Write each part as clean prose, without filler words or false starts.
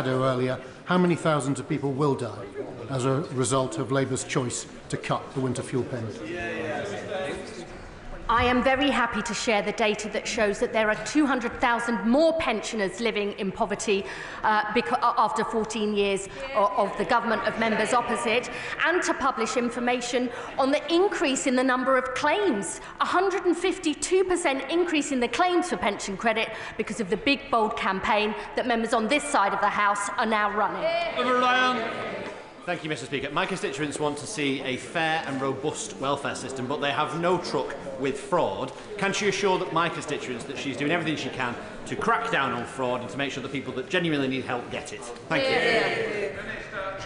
earlier, how many thousands of people will die as a result of Labour's choice to cut the winter fuel payment? I am very happy to share the data that shows that there are 200,000 more pensioners living in poverty after 14 years of the government of members opposite, and to publish information on the increase in the number of claims, 152% increase in the claims for pension credit because of the big, bold campaign that members on this side of the House are now running. Thank you, Mr. Speaker. My constituents want to see a fair and robust welfare system, but they have no truck with fraud. Can she assure that my constituents that she's doing everything she can to crack down on fraud and to make sure that people that genuinely need help get it? Thank you.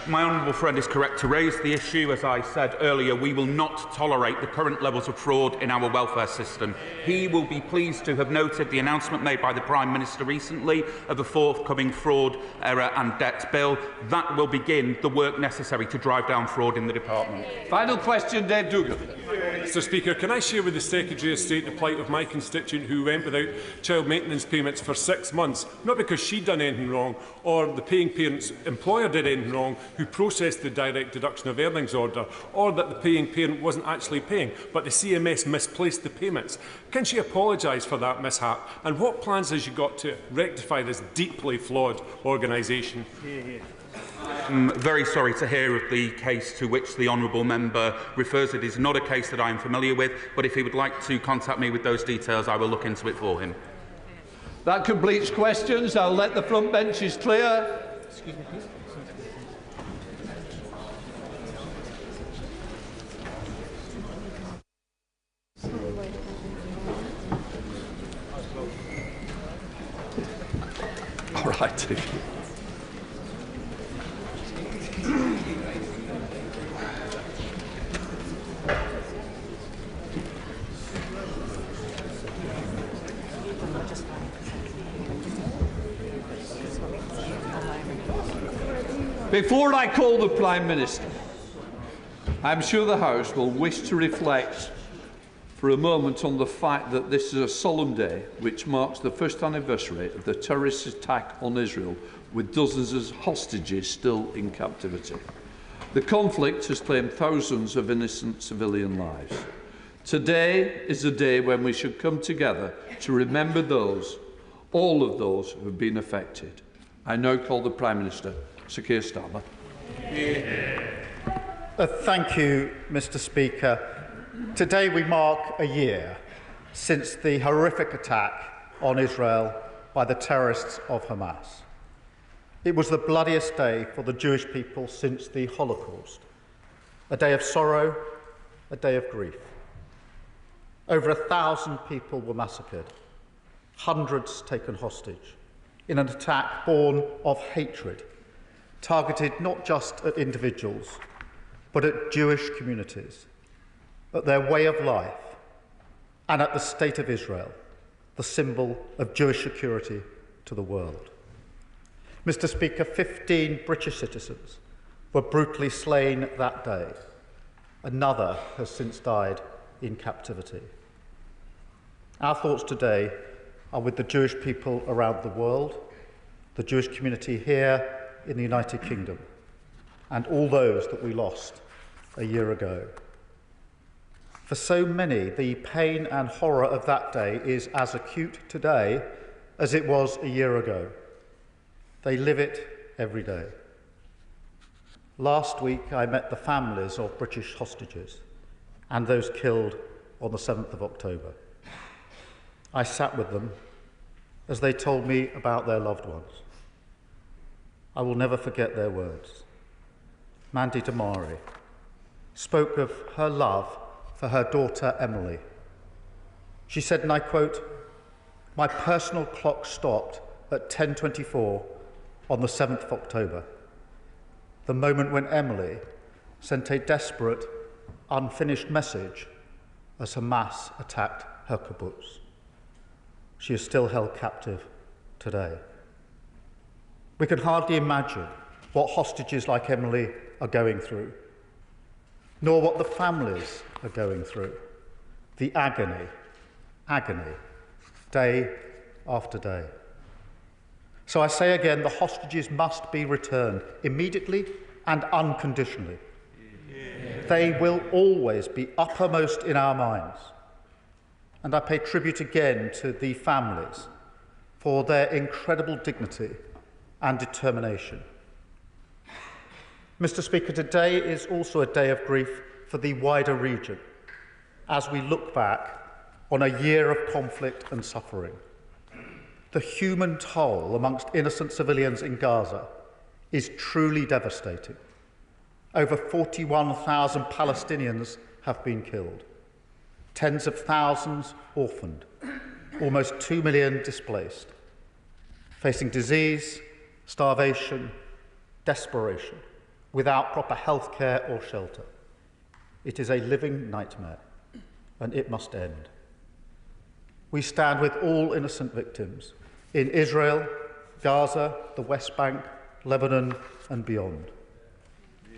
My honourable friend is correct to raise the issue. As I said earlier, we will not tolerate the current levels of fraud in our welfare system. He will be pleased to have noted the announcement made by the Prime Minister recently of a forthcoming fraud, error and debt bill. That will begin the work necessary to drive down fraud in the department. Final question, Dave Dougal. Mr. Speaker, can I share with the Secretary of State the plight of my constituent who went without child maintenance payments for 6 months, not because she'd done anything wrong or the paying parent's employer did anything wrong, who processed the direct deduction of earnings order, or that the paying parent wasn't actually paying, but the CMS misplaced the payments? Can she apologise for that mishap? And what plans has she got to rectify this deeply flawed organisation? I'm very sorry to hear of the case to which the honourable member refers. It is not a case that I am familiar with, but if he would like to contact me with those details, I will look into it for him. That completes questions. I'll let the front benches clear. Excuse me, please. All right. Before I call the Prime Minister, I am sure the House will wish to reflect for a moment on the fact that this is a solemn day which marks the first anniversary of the terrorist attack on Israel, with dozens of hostages still in captivity. The conflict has claimed thousands of innocent civilian lives. Today is a day when we should come together to remember those, all of those who have been affected. I now call the Prime Minister, Sir Keir Starmer. Thank you, Mr. Speaker. Today we mark a year since the horrific attack on Israel by the terrorists of Hamas. It was the bloodiest day for the Jewish people since the Holocaust, a day of sorrow, a day of grief. Over 1,000 people were massacred, hundreds taken hostage, in an attack born of hatred, targeted not just at individuals, but at Jewish communities, at their way of life, and at the State of Israel, the symbol of Jewish security to the world. Mr. Speaker, 15 British citizens were brutally slain that day. Another has since died in captivity. Our thoughts today are with the Jewish people around the world, the Jewish community here in the United Kingdom, and all those that we lost a year ago. For so many, the pain and horror of that day is as acute today as it was a year ago. They live it every day. Last week, I met the families of British hostages and those killed on the 7th of October. I sat with them as they told me about their loved ones. I will never forget their words. Mandy Damari spoke of her love for her daughter Emily. She said, and I quote, "My personal clock stopped at 10:24 on the 7th of October, the moment when Emily sent a desperate, unfinished message as Hamas attacked her kibbutz. She is still held captive today." We can hardly imagine what hostages like Emily are going through, nor what the families are going through. The agony, day after day. So I say again, the hostages must be returned immediately and unconditionally. They will always be uppermost in our minds. And I pay tribute again to the families for their incredible dignity and determination. Mr. Speaker, today is also a day of grief for the wider region as we look back on a year of conflict and suffering. The human toll amongst innocent civilians in Gaza is truly devastating. Over 41,000 Palestinians have been killed, tens of thousands orphaned, almost 2 million displaced, facing disease, starvation, desperation, without proper health care or shelter. It is a living nightmare, and it must end. We stand with all innocent victims in Israel, Gaza, the West Bank, Lebanon, and beyond.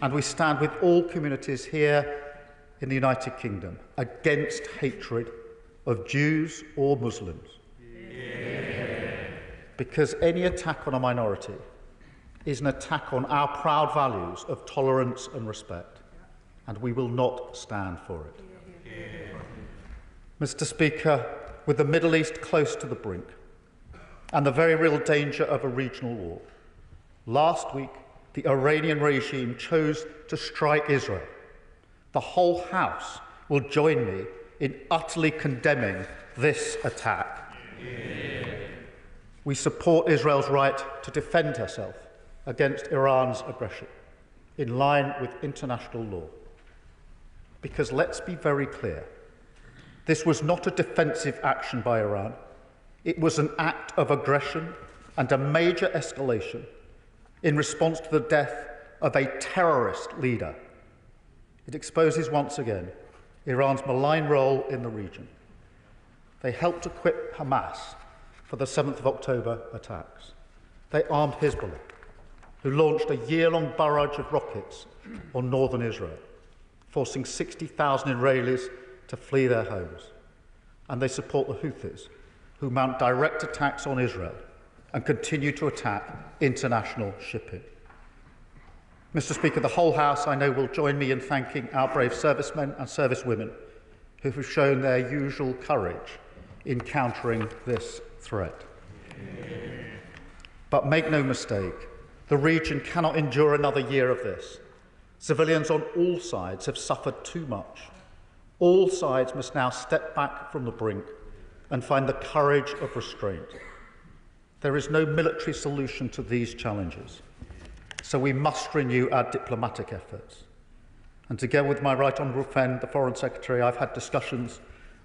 And we stand with all communities here in the United Kingdom against hatred of Jews or Muslims. Because any attack on a minority is an attack on our proud values of tolerance and respect, and we will not stand for it. Mr. Speaker, with the Middle East close to the brink and the very real danger of a regional war, last week the Iranian regime chose to strike Israel. The whole House will join me in utterly condemning this attack. We support Israel's right to defend herself against Iran's aggression, in line with international law. Because let's be very clear, this was not a defensive action by Iran. It was an act of aggression and a major escalation in response to the death of a terrorist leader. It exposes once again Iran's malign role in the region. They helped equip Hamas for the 7th of October attacks. They armed Hezbollah, who launched a year-long barrage of rockets on northern Israel, forcing 60,000 Israelis to flee their homes. And they support the Houthis, who mount direct attacks on Israel and continue to attack international shipping. Mr. Speaker, the whole House, I know, will join me in thanking our brave servicemen and servicewomen who have shown their usual courage in countering this threat. But make no mistake, the region cannot endure another year of this. Civilians on all sides have suffered too much. All sides must now step back from the brink and find the courage of restraint. There is no military solution to these challenges, so we must renew our diplomatic efforts. And together with my right honourable friend, the Foreign Secretary, I've had discussions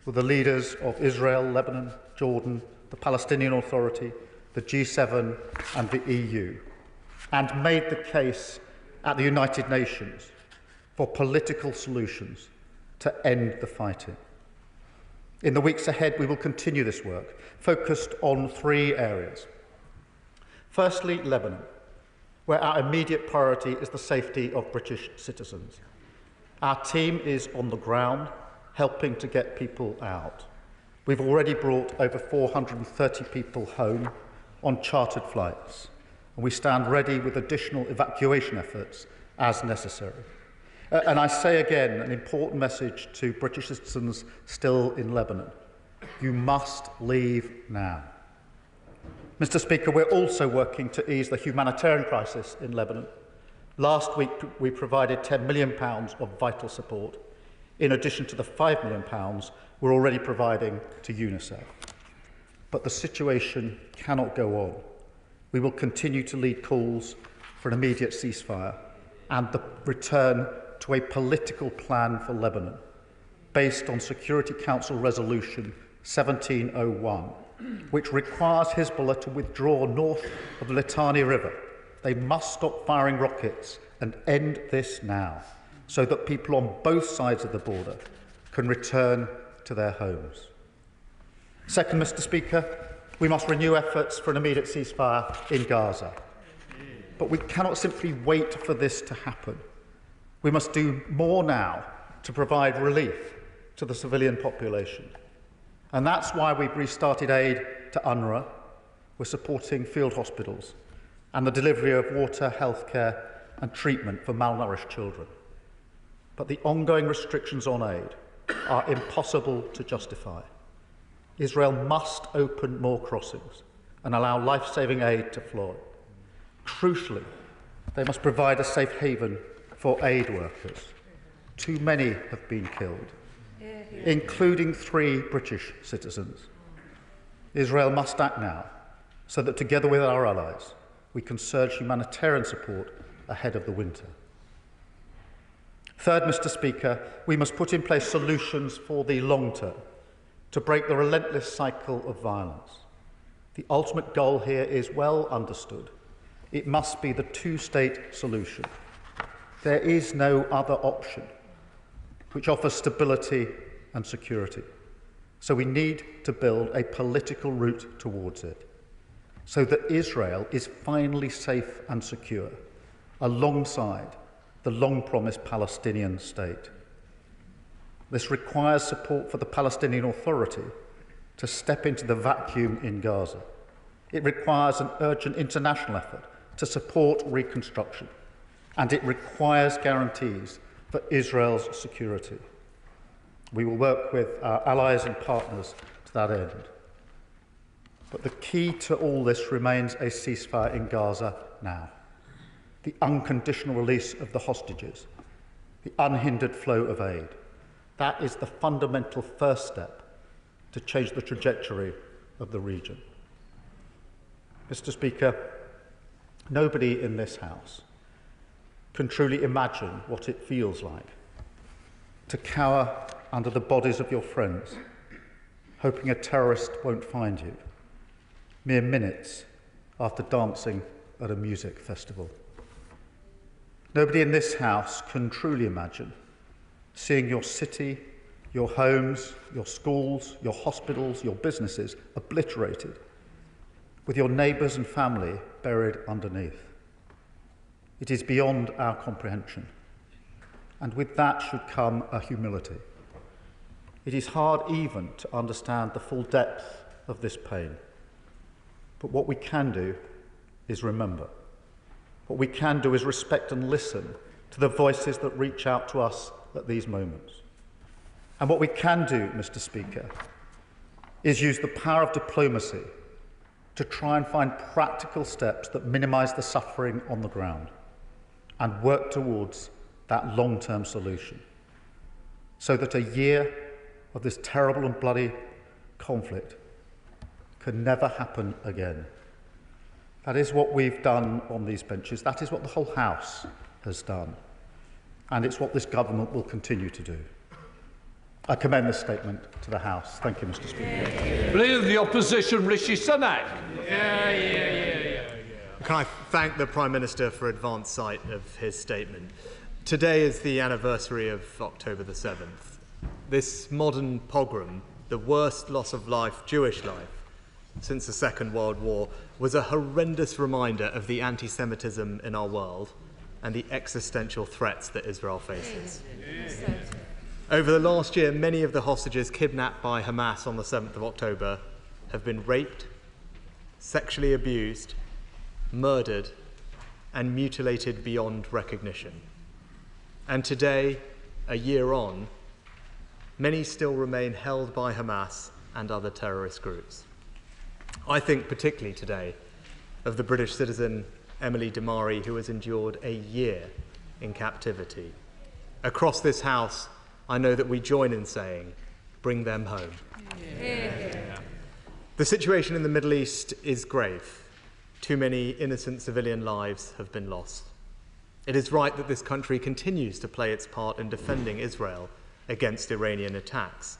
with the leaders of Israel, Lebanon, Jordan, the Palestinian Authority, the G7 and the EU, and made the case at the United Nations for political solutions to end the fighting. In the weeks ahead, we will continue this work, focused on 3 areas. Firstly, Lebanon, where our immediate priority is the safety of British citizens. Our team is on the ground, helping to get people out. We've already brought over 430 people home on chartered flights, and we stand ready with additional evacuation efforts as necessary. And I say again, an important message to British citizens still in Lebanon: you must leave now. Mr. Speaker, we're also working to ease the humanitarian crisis in Lebanon. Last week, we provided £10 million of vital support, in addition to the £5 million we're already providing to UNICEF. But the situation cannot go on. We will continue to lead calls for an immediate ceasefire and the return to a political plan for Lebanon, based on Security Council Resolution 1701, which requires Hezbollah to withdraw north of the Litani River. They must stop firing rockets and end this now, so that people on both sides of the border can return to their homes. Second, Mr. Speaker, we must renew efforts for an immediate ceasefire in Gaza. But we cannot simply wait for this to happen. We must do more now to provide relief to the civilian population. And that's why we've restarted aid to UNRWA, We're supporting field hospitals and the delivery of water, healthcare and treatment for malnourished children. But the ongoing restrictions on aid are impossible to justify. Israel must open more crossings and allow life-saving aid to flow. Crucially, they must provide a safe haven for aid workers. Too many have been killed, including 3 British citizens. Israel must act now so that together with our allies, we can surge humanitarian support ahead of the winter. Third, Mr. Speaker, we must put in place solutions for the long term to break the relentless cycle of violence. The ultimate goal here is well understood. It must be the 2-state solution. There is no other option which offers stability and security. So we need to build a political route towards it, so that Israel is finally safe and secure, alongside the long-promised Palestinian state. This requires support for the Palestinian Authority to step into the vacuum in Gaza. It requires an urgent international effort to support reconstruction, and it requires guarantees for Israel's security. We will work with our allies and partners to that end. But the key to all this remains a ceasefire in Gaza now. The unconditional release of the hostages, the unhindered flow of aid. That is the fundamental first step to change the trajectory of the region. Mr. Speaker, nobody in this House can truly imagine what it feels like to cower under the bodies of your friends, hoping a terrorist won't find you, mere minutes after dancing at a music festival. Nobody in this House can truly imagine seeing your city, your homes, your schools, your hospitals, your businesses obliterated, with your neighbours and family buried underneath. It is beyond our comprehension, and with that should come a humility. It is hard even to understand the full depth of this pain, but what we can do is remember. What we can do is respect and listen to the voices that reach out to us at these moments. And what we can do, Mr. Speaker, is use the power of diplomacy to try and find practical steps that minimise the suffering on the ground and work towards that long-term solution, so that a year of this terrible and bloody conflict can never happen again. That is what we've done on these benches. That is what the whole House has done. And it's what this government will continue to do. I commend this statement to the House. Thank you, Mr. Speaker. Leader of the Opposition, Rishi Sunak. Can I thank the Prime Minister for advance sight of his statement? Today is the anniversary of October the 7th. This modern pogrom, the worst loss of life, Jewish life, since the Second World War, was a horrendous reminder of the anti-Semitism in our world and the existential threats that Israel faces. Over the last year, many of the hostages kidnapped by Hamas on the 7th of October have been raped, sexually abused, murdered, and mutilated beyond recognition. And today, a year on, many still remain held by Hamas and other terrorist groups. I think particularly today of the British citizen Emily Damari, who has endured a year in captivity. Across this House, I know that we join in saying, bring them home. Yeah. The situation in the Middle East is grave. Too many innocent civilian lives have been lost. It is right that this country continues to play its part in defending Israel against Iranian attacks.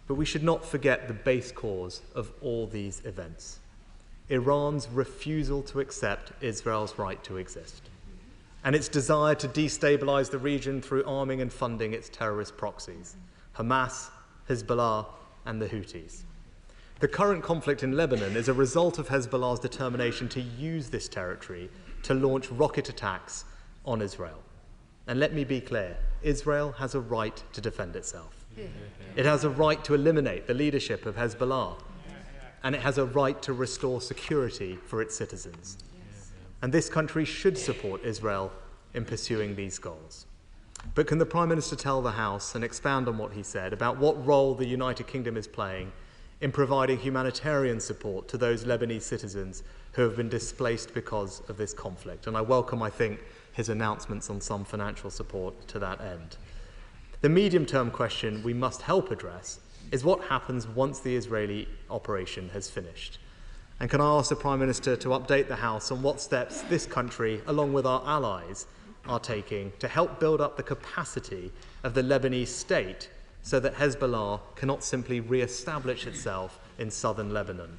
But we should not forget the base cause of all these events: Iran's refusal to accept Israel's right to exist, and its desire to destabilize the region through arming and funding its terrorist proxies, Hamas, Hezbollah, and the Houthis. The current conflict in Lebanon is a result of Hezbollah's determination to use this territory to launch rocket attacks on Israel. And let me be clear, Israel has a right to defend itself. It has a right to eliminate the leadership of Hezbollah. and it has a right to restore security for its citizens. And this country should support Israel in pursuing these goals. But can the Prime Minister tell the House and expound on what he said about what role the United Kingdom is playing in providing humanitarian support to those Lebanese citizens who have been displaced because of this conflict? And I welcome, I think, his announcements on some financial support to that end. The medium-term question we must help address is what happens once the Israeli operation has finished. And can I ask the Prime Minister to update the House on what steps this country, along with our allies, are taking to help build up the capacity of the Lebanese state so that Hezbollah cannot simply re-establish itself in southern Lebanon?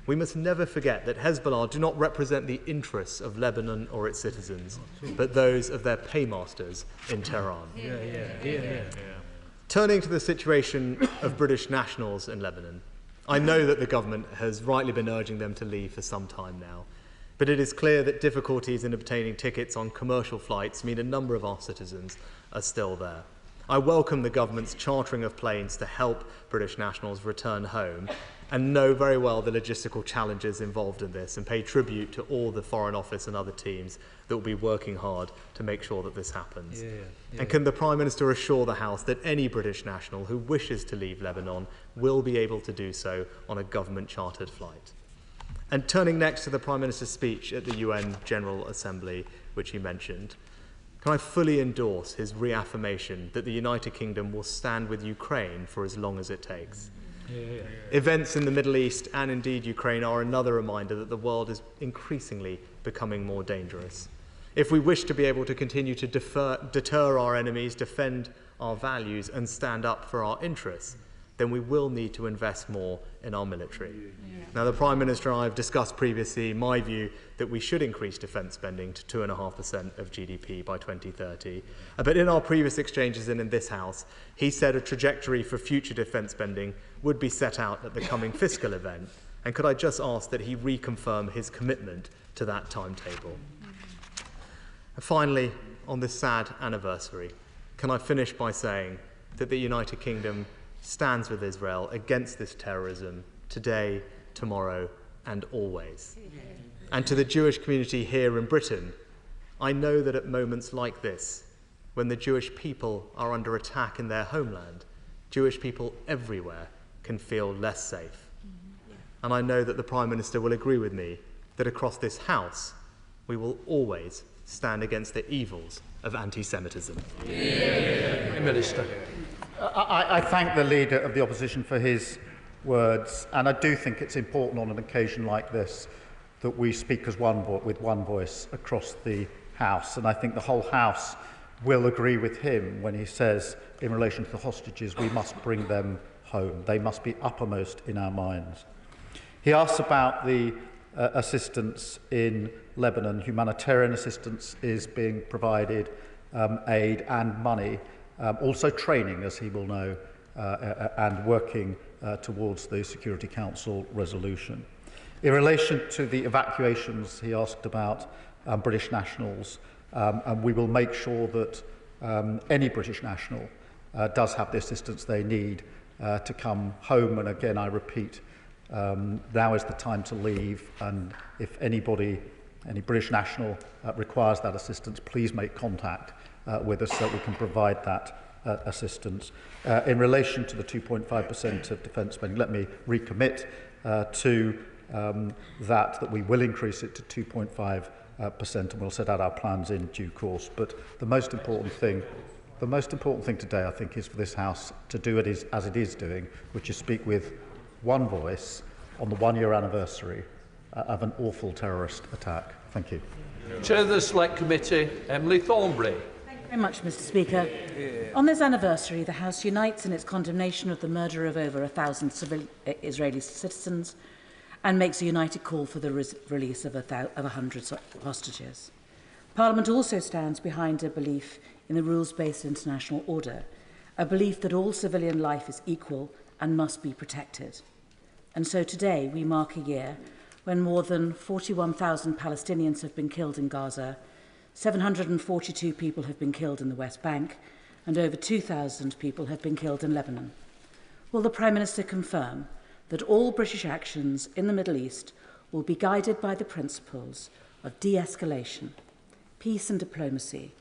We must never forget that Hezbollah do not represent the interests of Lebanon or its citizens, but those of their paymasters in Tehran. Turning to the situation of British nationals in Lebanon, I know that the government has rightly been urging them to leave for some time now, but it is clear that difficulties in obtaining tickets on commercial flights mean a number of our citizens are still there. I welcome the government's chartering of planes to help British nationals return home, and know very well the logistical challenges involved in this, and pay tribute to all the Foreign Office and other teams that will be working hard to make sure that this happens. And can the Prime Minister assure the House that any British national who wishes to leave Lebanon will be able to do so on a government-chartered flight? And turning next to the Prime Minister's speech at the UN General Assembly, which he mentioned, can I fully endorse his reaffirmation that the United Kingdom will stand with Ukraine for as long as it takes? Events in the Middle East and indeed Ukraine are another reminder that the world is increasingly becoming more dangerous. If we wish to be able to continue to deter our enemies, defend our values and stand up for our interests, then we will need to invest more in our military. Now, the Prime Minister and I have discussed previously my view that we should increase defence spending to 2.5% of GDP by 2030. But in our previous exchanges and in this House, he said a trajectory for future defence spending would be set out at the coming fiscal event. And could I just ask that he reconfirm his commitment to that timetable? And finally, on this sad anniversary, can I finish by saying that the United Kingdom stands with Israel against this terrorism today, tomorrow, and always. And to the Jewish community here in Britain, I know that at moments like this, when the Jewish people are under attack in their homeland, Jewish people everywhere can feel less safe. And I know that the Prime Minister will agree with me that across this House, we will always stand against the evils of anti-Semitism. Minister. I thank the Leader of the Opposition for his words, and I do think it's important on an occasion like this that we speak as with one voice across the House, and I think the whole House will agree with him when he says, in relation to the hostages, we must bring them home. They must be uppermost in our minds. He asks about the assistance in Lebanon. Humanitarian assistance is being provided, aid and money. Also training, as he will know, and working towards the Security Council resolution. In relation to the evacuations, he asked about British nationals, and we will make sure that any British national does have the assistance they need to come home. And again, I repeat, now is the time to leave, and if any British national requires that assistance, please make contact with us so that we can provide that assistance. In relation to the 2.5% of defence spending, let me recommit to that we will increase it to 2.5%, and we'll set out our plans in due course. But the most important thing today, I think, is for this House to do it as it is doing, which is speak with one voice on the one-year anniversary of an awful terrorist attack. Thank you. Chair of the Select Committee, Emily Thornbury. Thank you very much, Mr. Speaker. On this anniversary, the House unites in its condemnation of the murder of over 1,000 Israeli citizens and makes a united call for the release of 100 hostages. Parliament also stands behind a belief in the rules-based international order, a belief that all civilian life is equal and must be protected. And so today we mark a year when more than 41,000 Palestinians have been killed in Gaza, 742 people have been killed in the West Bank, and over 2,000 people have been killed in Lebanon. Will the Prime Minister confirm that all British actions in the Middle East will be guided by the principles of de-escalation, peace and diplomacy,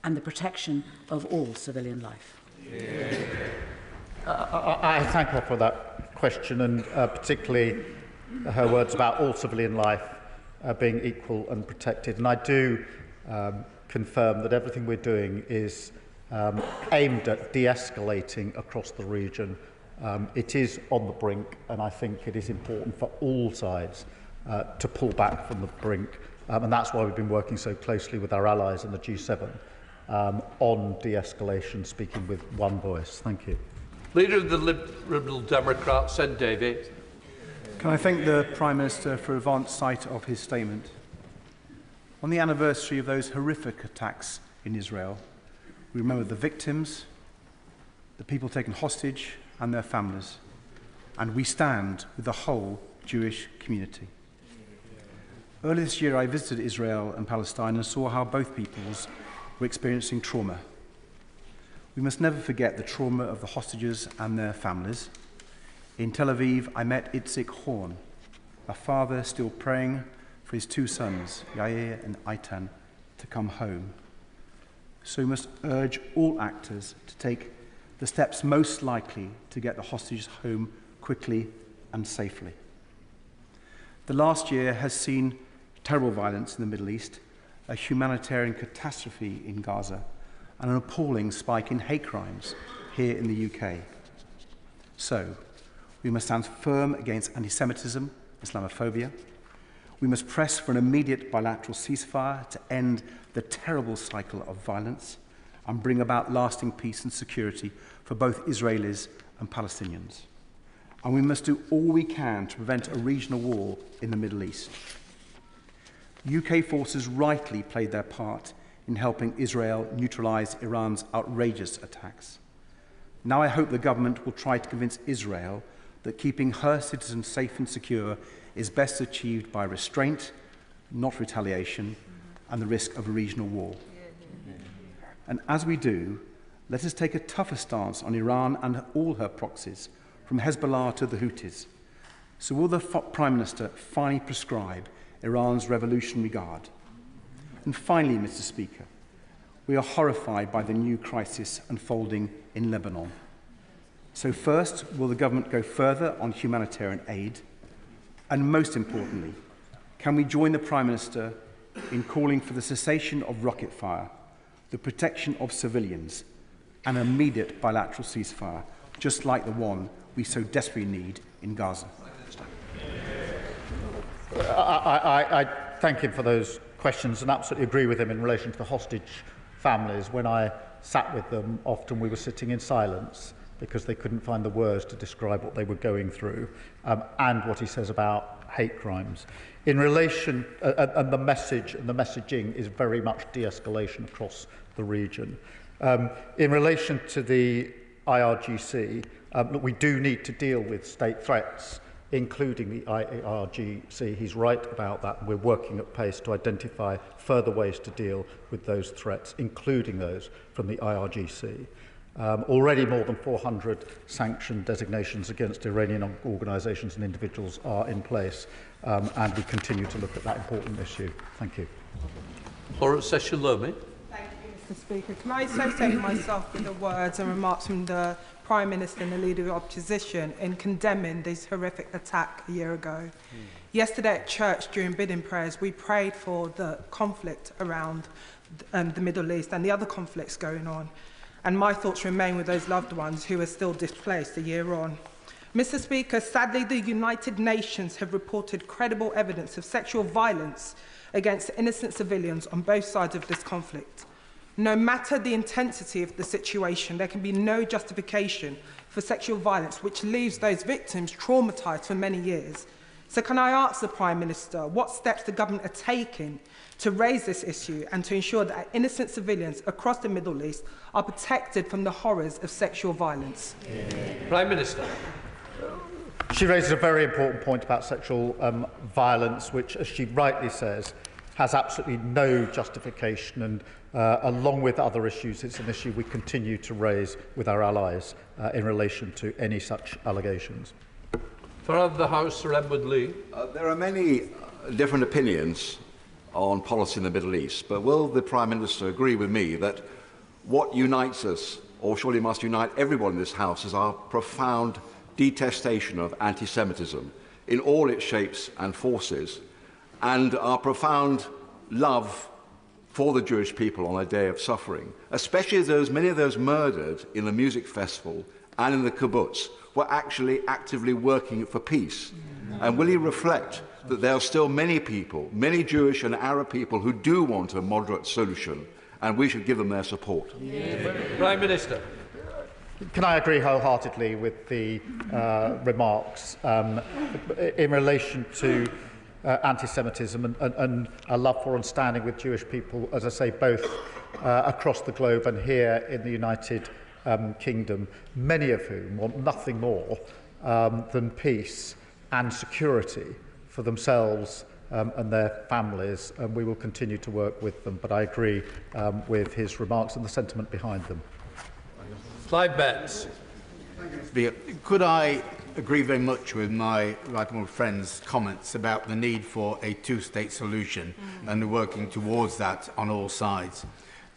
and the protection of all civilian life. I thank her for that question, and particularly her words about all civilian life being equal and protected. And I do confirm that everything we're doing is aimed at de-escalating across the region. It is on the brink, and I think it is important for all sides to pull back from the brink. And that's why we've been working so closely with our allies in the G7 on de-escalation, speaking with one voice. Thank you. Leader of the Liberal Democrats, Ed Davey. Can I thank the Prime Minister for advance sight of his statement? On the anniversary of those horrific attacks in Israel, we remember the victims, the people taken hostage and their families, and we stand with the whole Jewish community. Earlier this year I visited Israel and Palestine and saw how both peoples were experiencing trauma. We must never forget the trauma of the hostages and their families. In Tel Aviv, I met Itzik Horn, a father still praying for his two sons, Yair and Eitan, to come home. So we must urge all actors to take the steps most likely to get the hostages home quickly and safely. The last year has seen terrible violence in the Middle East, a humanitarian catastrophe in Gaza, and an appalling spike in hate crimes here in the UK. So, we must stand firm against anti-Semitism, Islamophobia. We must press for an immediate bilateral ceasefire to end the terrible cycle of violence and bring about lasting peace and security for both Israelis and Palestinians. And we must do all we can to prevent a regional war in the Middle East. UK forces rightly played their part in helping Israel neutralise Iran's outrageous attacks. Now I hope the government will try to convince Israel that keeping her citizens safe and secure is best achieved by restraint, not retaliation, and the risk of a regional war. And as we do, let us take a tougher stance on Iran and all her proxies, from Hezbollah to the Houthis. So will the Prime Minister finally prescribe Iran's revolutionary guard? And finally, Mr. Speaker, we are horrified by the new crisis unfolding in Lebanon. So first, will the government go further on humanitarian aid? And most importantly, can we join the Prime Minister in calling for the cessation of rocket fire, the protection of civilians, and an immediate bilateral ceasefire, just like the one we so desperately need in Gaza? I thank him for those questions and absolutely agree with him in relation to the hostage families. When I sat with them, often we were sitting in silence because they couldn't find the words to describe what they were going through, and what he says about hate crimes. In relation, and the message and the messaging is very much de-escalation across the region. In relation to the IRGC, look, we do need to deal with state threats, including the IRGC. He's right about that. We're working at pace to identify further ways to deal with those threats, including those from the IRGC. Already more than 400 sanctioned designations against Iranian organisations and individuals are in place, and we continue to look at that important issue. Thank you. Lawrence Session-Lomi. Thank you, Mr. Speaker. Can I associate myself with the words and remarks from the Prime Minister and the Leader of the Opposition in condemning this horrific attack a year ago? Yesterday at church during bidding prayers, we prayed for the conflict around the Middle East and the other conflicts going on. And my thoughts remain with those loved ones who are still displaced a year on. Mr. Speaker, sadly, the United Nations have reported credible evidence of sexual violence against innocent civilians on both sides of this conflict. No matter the intensity of the situation, there can be no justification for sexual violence, which leaves those victims traumatised for many years. So can I ask the Prime Minister what steps the government are taking to raise this issue and to ensure that innocent civilians across the Middle East are protected from the horrors of sexual violence? Prime Minister. She raises a very important point about sexual violence, which, as she rightly says, has absolutely no justification, and along with other issues, it's an issue we continue to raise with our allies in relation to any such allegations. For the House, Sir Edward Lee. There are many different opinions on policy in the Middle East, but will the Prime Minister agree with me that what unites us, or surely must unite everyone in this House, is our profound detestation of anti-Semitism in all its shapes and forces, and our profound love for the Jewish people on a day of suffering, especially as many of those murdered in the music festival and in the kibbutz were actually actively working for peace? And will he reflect that there are still many people, many Jewish and Arab people, who do want a moderate solution, and we should give them their support? Prime Minister. Can I agree wholeheartedly with the remarks in relation to anti-Semitism and a love for and standing with Jewish people, as I say, both across the globe and here in the United Kingdom, many of whom want nothing more than peace and security for themselves and their families, and we will continue to work with them. But I agree with his remarks and the sentiment behind them. Clive Betts. Could I agree very much with my right honourable friend's comments about the need for a two-state solution and working towards that on all sides?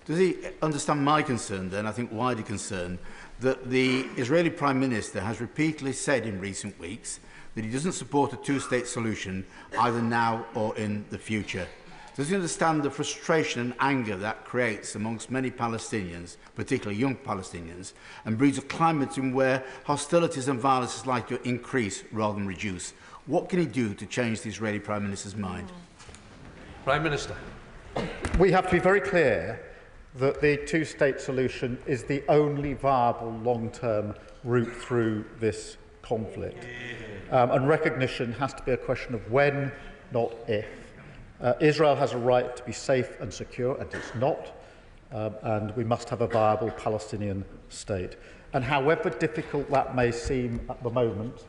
Does he understand my concern, then, I think wider concern, that the Israeli Prime Minister has repeatedly said in recent weeks that he doesn't support a two-state solution either now or in the future? Does he understand the frustration and anger that creates amongst many Palestinians, particularly young Palestinians, and breeds a climate in where hostilities and violence is likely to increase rather than reduce? What can he do to change the Israeli Prime Minister's mind? Prime Minister. We have to be very clear that the two-state solution is the only viable long-term route through this conflict. And recognition has to be a question of when, not if. Israel has a right to be safe and secure, and it's not, and we must have a viable Palestinian state. And however difficult that may seem at the moment,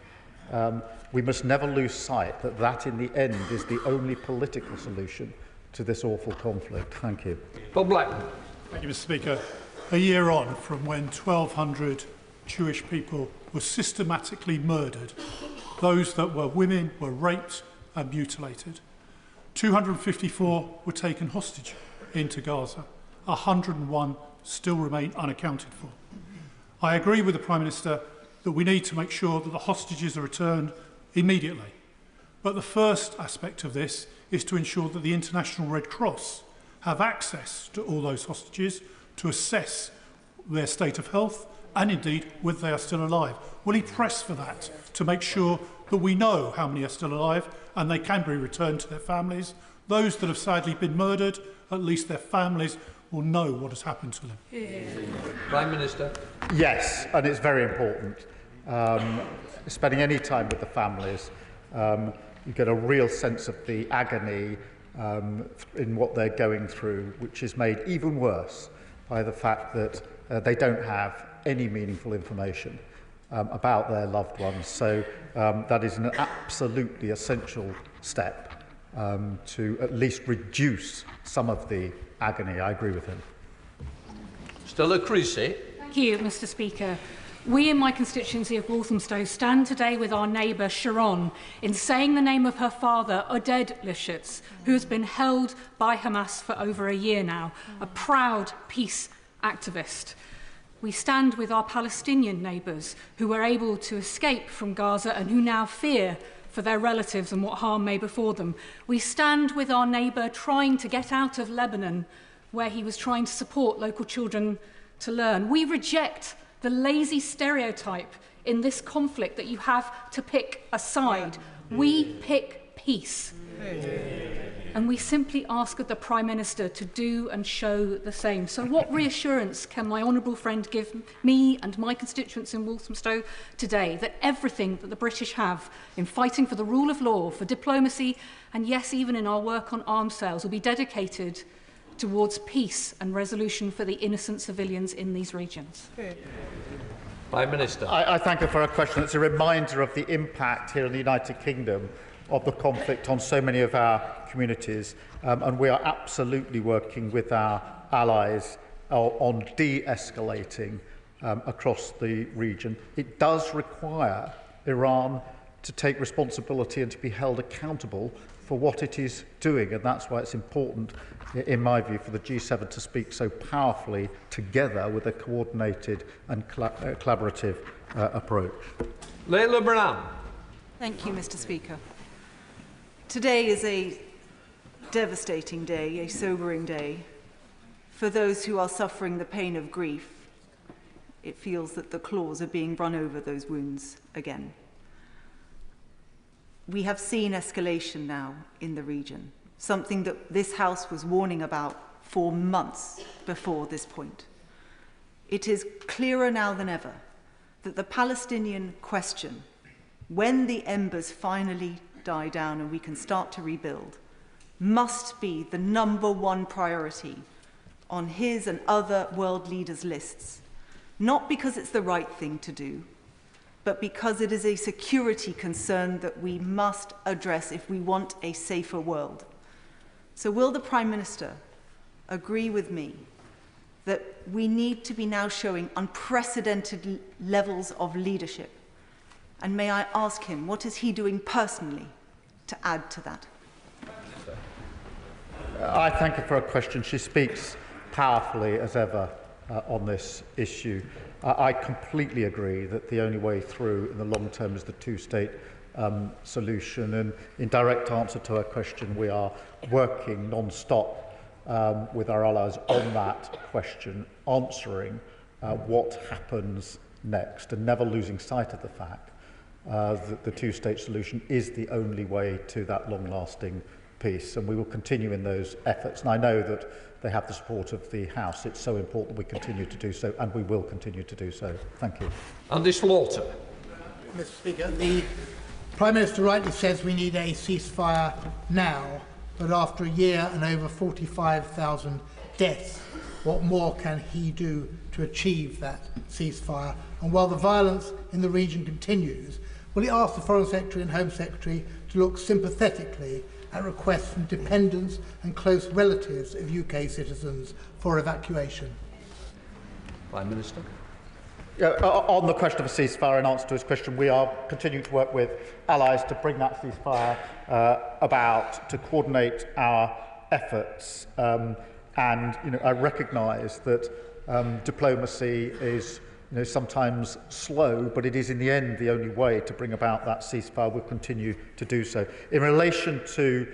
we must never lose sight that that in the end is the only political solution to this awful conflict. Thank you. Bob Blackman. Thank you, Mr. Speaker. A year on from when 1,200 Jewish people were systematically murdered, those that were women were raped and mutilated. 254 were taken hostage into Gaza. 101 still remain unaccounted for. I agree with the Prime Minister that we need to make sure that the hostages are returned immediately. But the first aspect of this is to ensure that the International Red Cross have access to all those hostages to assess their state of health and indeed whether they are still alive. Will he press for that to make sure that we know how many are still alive and they can be returned to their families? Those that have sadly been murdered, at least their families will know what has happened to them. Prime Minister. Yes, and it's very important. Spending any time with the families, you get a real sense of the agony in what they're going through, which is made even worse by the fact that they don't have any meaningful information about their loved ones. So that is an absolutely essential step to at least reduce some of the agony. I agree with him. Stella Creasy. Thank you, Mr. Speaker. We in my constituency of Walthamstow stand today with our neighbour Sharon in saying the name of her father, Oded Lifshitz, who has been held by Hamas for over a year now, a proud peace activist. We stand with our Palestinian neighbours who were able to escape from Gaza and who now fear for their relatives and what harm may befall them. We stand with our neighbour trying to get out of Lebanon, where he was trying to support local children to learn. We reject the lazy stereotype in this conflict that you have to pick a side. We pick peace. And we simply ask of the Prime Minister to do and show the same. So what reassurance can my honourable friend give me and my constituents in Walthamstow today that everything that the British have in fighting for the rule of law, for diplomacy, and yes, even in our work on arms sales, will be dedicated towards peace and resolution for the innocent civilians in these regions? Prime Minister. I thank her for her question. It's a reminder of the impact here in the United Kingdom of the conflict on so many of our communities, and we are absolutely working with our allies on de-escalating across the region. It does require Iran to take responsibility and to be held accountable for what it is doing. And that's why it's important, in my view, for the G7 to speak so powerfully together with a coordinated and collaborative approach. Leila Brown. Thank you, Mr. Speaker. Today is a devastating day, a sobering day. For those who are suffering the pain of grief, it feels that the claws are being run over those wounds again. We have seen escalation now in the region, something that this House was warning about for months before this point. It is clearer now than ever that the Palestinian question, when the embers finally die down and we can start to rebuild, must be the #1 priority on his and other world leaders' lists, not because it's the right thing to do, but because it is a security concern that we must address if we want a safer world. So will the Prime Minister agree with me that we need to be now showing unprecedented levels of leadership? And may I ask him, what is he doing personally to add to that? I thank her for her question. She speaks powerfully as ever on this issue. I completely agree that the only way through in the long term is the two-state solution. And in direct answer to her question, we are working non-stop with our allies on that question, answering what happens next, and never losing sight of the fact that the two-state solution is the only way to that long-lasting peace. And we will continue in those efforts. And I know that they have the support of the House. It's so important we continue to do so, and we will continue to do so. Thank you. Andy Slaughter. Mr. Speaker, the Prime Minister rightly says we need a ceasefire now, but after a year and over 45,000 deaths, what more can he do to achieve that ceasefire? And while the violence in the region continues, will he ask the Foreign Secretary and Home Secretary to look sympathetically at requests from dependents and close relatives of UK citizens for evacuation? Prime Minister. On the question of a ceasefire, in answer to his question, we are continuing to work with allies to bring that ceasefire about, to coordinate our efforts. And I recognise that diplomacy is sometimes slow, but it is in the end the only way to bring about that ceasefire. We'll continue to do so. In relation to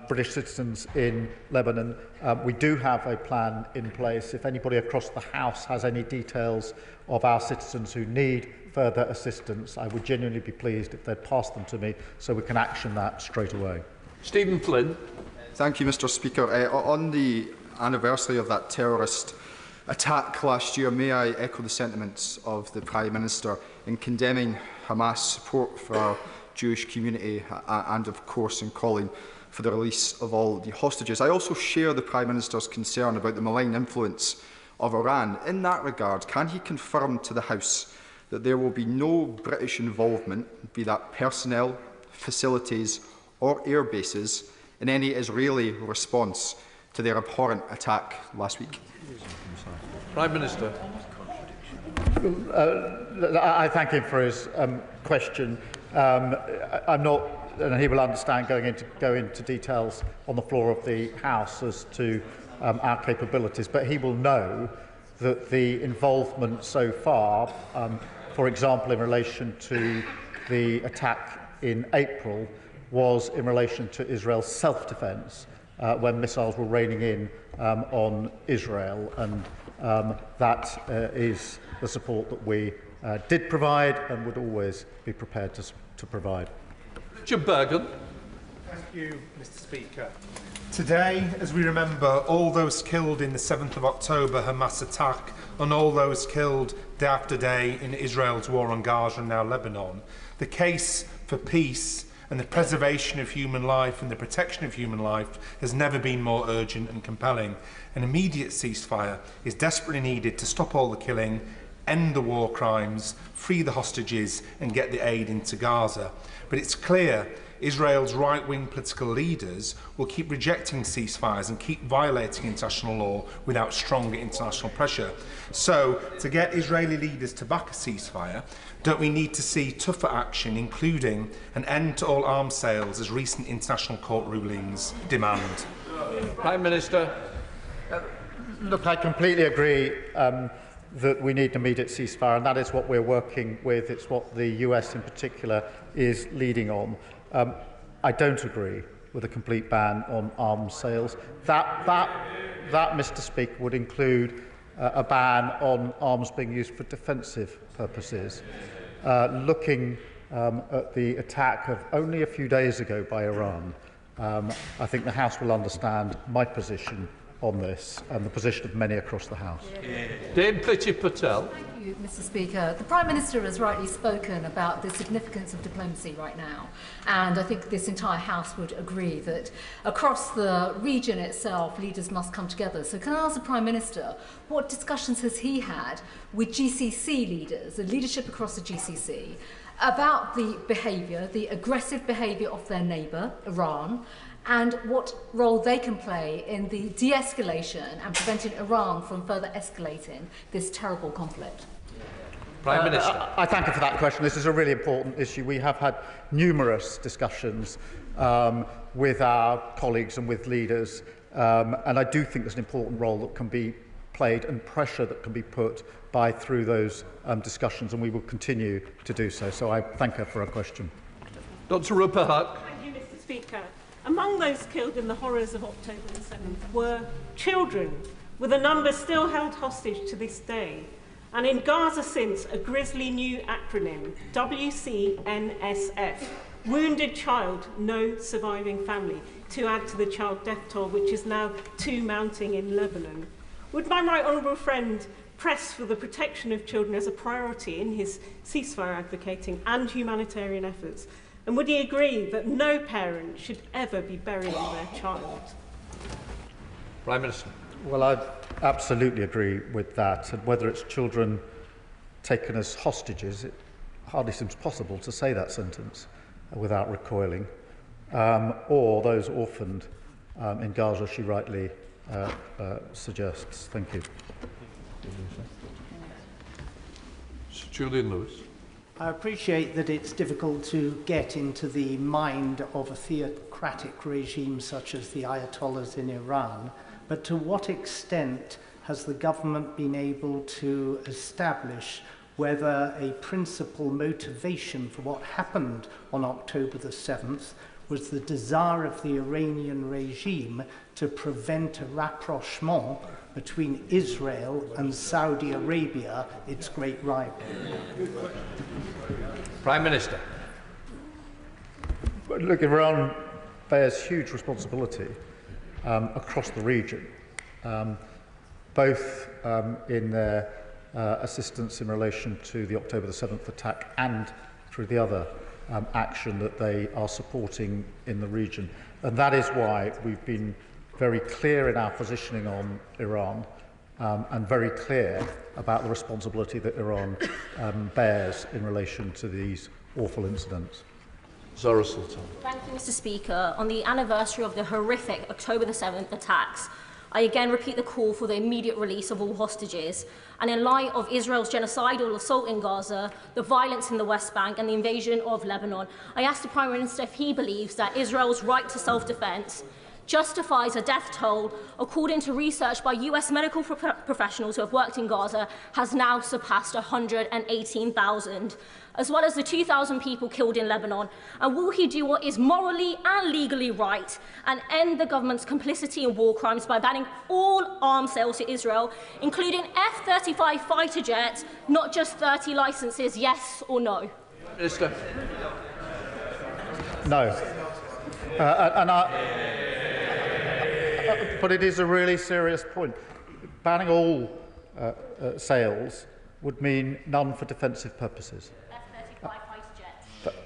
British citizens in Lebanon, we do have a plan in place. If anybody across the House has any details of our citizens who need further assistance, I would genuinely be pleased if they'd pass them to me so we can action that straight away. Stephen Flynn. Thank you, Mr. Speaker. On the anniversary of that terrorist attack last year, may I echo the sentiments of the Prime Minister in condemning Hamas support for our Jewish community and, of course, in calling for the release of all the hostages. I also share the Prime Minister's concern about the malign influence of Iran. In that regard, can he confirm to the House that there will be no British involvement, be that personnel, facilities or air bases, in any Israeli response to their abhorrent attack last week? Prime Minister. I thank him for his question. I'm not, and he will understand, go into details on the floor of the House as to our capabilities, but he will know that the involvement so far, for example, in relation to the attack in April, was in relation to Israel's self-defence when missiles were raining in on Israel, and that is the support that we did provide and would always be prepared to provide. Richard Bergen. Thank you, Mr. Speaker. Today, as we remember all those killed in the 7th of October Hamas attack and all those killed day after day in Israel's war on Gaza and now Lebanon, the case for peace and the preservation of human life and the protection of human life has never been more urgent and compelling. An immediate ceasefire is desperately needed to stop all the killing, end the war crimes, free the hostages and get the aid into Gaza. But it's clear Israel's right-wing political leaders will keep rejecting ceasefires and keep violating international law without stronger international pressure. So, to get Israeli leaders to back a ceasefire, don't we need to see tougher action, including an end to all arms sales, as recent international court rulings demand? Prime Minister. Look, I completely agree that we need an immediate ceasefire, and that is what we're working with. It's what the US in particular is leading on. I don't agree with a complete ban on arms sales. That, Mr. Speaker, would include a ban on arms being used for defensive purposes. Looking at the attack of only a few days ago by Iran, I think the House will understand my position on this and the position of many across the House. Dame Priti Patel. Thank you, Mr. Speaker. The Prime Minister has rightly spoken about the significance of diplomacy right now, and I think this entire House would agree that across the region itself, leaders must come together. So can I ask the Prime Minister, what discussions has he had with GCC leaders, the leadership across the GCC, about the behaviour, the aggressive behaviour of their neighbour, Iran, and what role they can play in the de-escalation and preventing Iran from further escalating this terrible conflict? Prime Minister. I thank you for that question. This is a really important issue. We have had numerous discussions with our colleagues and with leaders, and I do think there's an important role that can be played and pressure that can be put through those discussions, and we will continue to do so. So I thank her for her question. Dr. Rupa Huq. Thank you, Mr. Speaker. Among those killed in the horrors of October the 7th were children, with a number still held hostage to this day. And in Gaza since, a grisly new acronym, WCNSF, Wounded Child, No Surviving Family, to add to the child death toll, which is now 2 mounting in Lebanon. Would my right honourable friend press for the protection of children as a priority in his ceasefire advocating and humanitarian efforts? And would he agree that no parent should ever be burying their child? Prime Minister. Well, I absolutely agree with that. And whether it's children taken as hostages, it hardly seems possible to say that sentence without recoiling, or those orphaned in Gaza, she rightly suggests. Thank you. Sir Julian Lewis. I appreciate that it's difficult to get into the mind of a theocratic regime such as the Ayatollahs in Iran, but to what extent has the government been able to establish whether a principal motivation for what happened on October the 7th was the desire of the Iranian regime to prevent a rapprochement between Israel and Saudi Arabia, its great rival? Prime Minister. Look, Iran bears huge responsibility across the region, both in their assistance in relation to the October the 7th attack and through the other action that they are supporting in the region. And that is why we've been very clear in our positioning on Iran and very clear about the responsibility that Iran bears in relation to these awful incidents. Zara Sultan. Thank you, Mr. Speaker. On the anniversary of the horrific October the 7th attacks, I again repeat the call for the immediate release of all hostages. And in light of Israel's genocidal assault in Gaza, the violence in the West Bank and the invasion of Lebanon, I asked the Prime Minister if he believes that Israel's right to self-defense justifies a death toll, according to research by US medical professionals who have worked in Gaza, has now surpassed 118,000, as well as the 2,000 people killed in Lebanon. And will he do what is morally and legally right and end the government's complicity in war crimes by banning all arms sales to Israel, including F-35 fighter jets, not just 30 licenses, yes or no? Minister. No. But it is a really serious point. Banning all sales would mean none for defensive purposes. F-35 fighter jets.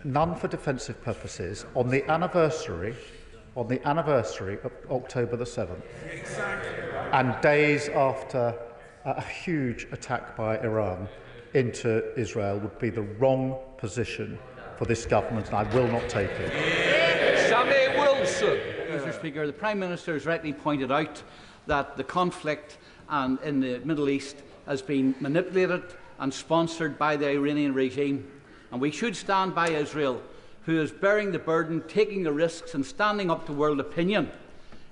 None for defensive purposes on the anniversary of October the 7th, and days after a huge attack by Iran into Israel would be the wrong position for this government, and I will not take it. Sammy Wilson. Mr. Speaker, the Prime Minister has rightly pointed out that the conflict in the Middle East has been manipulated and sponsored by the Iranian regime, and we should stand by Israel, who is bearing the burden, taking the risks and standing up to world opinion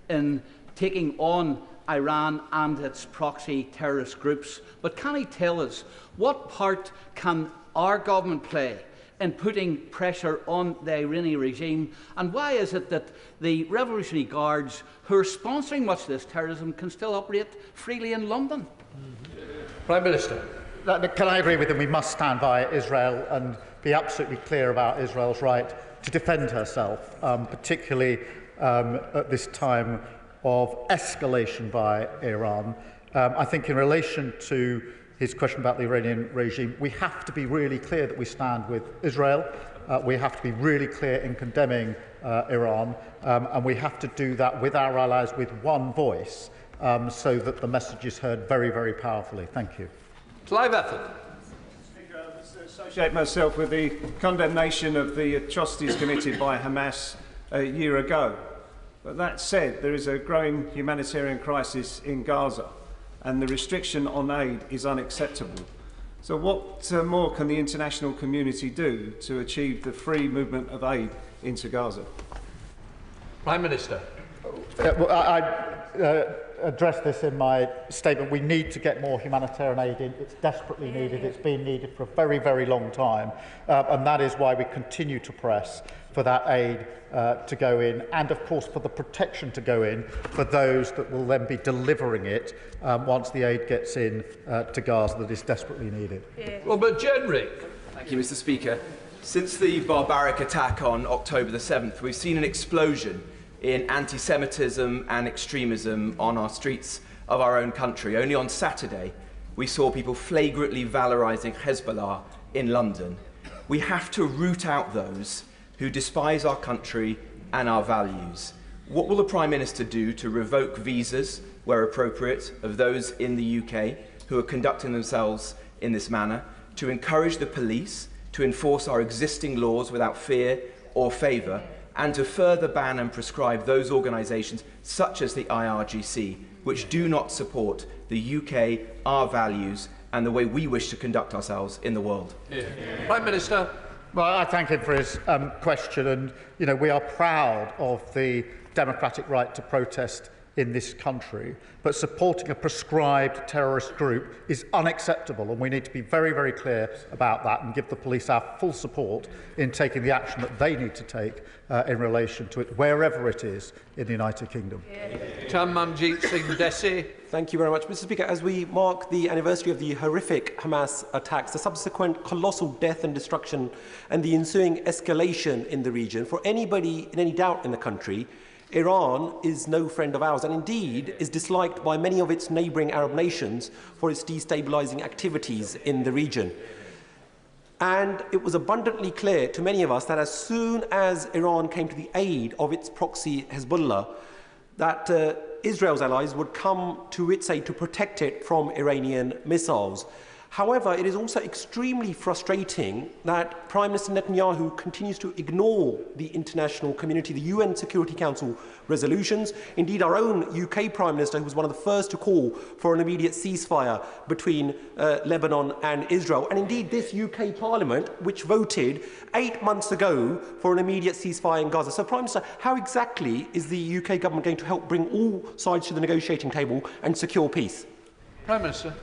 in taking on Iran and its proxy terrorist groups. But can he tell us what part can our government play in putting pressure on the Iranian regime, and why is it that the Revolutionary Guards, who are sponsoring much of this terrorism, can still operate freely in London? Prime Minister. Can I agree with him? We must stand by Israel and be absolutely clear about Israel's right to defend herself, particularly at this time of escalation by Iran. I think in relation to his question about the Iranian regime, we have to be really clear that we stand with Israel. We have to be really clear in condemning Iran, and we have to do that with our allies with one voice, so that the message is heard very, very powerfully. Thank you. Clive Ethan. I associate myself with the condemnation of the atrocities committed by Hamas a year ago. But that said, there is a growing humanitarian crisis in Gaza, and the restriction on aid is unacceptable. So what more can the international community do to achieve the free movement of aid into Gaza? Prime Minister. I addressed this in my statement. We need to get more humanitarian aid in. It's desperately needed. It's been needed for a very, very long time. And that is why we continue to press for that aid to go in, and of course for the protection to go in for those that will then be delivering it once the aid gets in to Gaza that is desperately needed. Robert Jenrick. Thank you, Mr. Speaker. Since the barbaric attack on October the 7th, we've seen an explosion in anti-Semitism and extremism on our streets of our own country. Only on Saturday, we saw people flagrantly valorising Hezbollah in London. We have to root out those who despise our country and our values. What will the Prime Minister do to revoke visas, where appropriate, of those in the UK who are conducting themselves in this manner, to encourage the police to enforce our existing laws without fear or favour, and to further ban and prescribe those organisations such as the IRGC, which do not support the UK, our values, and the way we wish to conduct ourselves in the world? Prime Minister. Well, I thank him for his question, and we are proud of the democratic right to protest in this country, but supporting a prescribed terrorist group is unacceptable, and we need to be very, very clear about that and give the police our full support in taking the action that they need to take in relation to it, wherever it is in the United Kingdom. Manjit Singh Desi. Thank you very much, Mr. Speaker. As we mark the anniversary of the horrific Hamas attacks, the subsequent colossal death and destruction, and the ensuing escalation in the region, for anybody in any doubt in the country, Iran is no friend of ours, and indeed is disliked by many of its neighbouring Arab nations for its destabilising activities in the region. And it was abundantly clear to many of us that as soon as Iran came to the aid of its proxy Hezbollah, that Israel's allies would come to its aid to protect it from Iranian missiles. However, it is also extremely frustrating that Prime Minister Netanyahu continues to ignore the international community, the UN Security Council resolutions, indeed our own UK Prime Minister, who was one of the first to call for an immediate ceasefire between Lebanon and Israel, and indeed this UK Parliament, which voted 8 months ago for an immediate ceasefire in Gaza. So, Prime Minister, how exactly is the UK government going to help bring all sides to the negotiating table and secure peace? Prime Minister.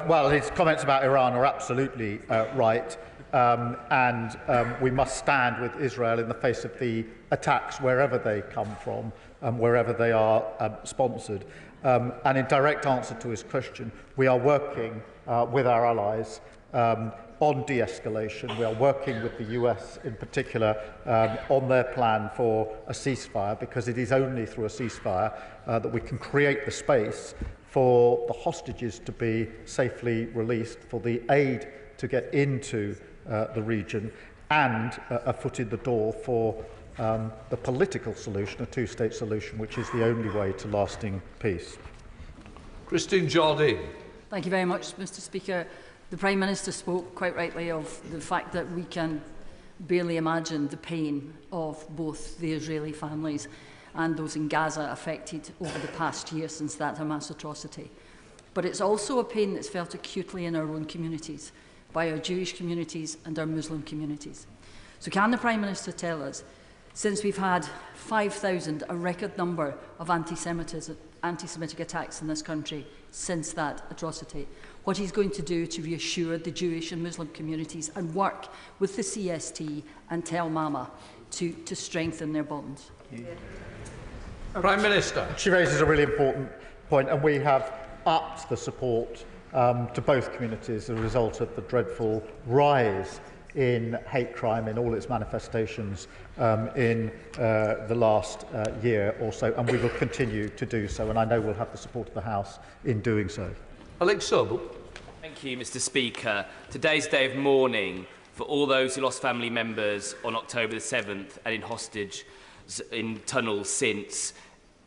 Well, his comments about Iran are absolutely right, and we must stand with Israel in the face of the attacks wherever they come from, wherever they are sponsored. And in direct answer to his question, we are working with our allies on de-escalation. We are working with the US in particular on their plan for a ceasefire, because it is only through a ceasefire that we can create the space for the hostages to be safely released, for the aid to get into the region, and a foot in the door for the political solution, a two-state solution, which is the only way to lasting peace. Christine Jardine. Thank you very much, Mr. Speaker. The Prime Minister spoke quite rightly of the fact that we can barely imagine the pain of both the Israeli families and those in Gaza affected over the past year since that Hamas atrocity. But it's also a pain that's felt acutely in our own communities, by our Jewish communities and our Muslim communities. So can the Prime Minister tell us, since we've had 5,000, a record number of anti-Semitic attacks in this country since that atrocity, what he's going to do to reassure the Jewish and Muslim communities and work with the CST and Tel Mama to strengthen their bonds? Prime Minister. She raises a really important point, and we have upped the support to both communities as a result of the dreadful rise in hate crime in all its manifestations in the last year or so, and we will continue to do so, and I know we'll have the support of the House in doing so. Alex Sobel. Thank you, Mr. Speaker. Today's a day of mourning for all those who lost family members on October the 7th and in hostage in tunnels since,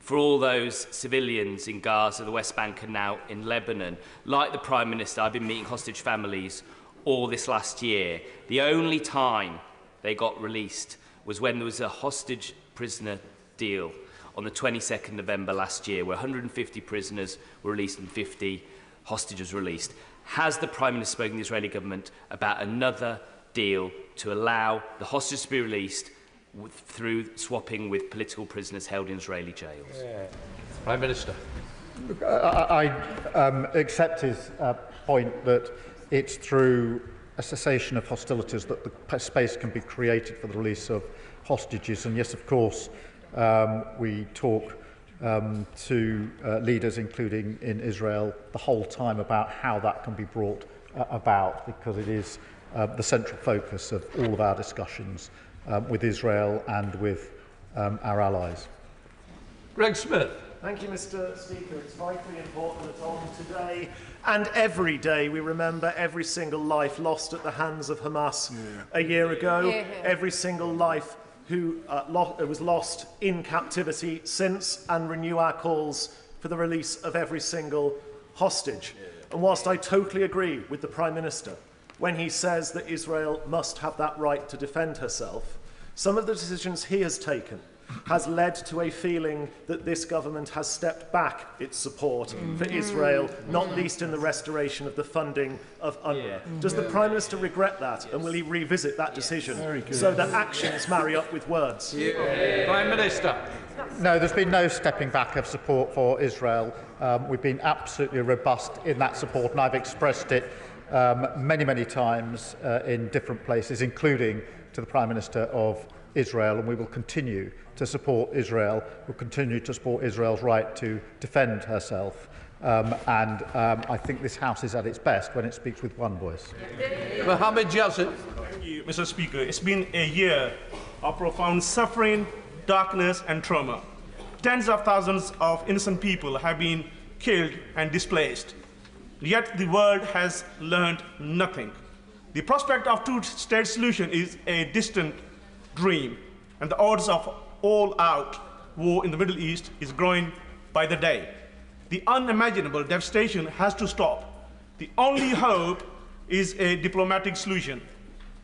for all those civilians in Gaza, the West Bank and now in Lebanon. Like the Prime Minister, I've been meeting hostage families all this last year. The only time they got released was when there was a hostage prisoner deal on the 22nd November last year, where 150 prisoners were released and 50 hostages released. Has the Prime Minister spoken to the Israeli government about another deal to allow the hostages to be released through swapping with political prisoners held in Israeli jails? Prime Minister. I accept his point that it's through a cessation of hostilities that the space can be created for the release of hostages. And yes, of course, we talk to leaders, including in Israel, the whole time about how that can be brought about, because it is the central focus of all of our discussions with Israel and with our allies. Greg Smith. Thank you, Mr. Speaker. It's vitally important that on today and every day we remember every single life lost at the hands of Hamas a year ago, every single life who was lost in captivity since, and renew our calls for the release of every single hostage. And whilst I totally agree with the Prime Minister when he says that Israel must have that right to defend herself, some of the decisions he has taken has led to a feeling that this government has stepped back its support for Israel, not least in the restoration of the funding of UNRWA. Does the Prime Minister regret that, and will he revisit that decision so that actions marry up with words? Prime Minister. No, there's been no stepping back of support for Israel. We've been absolutely robust in that support, and I've expressed it many, many times in different places, including to the Prime Minister of Israel, and we will continue to support Israel. We'll continue to support Israel's right to defend herself. I think this House is at its best when it speaks with one voice. Mohammed Yazid. Thank you, Mr. Speaker. It's been a year of profound suffering, darkness and trauma. Tens of thousands of innocent people have been killed and displaced. Yet the world has learned nothing. The prospect of two-state solution is a distant dream, and the odds of all-out war in the Middle East is growing by the day. The unimaginable devastation has to stop. The only hope is a diplomatic solution.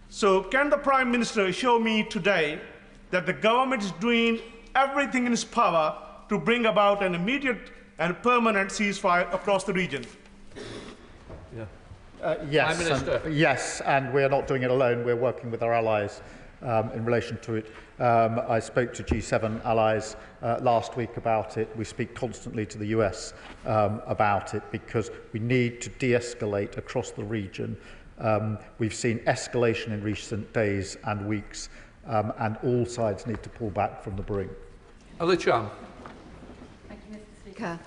So can the Prime Minister show me today that the government is doing everything in its power to bring about an immediate and permanent ceasefire across the region? Yes, and we are not doing it alone. We're working with our allies in relation to it. I spoke to G7 allies last week about it. We speak constantly to the US about it because we need to de-escalate across the region. We've seen escalation in recent days and weeks, and all sides need to pull back from the brink. Ali Chan. Thank you, Mr. Speaker.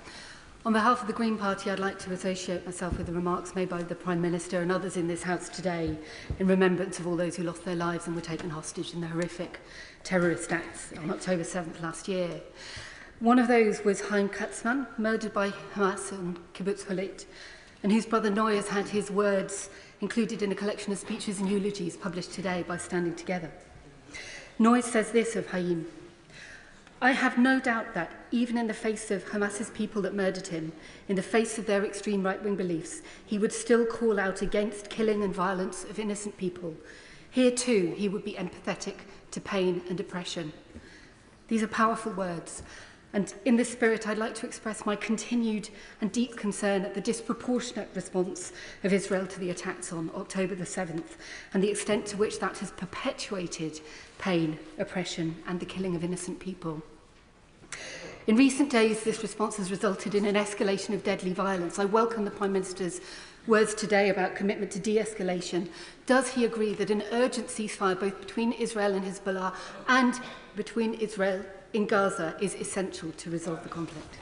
On behalf of the Green Party, I'd like to associate myself with the remarks made by the Prime Minister and others in this House today in remembrance of all those who lost their lives and were taken hostage in the horrific terrorist acts on October 7th last year. One of those was Chaim Katzman, murdered by Hamas in Kibbutz Hulit, and whose brother Noy has had his words included in a collection of speeches and eulogies published today by Standing Together. Noy says this of Chaim: "I have no doubt that, even in the face of Hamas's people that murdered him, in the face of their extreme right-wing beliefs, he would still call out against killing and violence of innocent people. Here too, he would be empathetic to pain and oppression. These are powerful words, and in this spirit I'd like to express my continued and deep concern at the disproportionate response of Israel to the attacks on October the 7th and the extent to which that has perpetuated pain, oppression and the killing of innocent people. In recent days, this response has resulted in an escalation of deadly violence. I welcome the Prime Minister's words today about commitment to de-escalation. Does he agree that an urgent ceasefire both between Israel and Hezbollah and between Israel in Gaza is essential to resolve the conflict?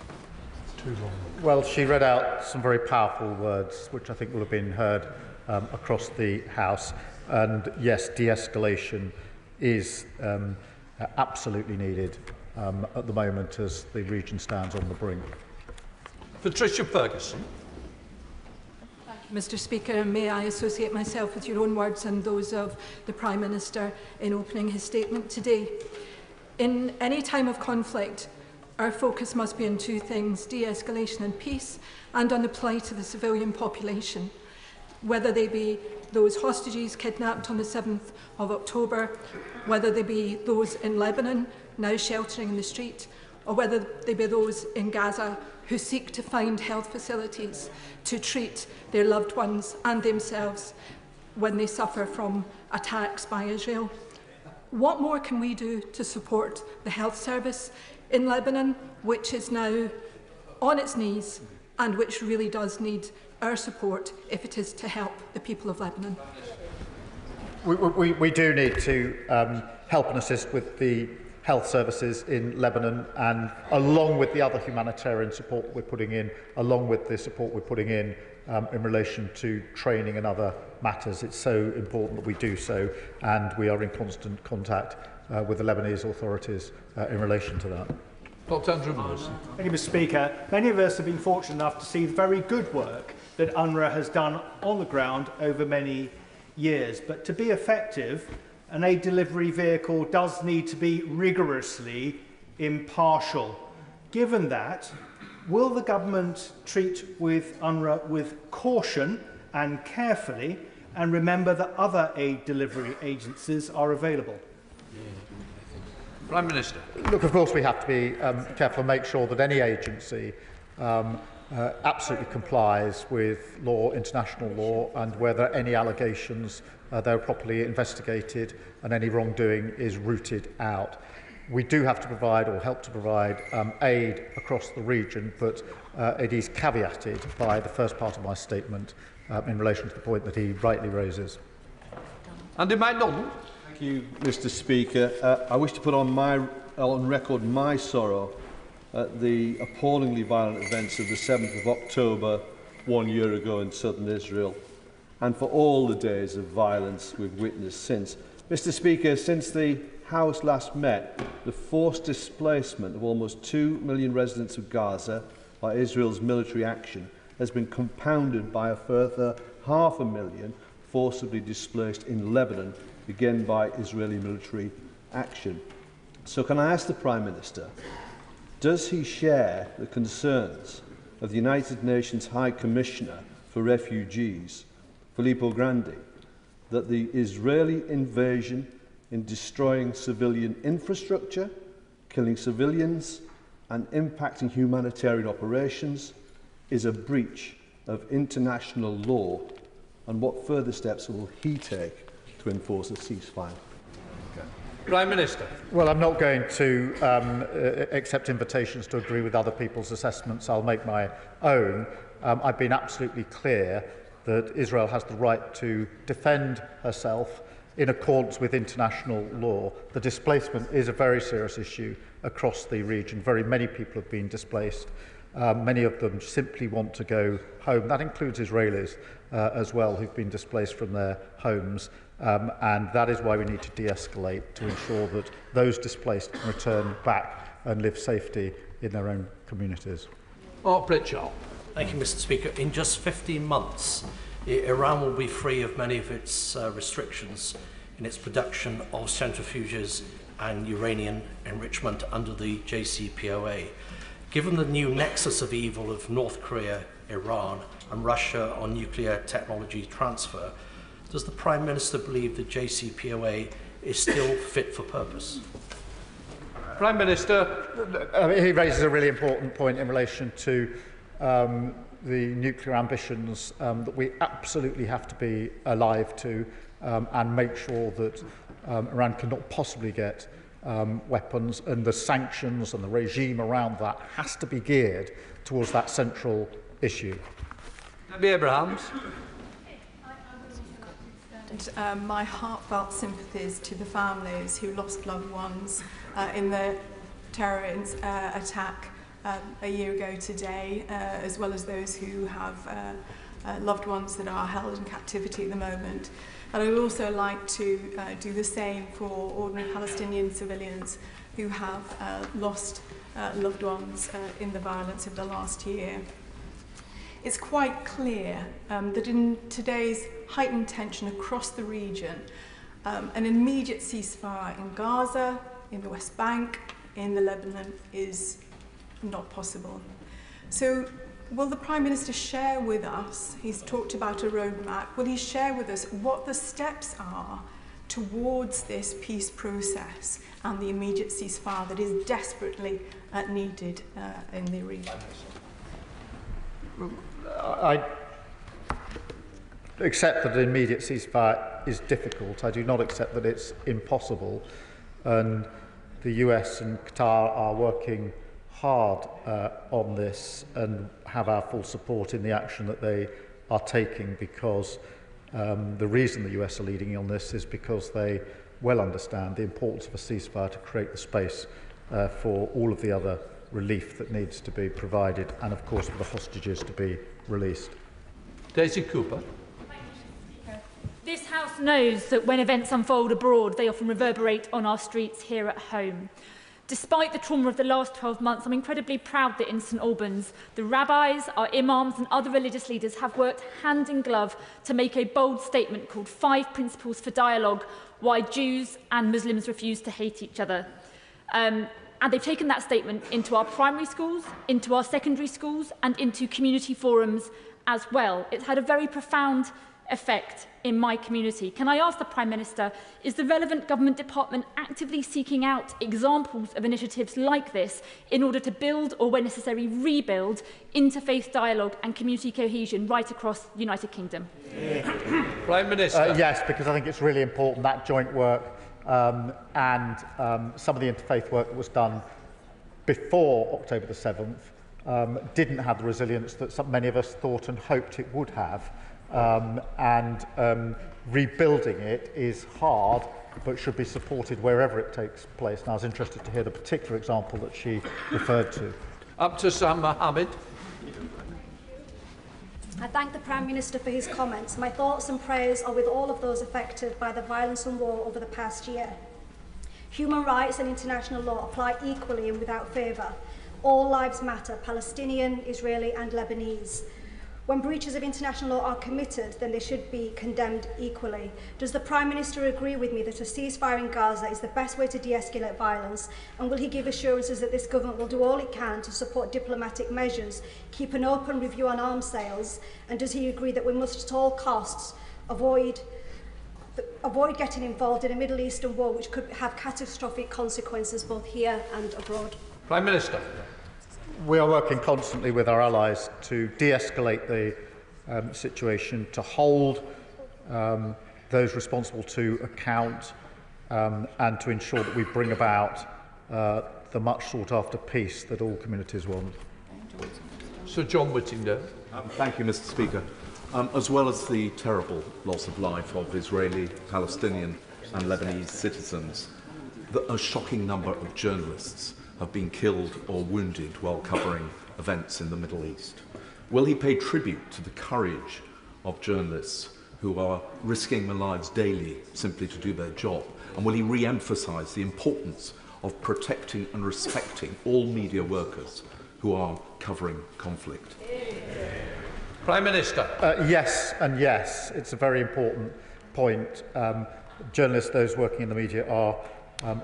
Well, she read out some very powerful words, which I think will have been heard across the House. And yes, de-escalation is absolutely needed at the moment as the region stands on the brink. Patricia Ferguson. Mr. Speaker, and may I associate myself with your own words and those of the Prime Minister in opening his statement today. In any time of conflict, our focus must be on two things: de-escalation and peace, and on the plight of the civilian population, whether they be those hostages kidnapped on the 7th of October, whether they be those in Lebanon now sheltering in the street, or whether they be those in Gaza who seek to find health facilities to treat their loved ones and themselves when they suffer from attacks by Israel. What more can we do to support the health service in Lebanon, which is now on its knees and which really does need our support if it is to help the people of Lebanon? We do need to help and assist with the health services in Lebanon, and along with the other humanitarian support we're putting in, along with the support we're putting in relation to training and other matters. It's so important that we do so, and we are in constant contact with the Lebanese authorities in relation to that. Dr. Andrew Morrison. Thank you, Mr. Speaker. Many of us have been fortunate enough to see the very good work that UNRWA has done on the ground over many years. But to be effective, an aid delivery vehicle does need to be rigorously impartial. Given that, will the government treat with UNRWA with caution and carefully, and remember that other aid delivery agencies are available? Prime Minister. Look, of course we have to be careful and make sure that any agency absolutely complies with law, international law, and where there are any allegations, they're properly investigated and any wrongdoing is rooted out. We do have to provide, or help to provide, aid across the region, but it is caveated by the first part of my statement in relation to the point that he rightly raises. Andy MacDonald. Thank you, Mr. Speaker. I wish to put on record my sorrow at the appallingly violent events of the 7th of October 1 year ago in southern Israel, and for all the days of violence we've witnessed since. Mr. Speaker, since the House last met, the forced displacement of almost 2 million residents of Gaza by Israel's military action has been compounded by a further 500,000 forcibly displaced in Lebanon, again by Israeli military action. So can I ask the Prime Minister, does he share the concerns of the United Nations High Commissioner for Refugees, Filippo Grandi, that the Israeli invasion in destroying civilian infrastructure, killing civilians and impacting humanitarian operations is a breach of international law, and what further steps will he take to enforce a ceasefire? Prime Minister. Well, I'm not going to accept invitations to agree with other people's assessments. I'll make my own. I've been absolutely clear that Israel has the right to defend herself in accordance with international law. The displacement is a very serious issue across the region. Very many people have been displaced. Many of them simply want to go home. That includes Israelis as well, who've been displaced from their homes. And that is why we need to de-escalate, to ensure that those displaced can return back and live safely in their own communities. Mark Pritchard. Thank you, Mr. Speaker. In just 15 months, Iran will be free of many of its restrictions in its production of centrifuges and uranium enrichment under the JCPOA. Given the new nexus of evil of North Korea, Iran and Russia on nuclear technology transfer, does the Prime Minister believe the JCPOA is still fit for purpose? Prime Minister. He raises a really important point in relation to the nuclear ambitions that we absolutely have to be alive to and make sure that Iran cannot possibly get weapons, and the sanctions and the regime around that has to be geared towards that central issue. Debbie Abrahams. My heartfelt sympathies to the families who lost loved ones in the terror attack a year ago today, as well as those who have loved ones that are held in captivity at the moment. And I would also like to do the same for ordinary Palestinian civilians who have lost loved ones in the violence of the last year. It's quite clear that in today's heightened tension across the region, an immediate ceasefire in Gaza, in the West Bank, in the Lebanon is not possible. So will the Prime Minister share with us, he's talked about a roadmap, will he share with us what the steps are towards this peace process and the immediate ceasefire that is desperately needed in the region? I accept that an immediate ceasefire is difficult. I do not accept that it's impossible. And the US and Qatar are working hard on this and have our full support in the action that they are taking, because the reason the US are leading on this is because they well understand the importance of a ceasefire to create the space for all of the other relief that needs to be provided, and of course for the hostages to be released. Daisy Cooper. This House knows that when events unfold abroad, they often reverberate on our streets here at home. Despite the trauma of the last 12 months, I'm incredibly proud that in St Albans, the rabbis, our imams and other religious leaders have worked hand in glove to make a bold statement called 5 Principles for Dialogue, Why Jews and Muslims Refuse to Hate Each Other. And they've taken that statement into our primary schools, into our secondary schools and into community forums as well. It's had a very profound effect in my community. Can I ask the Prime Minister, is the relevant government department actively seeking out examples of initiatives like this in order to build, or when necessary rebuild, interfaith dialogue and community cohesion right across the United Kingdom? Prime Minister. Yes, because I think it's really important, that joint work and some of the interfaith work that was done before October the 7th didn't have the resilience that many of us thought and hoped it would have. Rebuilding it is hard, but should be supported wherever it takes place. And I was interested to hear the particular example that she referred to. Up to Sam Mohammed. I thank the Prime Minister for his comments. My thoughts and prayers are with all of those affected by the violence and war over the past year. Human rights and international law apply equally and without favour. All lives matter, Palestinian, Israeli and Lebanese. When breaches of international law are committed, then they should be condemned equally. Does the Prime Minister agree with me that a ceasefire in Gaza is the best way to de-escalate violence? And will he give assurances that this government will do all it can to support diplomatic measures, keep an open review on arms sales? And does he agree that we must at all costs avoid getting involved in a Middle Eastern war which could have catastrophic consequences both here and abroad? Prime Minister. We are working constantly with our allies to de-escalate the situation, to hold those responsible to account, and to ensure that we bring about the much sought-after peace that all communities want. Sir John Whittingdale. Thank you, Mr. Speaker. As well as the terrible loss of life of Israeli, Palestinian and Lebanese citizens, a shocking number of journalists have been killed or wounded while covering events in the Middle East. Will he pay tribute to the courage of journalists who are risking their lives daily simply to do their job? And will he re-emphasise the importance of protecting and respecting all media workers who are covering conflict? Prime Minister. Yes and yes. It's a very important point. Journalists, those working in the media, are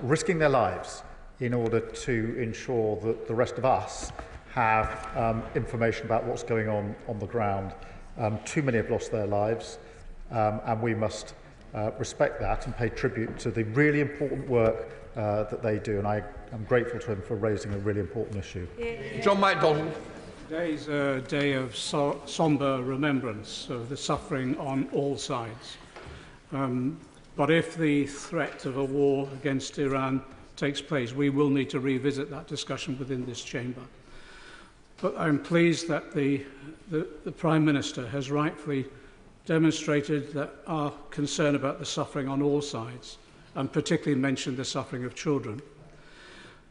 risking their lives in order to ensure that the rest of us have information about what's going on the ground. Too many have lost their lives. and we must respect that and pay tribute to the really important work that they do, and I am grateful to him for raising a really important issue. John MacDonald. Today is a day of sombre remembrance of the suffering on all sides. But if the threat of a war against Iran takes place, we will need to revisit that discussion within this chamber. But I'm pleased that the Prime Minister has rightfully demonstrated that our concern about the suffering on all sides, and particularly mentioned the suffering of children.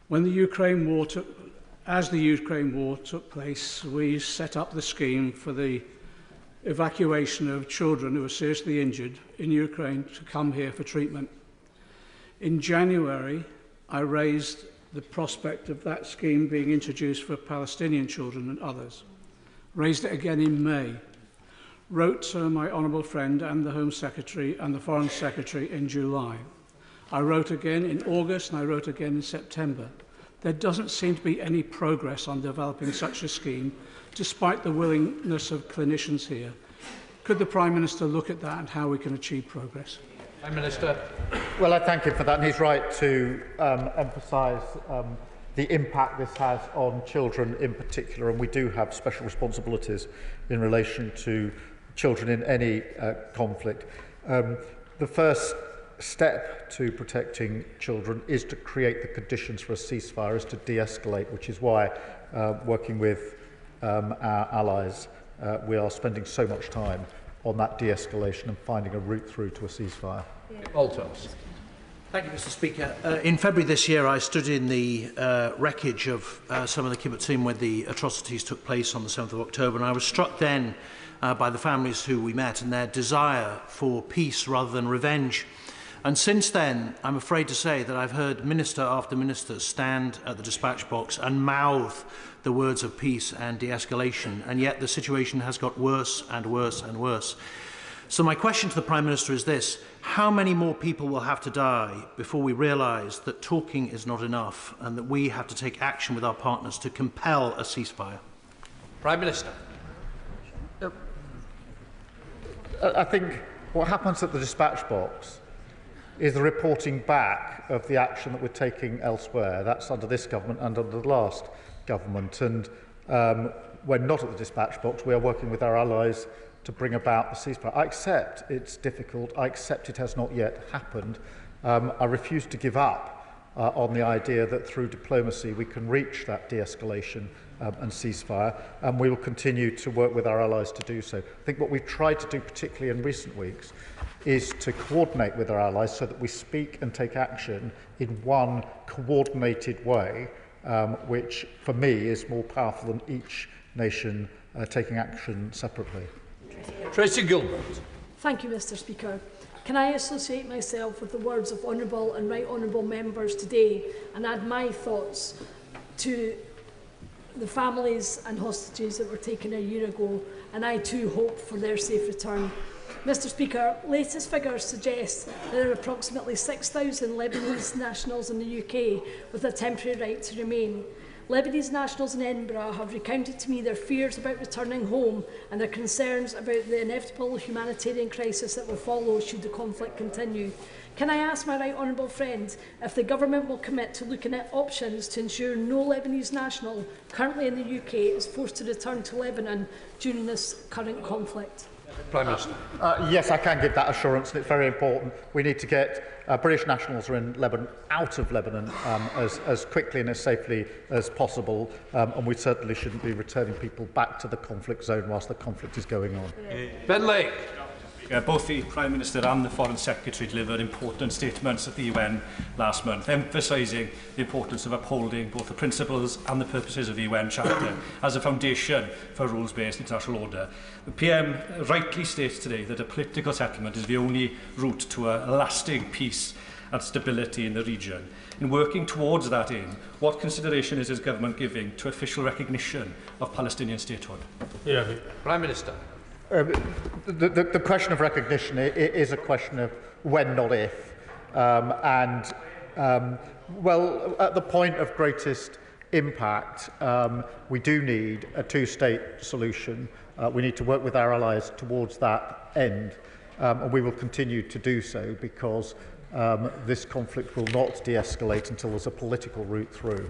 When the Ukraine war as the Ukraine war took place, we set up the scheme for the evacuation of children who were seriously injured in Ukraine to come here for treatment. In January, I raised the prospect of that scheme being introduced for Palestinian children and others. Raised it again in May. Wrote to my honourable friend and the Home Secretary and the Foreign Secretary in July. I wrote again in August and I wrote again in September. There doesn't seem to be any progress on developing such a scheme, despite the willingness of clinicians here. Could the Prime Minister look at that and how we can achieve progress? Prime Minister. Well, I thank him for that, and he's right to emphasise the impact this has on children in particular, and we do have special responsibilities in relation to children in any conflict. The first step to protecting children is to create the conditions for a ceasefire, is to de-escalate, which is why, working with our allies, we are spending so much time on that de-escalation and finding a route through to a ceasefire. Thank you, Mr. Speaker. In February this year, I stood in the wreckage of some of the kibbutzim where the atrocities took place on the 7th of October, and I was struck then by the families who we met and their desire for peace rather than revenge. And since then, I'm afraid to say that I've heard minister after minister stand at the dispatch box and mouth the words of peace and de-escalation, and yet the situation has got worse and worse and worse. So my question to the Prime Minister is this: how many more people will have to die before we realise that talking is not enough and that we have to take action with our partners to compel a ceasefire? Prime Minister. I think what happens at the dispatch box is the reporting back of the action that we're taking elsewhere. That's under this government and under the last government. And when not at the dispatch box, we are working with our allies to bring about the ceasefire. I accept it's difficult. I accept it has not yet happened. I refuse to give up on the idea that through diplomacy we can reach that de-escalation and ceasefire, and we will continue to work with our allies to do so. I think what we've tried to do, particularly in recent weeks, is to coordinate with our allies so that we speak and take action in one coordinated way, which for me is more powerful than each nation taking action separately. Tracy Gilbert. Thank you, Mr. Speaker. Can I associate myself with the words of honourable and right honourable members today and add my thoughts to the families and hostages that were taken a year ago, and I too hope for their safe return. Mr. Speaker, latest figures suggest that there are approximately 6,000 Lebanese nationals in the UK with a temporary right to remain. Lebanese nationals in Edinburgh have recounted to me their fears about returning home and their concerns about the inevitable humanitarian crisis that will follow should the conflict continue. Can I ask my right honourable friend if the government will commit to looking at options to ensure no Lebanese national currently in the UK is forced to return to Lebanon during this current conflict? Prime Minister. Yes, I can give that assurance, and it's very important. We need to get British nationals who are in Lebanon out of Lebanon as quickly and as safely as possible, and we certainly shouldn't be returning people back to the conflict zone whilst the conflict is going on. Ben Lake. Both the Prime Minister and the Foreign Secretary delivered important statements at the UN last month, emphasising the importance of upholding both the principles and the purposes of the UN Charter as a foundation for rules-based international order. The PM rightly states today that a political settlement is the only route to a lasting peace and stability in the region. In working towards that aim, what consideration is his government giving to official recognition of Palestinian statehood? Prime Minister. The question of recognition is a question of when, not if. Well, at the point of greatest impact, we do need a two-state solution. We need to work with our allies towards that end. and we will continue to do so because this conflict will not de-escalate until there's a political route through.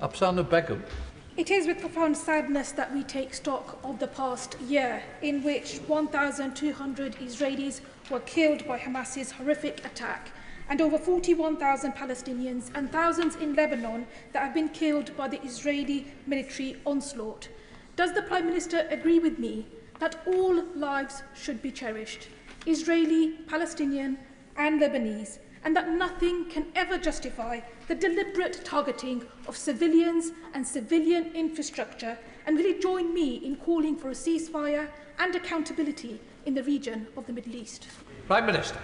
Absana Begum. It is with profound sadness that we take stock of the past year, in which 1,200 Israelis were killed by Hamas's horrific attack, and over 41,000 Palestinians and thousands in Lebanon that have been killed by the Israeli military onslaught. Does the Prime Minister agree with me that all lives should be cherished, Israeli, Palestinian and Lebanese, and that nothing can ever justify the deliberate targeting of civilians and civilian infrastructure? And will he join me in calling for a ceasefire and accountability in the region of the Middle East? Prime Minister.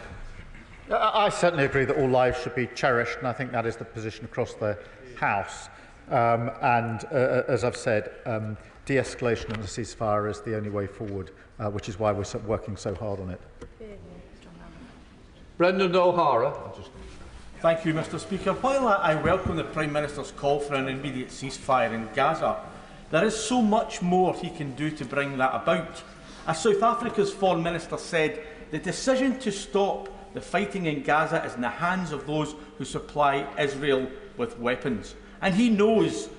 I certainly agree that all lives should be cherished, and I think that is the position across the House. As I've said, de-escalation and a ceasefire is the only way forward, which is why we're working so hard on it. Brendan O'Hara. Thank you, Mr. Speaker. While I welcome the Prime Minister's call for an immediate ceasefire in Gaza, there is so much more he can do to bring that about. As South Africa's Foreign Minister said, the decision to stop the fighting in Gaza is in the hands of those who supply Israel with weapons. And he knows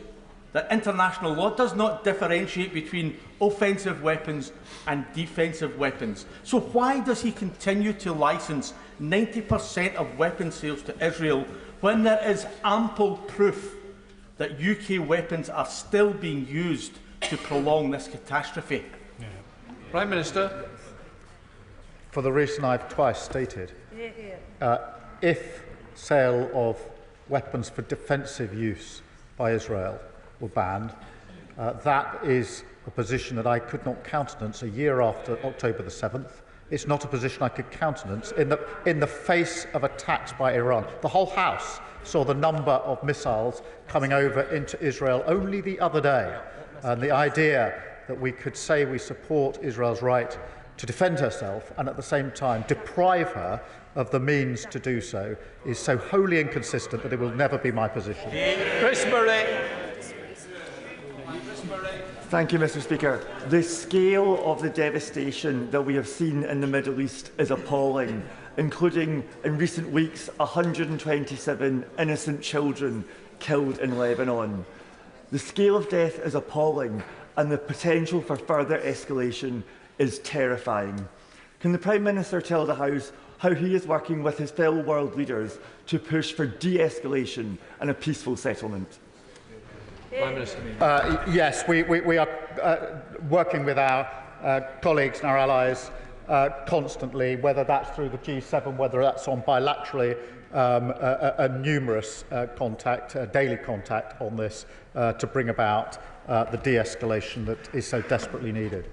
that international law does not differentiate between offensive weapons and defensive weapons. So why does he continue to licence 90% of weapon sales to Israel when there is ample proof that UK weapons are still being used to prolong this catastrophe? Prime Minister. For the reason I've twice stated, if sale of weapons for defensive use by Israel were banned, that is a position that I could not countenance a year after October the 7th. It's not a position I could countenance in the face of attacks by Iran. The whole House saw the number of missiles coming over into Israel only the other day. And the idea that we could say we support Israel's right to defend herself and at the same time deprive her of the means to do so is so wholly inconsistent that it will never be my position. Chris Murray. Thank you, Mr. Speaker. The scale of the devastation that we have seen in the Middle East is appalling, including in recent weeks 127 innocent children killed in Lebanon. The scale of death is appalling, and the potential for further escalation is terrifying. Can the Prime Minister tell the House how he is working with his fellow world leaders to push for de-escalation and a peaceful settlement? Prime Minister. Yes, we are working with our colleagues and our allies constantly, whether that's through the G7, whether that's on bilaterally, a numerous daily contact on this to bring about the de-escalation that is so desperately needed.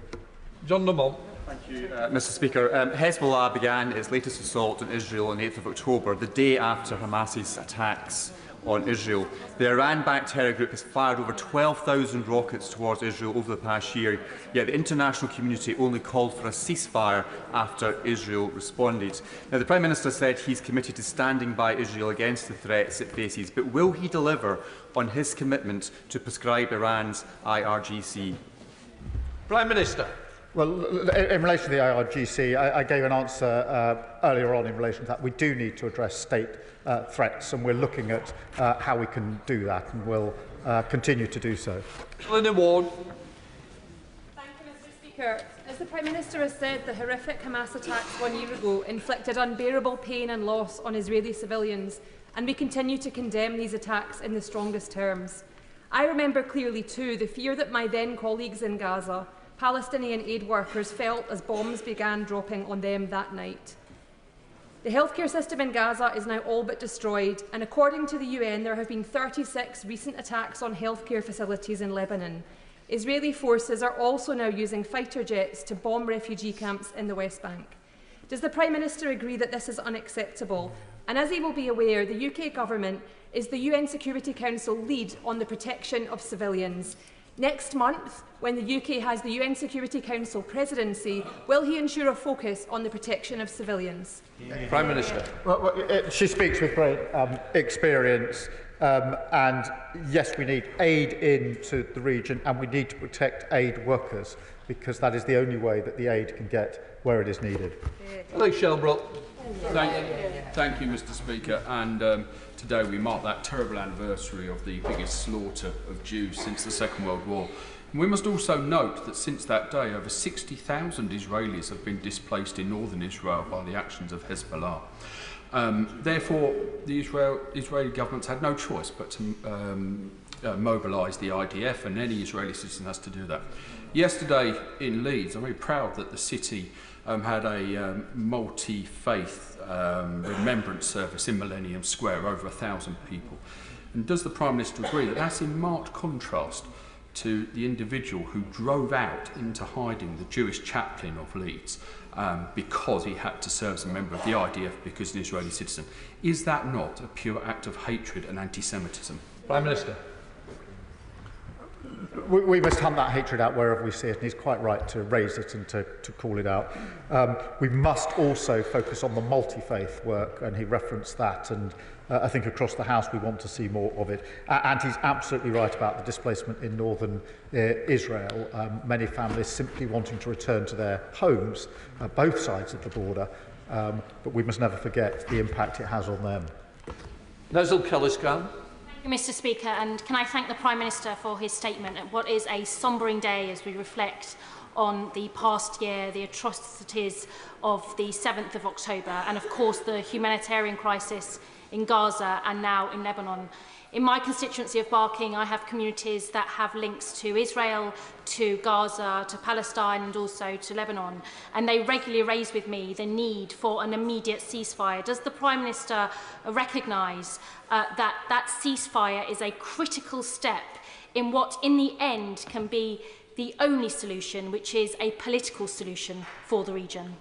John Lamont. Thank you, Mr. Speaker. Hezbollah began its latest assault on Israel on 8th of October, the day after Hamas's attacks on Israel. The Iran-backed terror group has fired over 12,000 rockets towards Israel over the past year, yet the international community only called for a ceasefire after Israel responded. Now, the Prime Minister said he's committed to standing by Israel against the threats it faces, but will he deliver on his commitment to prescribe Iran's IRGC? Prime Minister. Well, in relation to the IRGC, I gave an answer earlier on in relation to that. We do need to address state threats, and we're looking at how we can do that, and we'll continue to do so. Linda Ward. Thank you, Mr. Speaker. As the Prime Minister has said, the horrific Hamas attacks 1 year ago inflicted unbearable pain and loss on Israeli civilians, and we continue to condemn these attacks in the strongest terms. I remember clearly too the fear that my then colleagues in Gaza, Palestinian aid workers, felt as bombs began dropping on them that night. The healthcare system in Gaza is now all but destroyed, and according to the UN, there have been 36 recent attacks on healthcare facilities in Lebanon. Israeli forces are also now using fighter jets to bomb refugee camps in the West Bank. Does the Prime Minister agree that this is unacceptable? And as he will be aware, the UK government is the UN Security Council lead on the protection of civilians. Next month, when the UK has the UN Security Council presidency, will he ensure a focus on the protection of civilians? Prime Minister. Well, she speaks with great experience And yes, we need aid into the region, and we need to protect aid workers, because that is the only way that the aid can get where it is needed. Hello, Shelbrooke. Thank you, Mr. Speaker. And today we mark that terrible anniversary of the biggest slaughter of Jews since the Second World War. And we must also note that since that day, over 60,000 Israelis have been displaced in northern Israel by the actions of Hezbollah. Therefore, the Israeli government's had no choice but to mobilise the IDF, and any Israeli citizen has to do that. Yesterday in Leeds, I'm very proud that the city had a multi-faith remembrance service in Millennium Square, over 1,000 people. And does the Prime Minister agree that that's in marked contrast to the individual who drove out into hiding the Jewish chaplain of Leeds because he had to serve as a member of the IDF because he's an Israeli citizen? Is that not a pure act of hatred and anti-Semitism? Prime Minister. We must hunt that hatred out wherever we see it, and he's quite right to raise it and to call it out. We must also focus on the multi-faith work, and he referenced that, and I think across the House we want to see more of it. And he's absolutely right about the displacement in northern Israel. Many families simply wanting to return to their homes, both sides of the border, but we must never forget the impact it has on them. Nigel Kelliscan. Thank you, Mr. Speaker, and can I thank the Prime Minister for his statement at what is a sombering day as we reflect on the past year, the atrocities of the 7th of October, and of course the humanitarian crisis in Gaza and now in Lebanon. In my constituency of Barking, I have communities that have links to Israel, to Gaza, to Palestine and also to Lebanon, and they regularly raise with me the need for an immediate ceasefire. Does the Prime Minister recognise that ceasefire is a critical step in what in the end can be the only solution, which is a political solution for the region?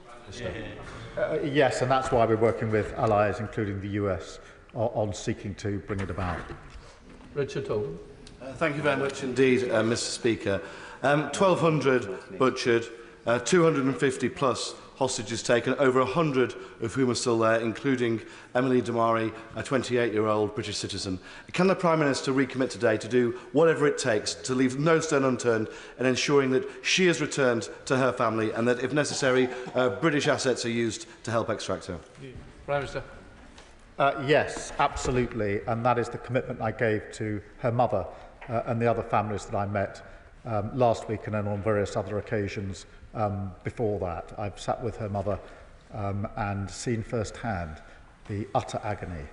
Yes, and that's why we're working with allies, including the US, on seeking to bring it about. Richard Holden. Thank you very much indeed, Mr. Speaker. 1,200 butchered, 250 plus hostages taken, over 100 of whom are still there, including Emily Damari, a 28-year-old British citizen. Can the Prime Minister recommit today to do whatever it takes to leave no stone unturned in ensuring that she is returned to her family and that, if necessary, British assets are used to help extract her? Prime Minister. Yes, absolutely, and that is the commitment I gave to her mother and the other families that I met last week and then on various other occasions before that. I've sat with her mother and seen firsthand the utter agony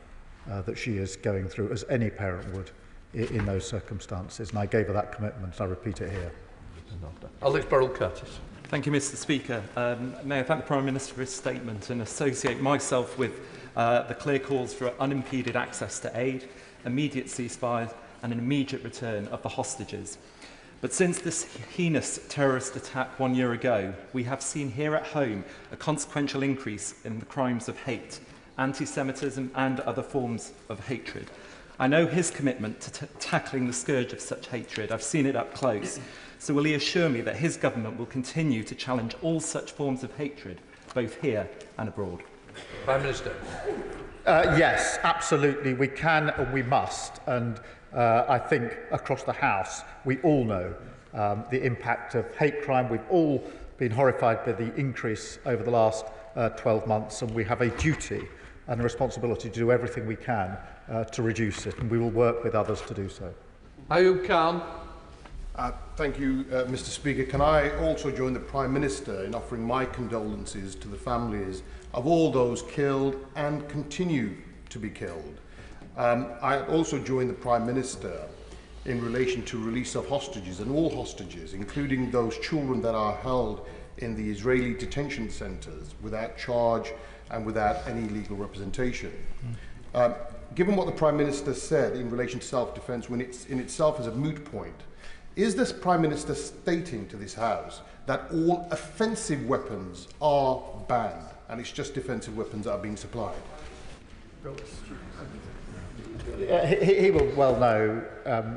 that she is going through, as any parent would in those circumstances, and I gave her that commitment, and I repeat it here. Alex Burrell-Curtis. Thank you, Mr. Speaker. May I thank the Prime Minister for his statement and associate myself with the clear calls for unimpeded access to aid, immediate ceasefire and an immediate return of the hostages. But since this heinous terrorist attack 1 year ago, we have seen here at home a consequential increase in the crimes of hate, anti-Semitism and other forms of hatred. I know his commitment to tackling the scourge of such hatred. I've seen it up close. So will he assure me that his government will continue to challenge all such forms of hatred, both here and abroad? Prime Minister. Yes, absolutely. We can and we must. And I think across the House, we all know the impact of hate crime. We've all been horrified by the increase over the last 12 months, and we have a duty and a responsibility to do everything we can to reduce it, and we will work with others to do so. Ayub Khan. Thank you, Mr. Speaker. Can I also join the Prime Minister in offering my condolences to the families of all those killed and continue to be killed? I also join the Prime Minister in relation to release of hostages, and all hostages, including those children that are held in the Israeli detention centres without charge and without any legal representation. Given what the Prime Minister said in relation to self-defence, when it's in itself is a moot point, is this Prime Minister stating to this House that all offensive weapons are banned and it's just defensive weapons that are being supplied? He will well know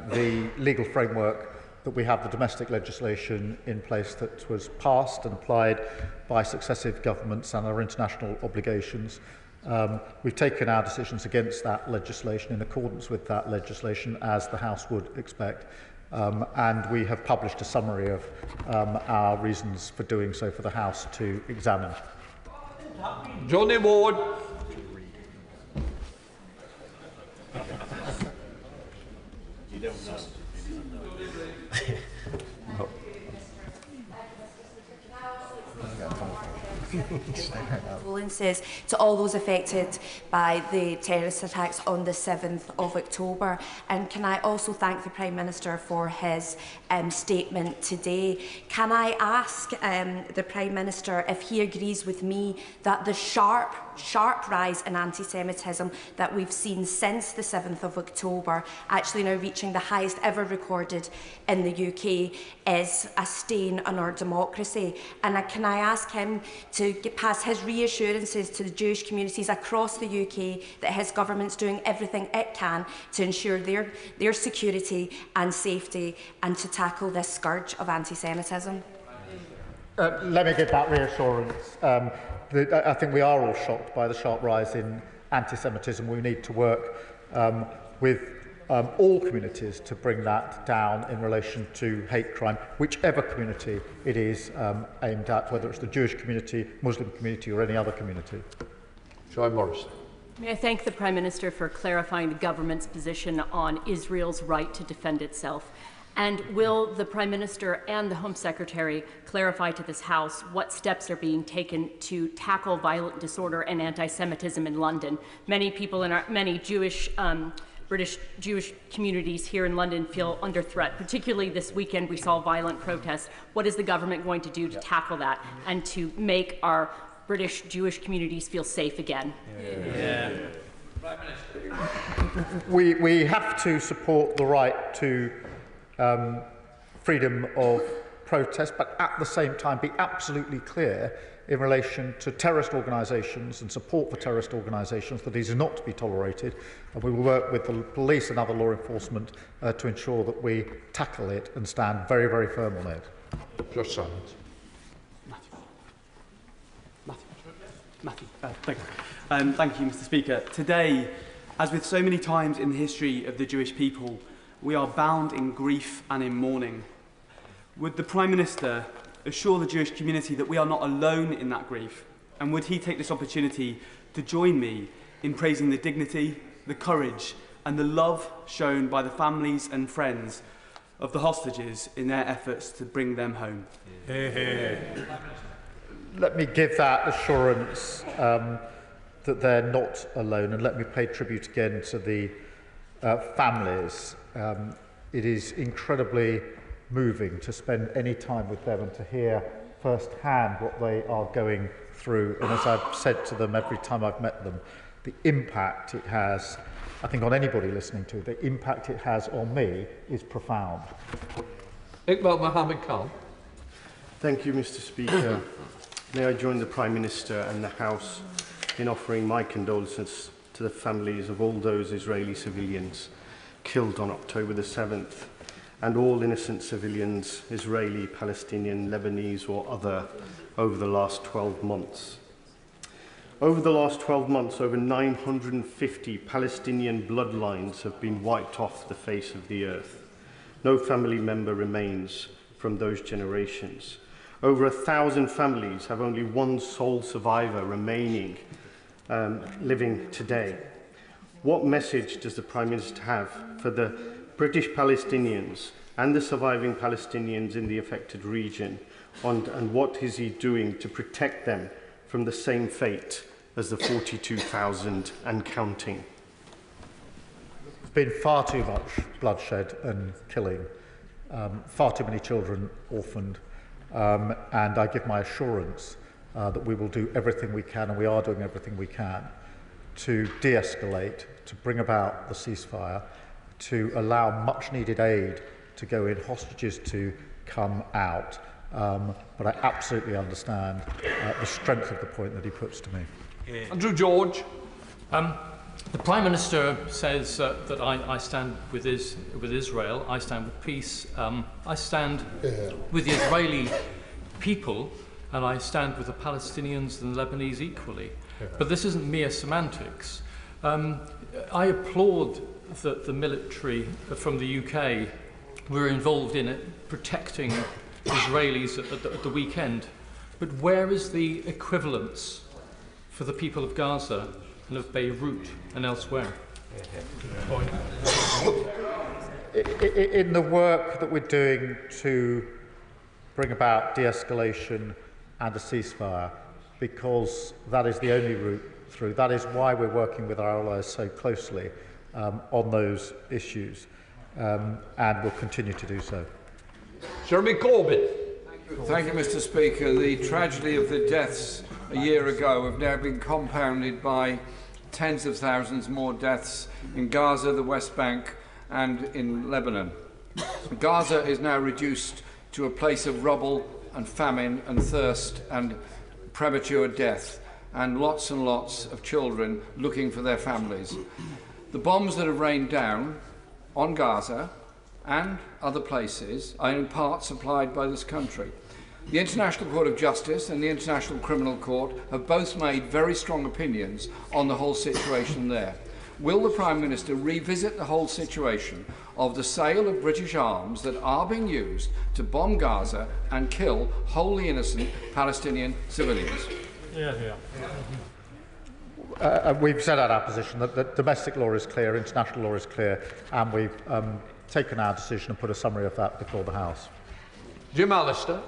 the legal framework that we have, the domestic legislation in place that was passed and applied by successive governments and our international obligations. We've taken our decisions against that legislation in accordance with that legislation, as the House would expect. And we have published a summary of our reasons for doing so for the House to examine. Johnny Ward. You don't know. Condolences to all those affected by the terrorist attacks on the 7th of October. And can I also thank the Prime Minister for his statement today. Can I ask the Prime Minister if he agrees with me that the sharp rise in anti-Semitism that we've seen since the 7th of October, actually now reaching the highest ever recorded in the UK, is a stain on our democracy? And can I ask him to pass his reassurances to the Jewish communities across the UK that his government's doing everything it can to ensure their security and safety and to tackle this scourge of anti-Semitism? Let me give that reassurance. I think we are all shocked by the sharp rise in anti-Semitism. We need to work with all communities to bring that down in relation to hate crime, whichever community it is aimed at, whether it's the Jewish community, Muslim community or any other community. Joy Morris. May I thank the Prime Minister for clarifying the government's position on Israel's right to defend itself. And will the Prime Minister and the Home Secretary clarify to this House what steps are being taken to tackle violent disorder and anti-Semitism in London? Many people in many British Jewish communities here in London feel under threat. Particularly this weekend, we saw violent protests. What is the government going to do to tackle that and to make our British Jewish communities feel safe again? We have to support the right to freedom of protest, but at the same time be absolutely clear in relation to terrorist organisations and support for terrorist organisations that is not to be tolerated. And we will work with the police and other law enforcement to ensure that we tackle it and stand very, very firm on it. Just silence. Matthew. Thank you. Thank you, Mr. Speaker. Today, as with so many times in the history of the Jewish people, we are bound in grief and in mourning. Would the Prime Minister assure the Jewish community that we are not alone in that grief? And would he take this opportunity to join me in praising the dignity, the courage and the love shown by the families and friends of the hostages in their efforts to bring them home? Let me give that assurance that they're not alone, and let me pay tribute again to the families. It is incredibly moving to spend any time with them and to hear firsthand what they are going through. And as I've said to them every time I've met them, the impact it has, I think, on anybody listening to it, the impact it has on me is profound. Iqbal Mohammed Khan. Thank you, Mr. Speaker. May I join the Prime Minister and the House in offering my condolences to the families of all those Israeli civilians killed on October the 7th and all innocent civilians, Israeli, Palestinian, Lebanese or other, over the last 12 months. Over the last 12 months, over 950 Palestinian bloodlines have been wiped off the face of the earth. No family member remains from those generations. Over 1,000 families have only one sole survivor remaining, living today. What message does the Prime Minister have for the British Palestinians and the surviving Palestinians in the affected region, and what is he doing to protect them from the same fate as the 42,000 and counting? There's been far too much bloodshed and killing, far too many children orphaned, and I give my assurance that we will do everything we can, and we are doing everything we can, to de-escalate, to bring about the ceasefire, to allow much-needed aid to go in, hostages to come out. But I absolutely understand the strength of the point that he puts to me. Andrew George. The Prime Minister says that I stand with Israel, I stand with peace, I stand with the Israeli people and I stand with the Palestinians and the Lebanese equally. But this isn't mere semantics. I applaud that the military from the UK were involved in it, protecting Israelis at the weekend. But where is the equivalence for the people of Gaza and of Beirut and elsewhere? In the work that we're doing to bring about de-escalation and a ceasefire, because that is the only route through. That is why we're working with our allies so closely on those issues, and will continue to do so. Jeremy Corbyn. Thank you, Mr. Speaker. The tragedy of the deaths a year ago have now been compounded by tens of thousands more deaths in Gaza, the West Bank, and in Lebanon. Gaza is now reduced to a place of rubble and famine and thirst and premature death, and lots of children looking for their families. The bombs that have rained down on Gaza and other places are in part supplied by this country. The International Court of Justice and the International Criminal Court have both made very strong opinions on the whole situation there. Will the Prime Minister revisit the whole situation of the sale of British arms that are being used to bomb Gaza and kill wholly innocent Palestinian civilians? We've set out our position that domestic law is clear, international law is clear, and we've taken our decision and put a summary of that before the House. Jim Allister.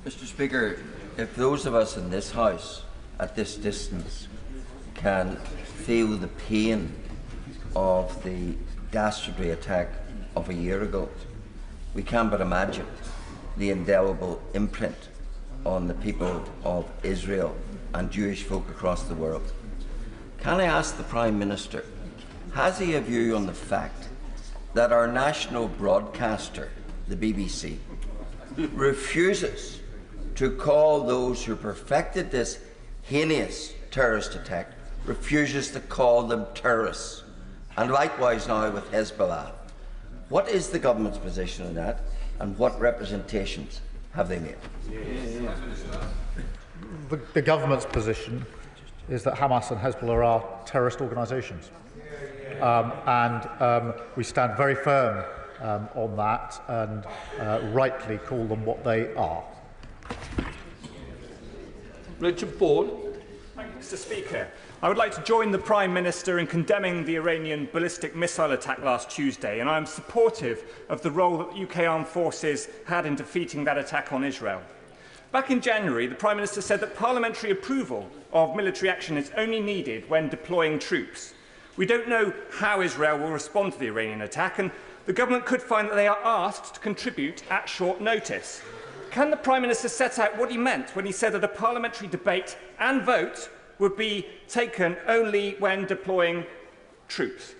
Mr. Speaker, if those of us in this House at this distance can feel the pain of the dastardly attack of a year ago, we can but imagine the indelible imprint on the people of Israel and Jewish folk across the world. Can I ask the Prime Minister, has he a view on the fact that our national broadcaster, the BBC, refuses to call those who perfected this heinous terrorist attack, refuses to call them terrorists, and likewise now with Hezbollah? What is the government's position on that, and what representations have they made? The government's position is that Hamas and Hezbollah are terrorist organisations, and we stand very firm on that and rightly call them what they are. Richard Paul. Thank you, Mr. Speaker. I would like to join the Prime Minister in condemning the Iranian ballistic missile attack last Tuesday, and I am supportive of the role that the UK armed forces had in defeating that attack on Israel. Back in January, the Prime Minister said that parliamentary approval of military action is only needed when deploying troops. We don't know how Israel will respond to the Iranian attack, and the government could find that they are asked to contribute at short notice. Can the Prime Minister set out what he meant when he said that a parliamentary debate and vote would be taken only when deploying troops?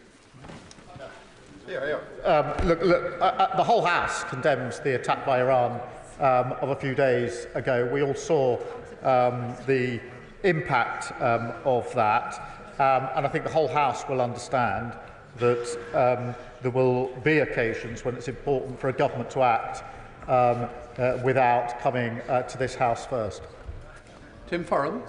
The whole House condemns the attack by Iran of a few days ago. We all saw the impact of that, and I think the whole House will understand that there will be occasions when it's important for a government to act without coming to this House first. Tim Farrell.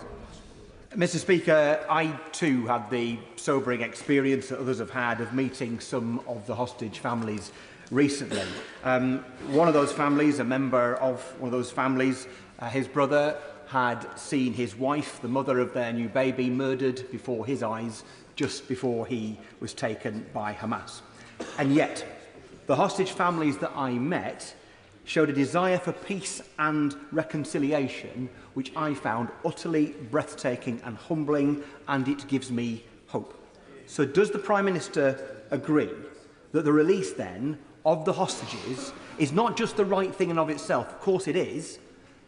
Mr. Speaker, I too had the sobering experience that others have had of meeting some of the hostage families recently. One of those families, a member of one of those families, his brother had seen his wife, the mother of their new baby, murdered before his eyes just before he was taken by Hamas. And yet, the hostage families that I met showed a desire for peace and reconciliation, which I found utterly breathtaking and humbling, and it gives me hope. So does the Prime Minister agree that the release then of the hostages is not just the right thing in of itself? Of course it is,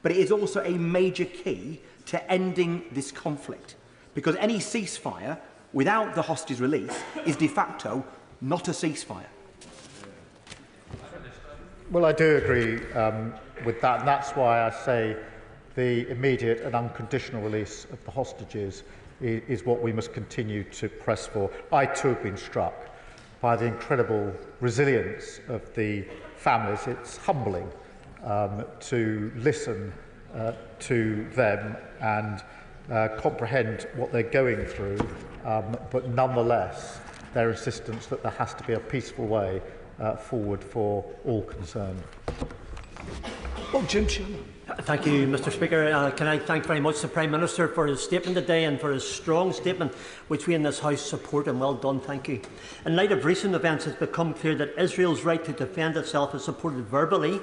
but it is also a major key to ending this conflict, because any ceasefire without the hostage release is de facto not a ceasefire. Well, I do agree with that, and that's why I say the immediate and unconditional release of the hostages is what we must continue to press for. I too have been struck by the incredible resilience of the families. It's humbling to listen to them and comprehend what they're going through, but nonetheless their insistence that there has to be a peaceful way forward for all concerned. Jim Chairman. Thank you, Mr. Speaker. Can I thank very much the Prime Minister for his statement today and for his strong statement, which we in this House support, and well done, thank you. In light of recent events, it has become clear that Israel's right to defend itself is supported verbally,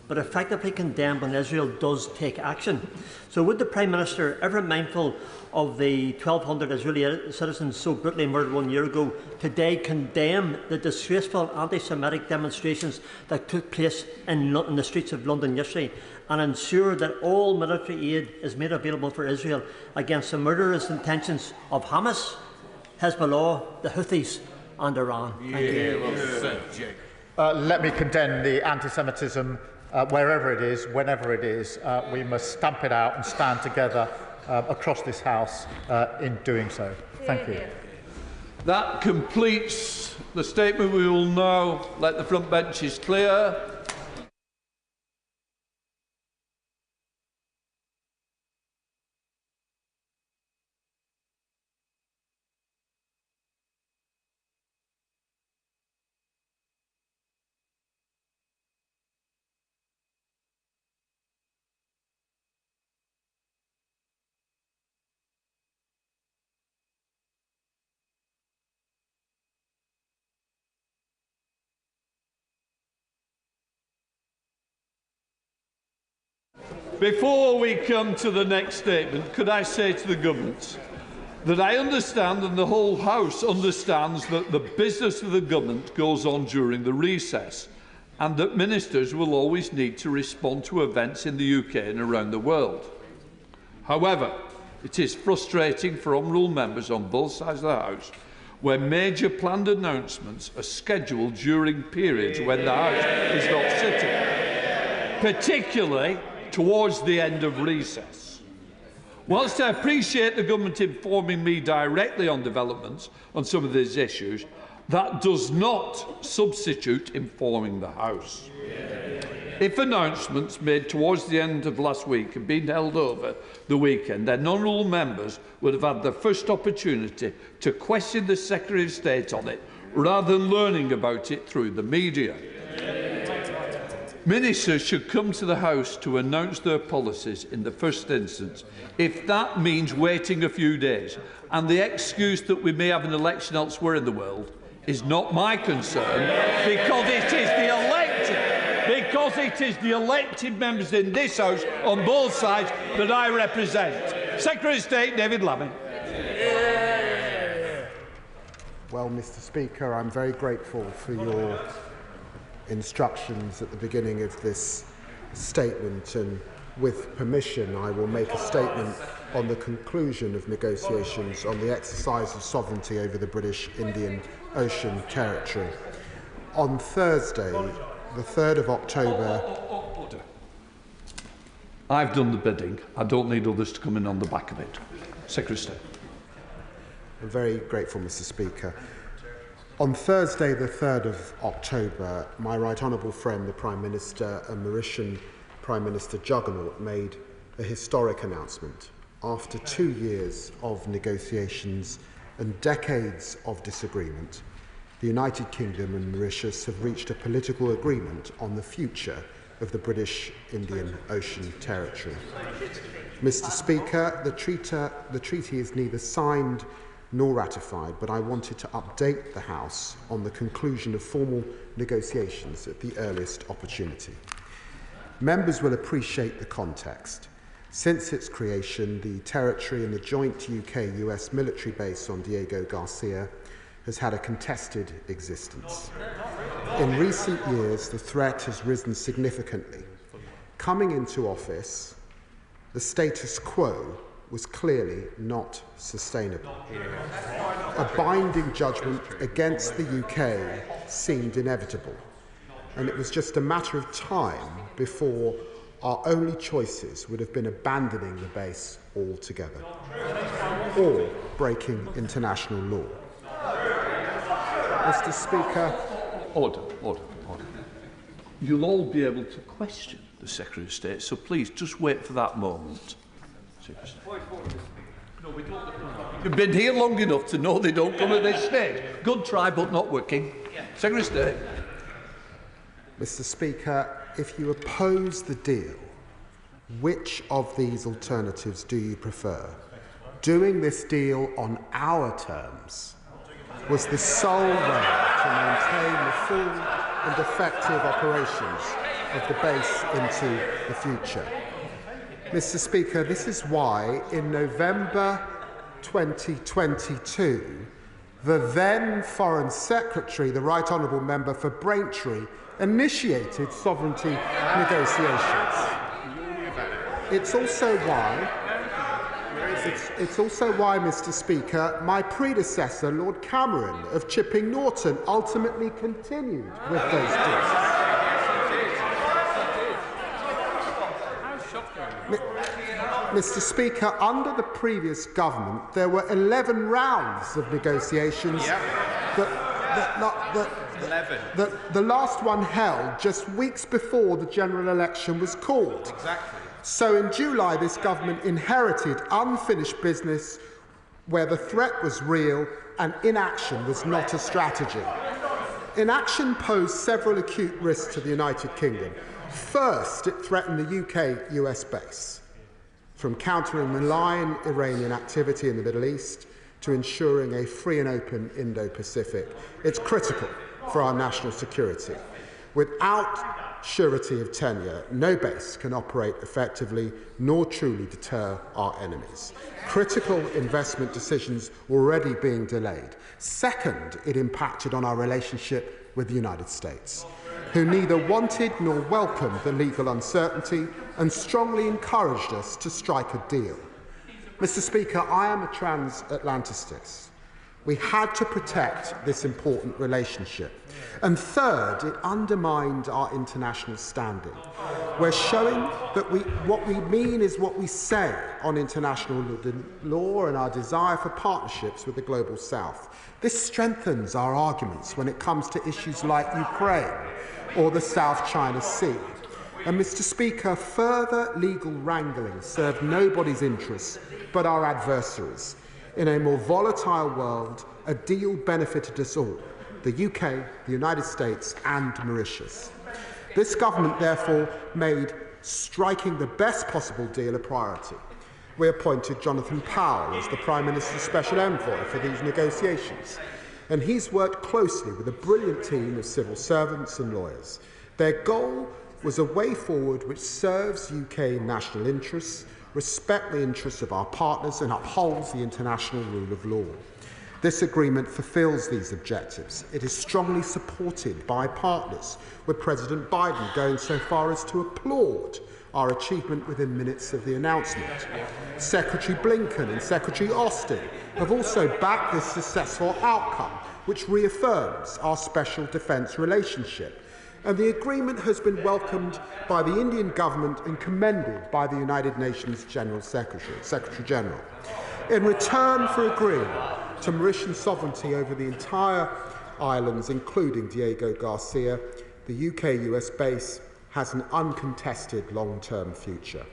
but effectively condemned when Israel does take action. So would the Prime Minister, ever mindful of the 1,200 Israeli citizens so brutally murdered 1 year ago, today condemn the disgraceful anti-Semitic demonstrations that took place in the streets of London yesterday, and ensure that all military aid is made available for Israel against the murderous intentions of Hamas, Hezbollah, the Houthis and Iran? Thank you. Let me condemn the anti-Semitism wherever it is, whenever it is. We must stamp it out and stand together across this House in doing so. Thank you. That completes the statement. We will now let the front benches clear. Before we come to the next statement, could I say to the government that I understand and the whole House understands that the business of the government goes on during the recess, and that ministers will always need to respond to events in the UK and around the world. However, it is frustrating for honourable members on both sides of the House when major planned announcements are scheduled during periods when the House is not sitting, particularly towards the end of recess. Whilst I appreciate the government informing me directly on developments on some of these issues, that does not substitute informing the House. If announcements made towards the end of last week had been held over the weekend, then honourable members would have had the first opportunity to question the Secretary of State on it, rather than learning about it through the media. Ministers should come to the House to announce their policies in the first instance, if that means waiting a few days. And the excuse that we may have an election elsewhere in the world is not my concern, because it is the elected members in this House on both sides that I represent. Secretary of State David Lammy. Well, Mr. Speaker, I'm very grateful for your instructions at the beginning of this statement, and with permission I will make a statement on the conclusion of negotiations on the exercise of sovereignty over the British Indian Ocean territory. On Thursday, the 3rd of October... Order. I've done the bidding. I don't need others to come in on the back of it. Secretary of State. I'm very grateful, Mr. Speaker. On Thursday, the 3rd of October, my right honourable friend, the Prime Minister and Mauritian Prime Minister Juggernaut, made a historic announcement. After 2 years of negotiations and decades of disagreement, the United Kingdom and Mauritius have reached a political agreement on the future of the British Indian Ocean Territory. Mr. Speaker, the treaty is neither signed nor ratified, but I wanted to update the House on the conclusion of formal negotiations at the earliest opportunity. Members will appreciate the context. Since its creation, the territory and the joint UK-US military base on Diego Garcia has had a contested existence. In recent years, the threat has risen significantly. Coming into office, the status quo was clearly not sustainable. A binding judgment against the UK seemed inevitable, and it was just a matter of time before our only choices would have been abandoning the base altogether or breaking international law. Mr. Speaker. Order. You'll all be able to question the Secretary of State. So please, just wait for that moment. You've been here long enough to know they don't come at this stage. Good try, but not working. Secretary of State. Mr. Speaker, if you oppose the deal, which of these alternatives do you prefer? Doing this deal on our terms was the sole way to maintain the full and effective operations of the base into the future. Mr. Speaker, this is why in November 2022, the then Foreign Secretary, the Right Honourable Member for Braintree, initiated sovereignty negotiations. It's also why, Mr. Speaker, my predecessor, Lord Cameron of Chipping Norton, ultimately continued with those deals. Mr. Speaker, under the previous government, there were 11 rounds of negotiations. The last one held just weeks before the general election was called. Exactly. So in July, this government inherited unfinished business where the threat was real and inaction was not a strategy. Inaction posed several acute risks to the United Kingdom. First, it threatened the UK-US base, from countering malign Iranian activity in the Middle East to ensuring a free and open Indo-Pacific. It's critical for our national security. Without surety of tenure, no base can operate effectively nor truly deter our enemies. Critical investment decisions already being delayed. Second, it impacted on our relationship with the United States, who neither wanted nor welcomed the legal uncertainty and strongly encouraged us to strike a deal. Mr. Speaker, I am a transatlanticist. We had to protect this important relationship. And third, it undermined our international standing. We're showing that what we mean is what we say on international law and our desire for partnerships with the Global South. This strengthens our arguments when it comes to issues like Ukraine or the South China Sea. And, Mr. Speaker, further legal wrangling served nobody's interests but our adversaries. In a more volatile world, a deal benefited us all, the UK, the United States and Mauritius. This government therefore made striking the best possible deal a priority. We appointed Jonathan Powell as the Prime Minister's Special Envoy for these negotiations, and he's worked closely with a brilliant team of civil servants and lawyers. Their goal was a way forward which serves UK national interests, respects the interests of our partners and upholds the international rule of law. This agreement fulfills these objectives. It is strongly supported by partners, with President Biden going so far as to applaud our achievement within minutes of the announcement. Secretary Blinken and Secretary Austin have also backed this successful outcome, which reaffirms our special defence relationship. And the agreement has been welcomed by the Indian government and commended by the United Nations General Secretary General. In return for agreeing to Mauritian sovereignty over the entire islands, including Diego Garcia, the UK-US base has an uncontested long-term future.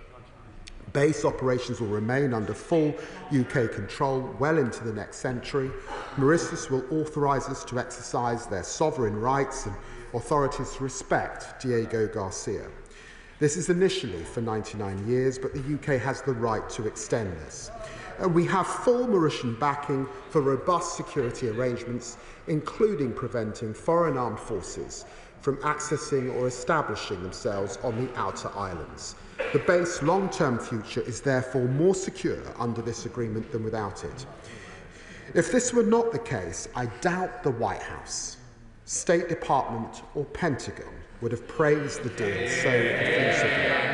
Base operations will remain under full UK control well into the next century. Mauritius will authorise us to exercise their sovereign rights and authorities to respect Diego Garcia. This is initially for 99 years, but the UK has the right to extend this. We have full Mauritian backing for robust security arrangements, including preventing foreign armed forces from accessing or establishing themselves on the outer islands. The base's long-term future is therefore more secure under this agreement than without it. If this were not the case, I doubt the White House, State Department or Pentagon would have praised the deal so effusively.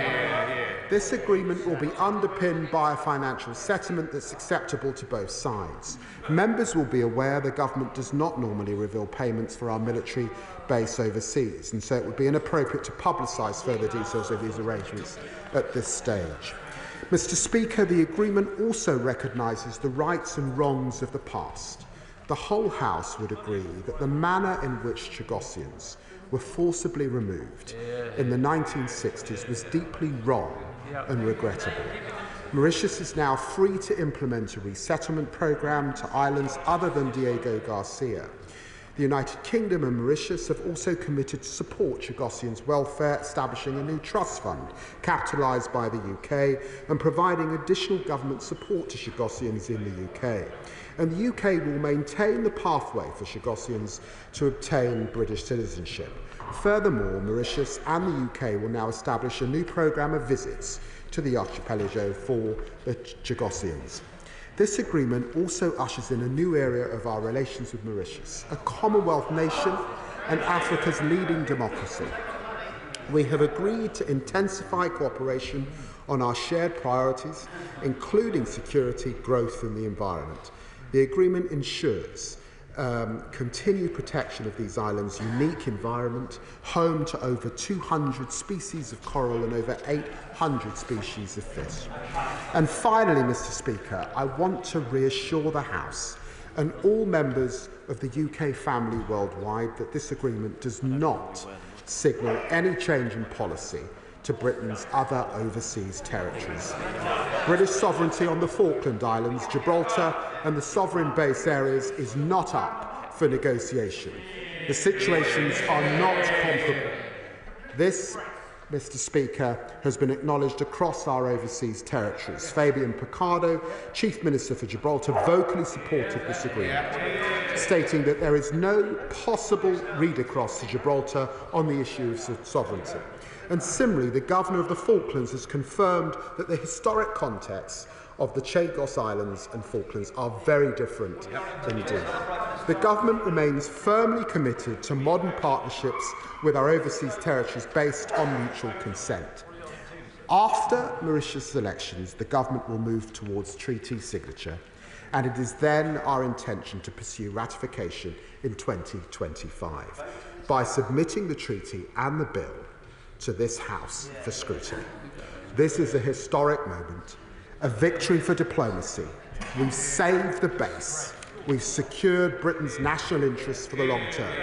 This agreement will be underpinned by a financial settlement that's acceptable to both sides. Members will be aware the government does not normally reveal payments for our military base overseas, and so it would be inappropriate to publicise further details of these arrangements at this stage. Mr. Speaker, the agreement also recognises the rights and wrongs of the past. The whole House would agree that the manner in which Chagossians were forcibly removed in the 1960s was deeply wrong and regrettable. Mauritius is now free to implement a resettlement programme to islands other than Diego Garcia. The United Kingdom and Mauritius have also committed to support Chagossians' welfare, establishing a new trust fund capitalised by the UK and providing additional government support to Chagossians in the UK. And the UK will maintain the pathway for Chagossians to obtain British citizenship. Furthermore, Mauritius and the UK will now establish a new programme of visits to the archipelago for the Chagossians. This agreement also ushers in a new area of our relations with Mauritius, a Commonwealth nation and Africa's leading democracy. We have agreed to intensify cooperation on our shared priorities, including security, growth and the environment. The agreement ensures continued protection of these islands' unique environment, home to over 200 species of coral and over 800 species of fish. And finally, Mr. Speaker, I want to reassure the House and all members of the UK family worldwide that this agreement does not signal any change in policy to Britain's other overseas territories. British sovereignty on the Falkland Islands, Gibraltar and the sovereign base areas is not up for negotiation. The situations are not comparable. This, Mr. Speaker, has been acknowledged across our overseas territories. Fabian Picardo, Chief Minister for Gibraltar, vocally supported this agreement, stating that there is no possible read across to Gibraltar on the issue of sovereignty. And similarly, the Governor of the Falklands has confirmed that the historic contexts of the Chagos Islands and Falklands are very different indeed. The government remains firmly committed to modern partnerships with our overseas territories based on mutual consent. After Mauritius' elections, the government will move towards treaty signature, and it is then our intention to pursue ratification in 2025 by submitting the treaty and the bill to this House for scrutiny. This is a historic moment, a victory for diplomacy. We've saved the base. We've secured Britain's national interests for the long term.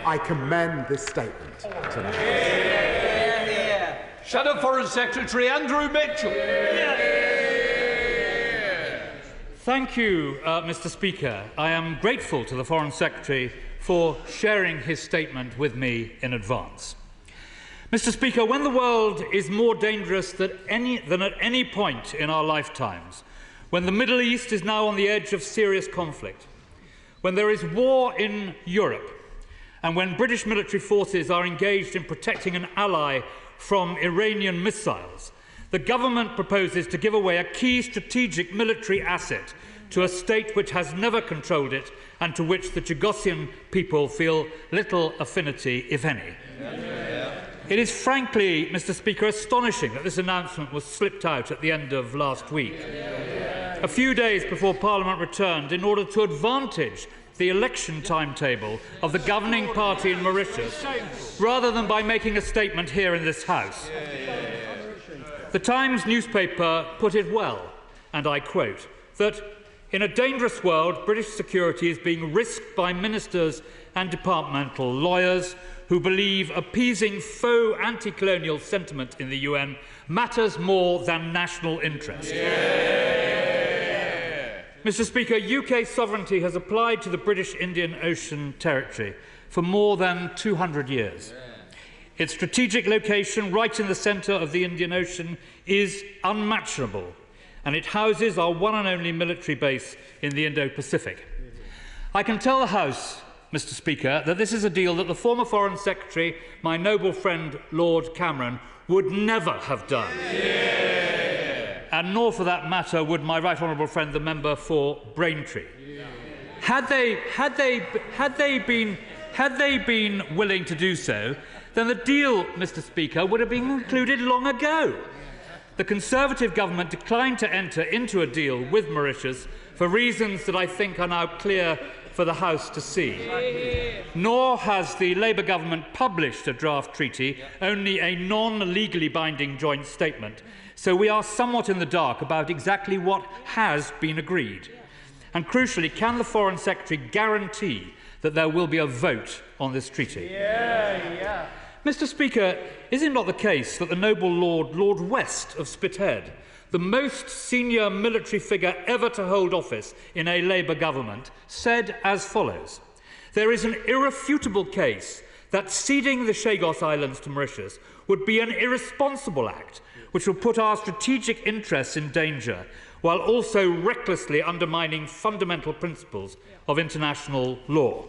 I commend this statement to the House. Shadow Foreign Secretary Andrew Mitchell. Thank you, Mr. Speaker. I am grateful to the Foreign Secretary for sharing his statement with me in advance. Mr. Speaker, when the world is more dangerous than at any point in our lifetimes, when the Middle East is now on the edge of serious conflict, when there is war in Europe, and when British military forces are engaged in protecting an ally from Iranian missiles, the government proposes to give away a key strategic military asset to a state which has never controlled it and to which the Chagossian people feel little affinity, if any. It is frankly, Mr. Speaker, astonishing that this announcement was slipped out at the end of last week, a few days before Parliament returned in order to advantage the election timetable of the governing party in Mauritius, rather than by making a statement here in this House. The Times newspaper put it well, and I quote, that in a dangerous world, British security is being risked by ministers and departmental lawyers who believe appeasing faux anti-colonial sentiment in the UN matters more than national interest. Mr. Speaker, UK sovereignty has applied to the British Indian Ocean Territory for more than 200 years. Its strategic location, right in the centre of the Indian Ocean, is unmatchable, and it houses our one and only military base in the Indo-Pacific. I can tell the House, Mr. Speaker, that this is a deal that the former Foreign Secretary, my noble friend Lord Cameron, would never have done. And nor, for that matter, would my right honourable friend, the member for Braintree. Had they been willing to do so, then the deal, Mr. Speaker, would have been concluded long ago. The Conservative government declined to enter into a deal with Mauritius for reasons that I think are now clear for the House to see. Nor has the Labour government published a draft treaty, only a non-legally binding joint statement. So we are somewhat in the dark about exactly what has been agreed. And crucially, can the Foreign Secretary guarantee that there will be a vote on this treaty. Mr. Speaker, is it not the case that the noble Lord West of Spithead, the most senior military figure ever to hold office in a Labour government, said as follows: "There is an irrefutable case that ceding the Chagos Islands to Mauritius would be an irresponsible act which will put our strategic interests in danger while also recklessly undermining fundamental principles of international law."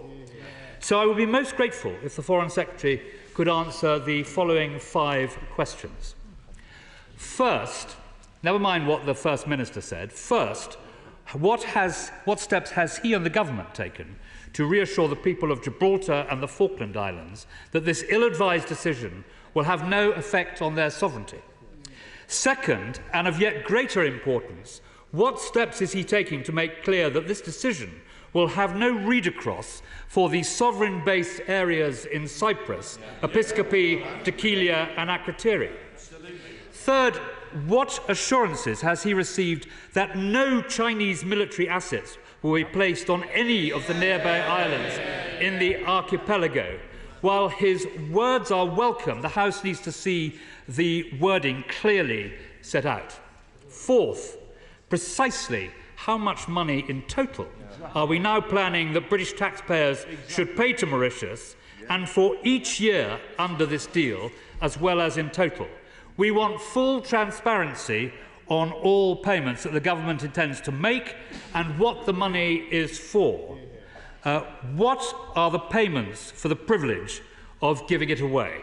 So I would be most grateful if the Foreign Secretary could answer the following 5 questions. First, never mind what the First Minister said, first, what steps has he and the government taken to reassure the people of Gibraltar and the Falkland Islands that this ill-advised decision will have no effect on their sovereignty? Second, and of yet greater importance, what steps is he taking to make clear that this decision will have no read-across for the sovereign-based areas in Cyprus, Episcopi, Dekelia and Akrotiri? Third, what assurances has he received that no Chinese military assets will be placed on any of the nearby islands in the archipelago? While his words are welcome, the House needs to see the wording clearly set out. Fourth, precisely how much money in total are we now planning that British taxpayers should pay to Mauritius, and for each year under this deal, as well as in total? We want full transparency on all payments that the government intends to make and what the money is for. What are the payments for the privilege of giving it away?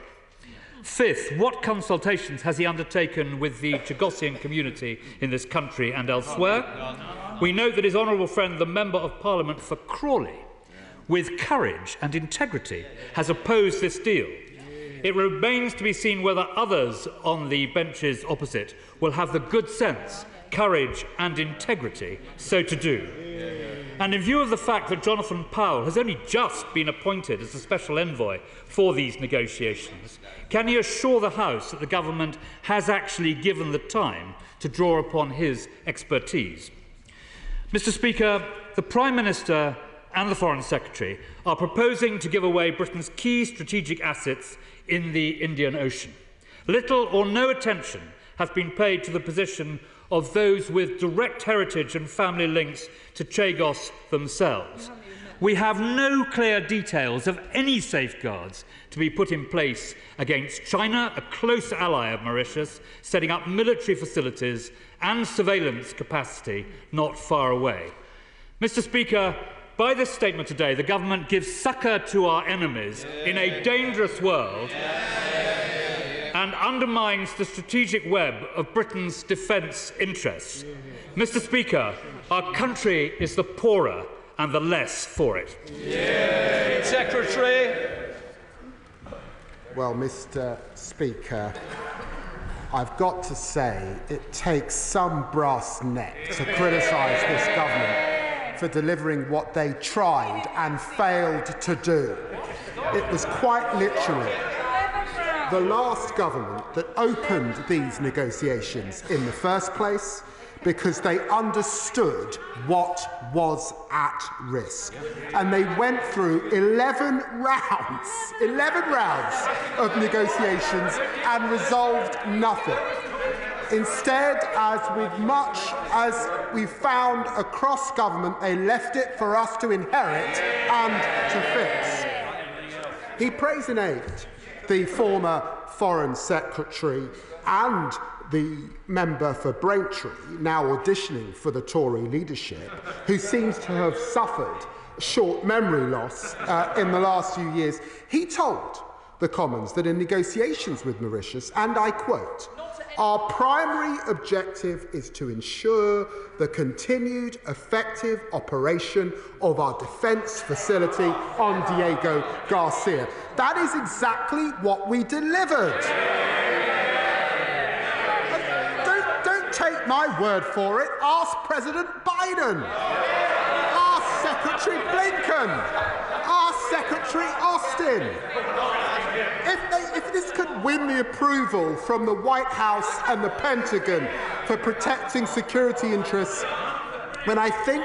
Fifth, what consultations has he undertaken with the Chagossian community in this country and elsewhere? We note that his honourable friend, the Member of Parliament for Crawley, with courage and integrity, has opposed this deal. It remains to be seen whether others on the benches opposite will have the good sense, courage and integrity so to do. And in view of the fact that Jonathan Powell has only just been appointed as the special envoy for these negotiations, can he assure the House that the government has actually given the time to draw upon his expertise? Mr. Speaker, the Prime Minister and the Foreign Secretary are proposing to give away Britain's key strategic assets in the Indian Ocean. Little or no attention has been paid to the position of those with direct heritage and family links to Chagos themselves. We have no clear details of any safeguards to be put in place against China, a close ally of Mauritius, setting up military facilities and surveillance capacity not far away. Mr. Speaker, by this statement today, the government gives succour to our enemies in a dangerous world and undermines the strategic web of Britain's defence interests. Mr. Speaker, our country is the poorer and the less for it. Secretary. Well, Mr. Speaker, I've got to say it takes some brass neck to criticise this government for delivering what they tried and failed to do. It was quite literally the last government that opened these negotiations in the first place because they understood what was at risk. And they went through 11 rounds of negotiations and resolved nothing. Instead, as with much as we found across government, they left it for us to inherit and to fix. He praised the former Foreign Secretary and the member for Braintree, now auditioning for the Tory leadership, who seems to have suffered short memory loss in the last few years. He told the Commons that in negotiations with Mauritius, and I quote, "Our primary objective is to ensure the continued effective operation of our defence facility on Diego Garcia." That is exactly what we delivered. Don't take my word for it. Ask President Biden. Ask Secretary Blinken. Ask Secretary Austin. If this could win the approval from the White House and the Pentagon for protecting security interests, then I think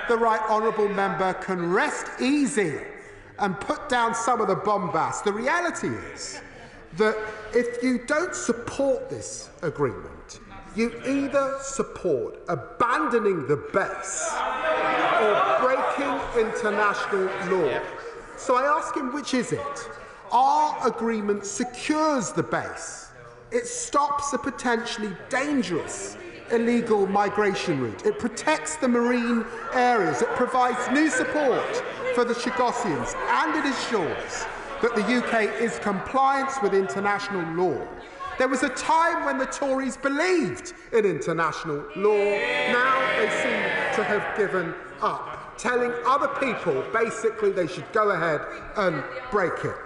the right honourable member can rest easy and put down some of the bombast. The reality is that if you don't support this agreement, you either support abandoning the base or breaking international law. So I ask him, which is it? Our agreement secures the base. It stops a potentially dangerous illegal migration route. It protects the marine areas. It provides new support for the Chagossians, and it ensures that the UK is compliant with international law. There was a time when the Tories believed in international law. Now they seem to have given up, telling other people basically they should go ahead and break it.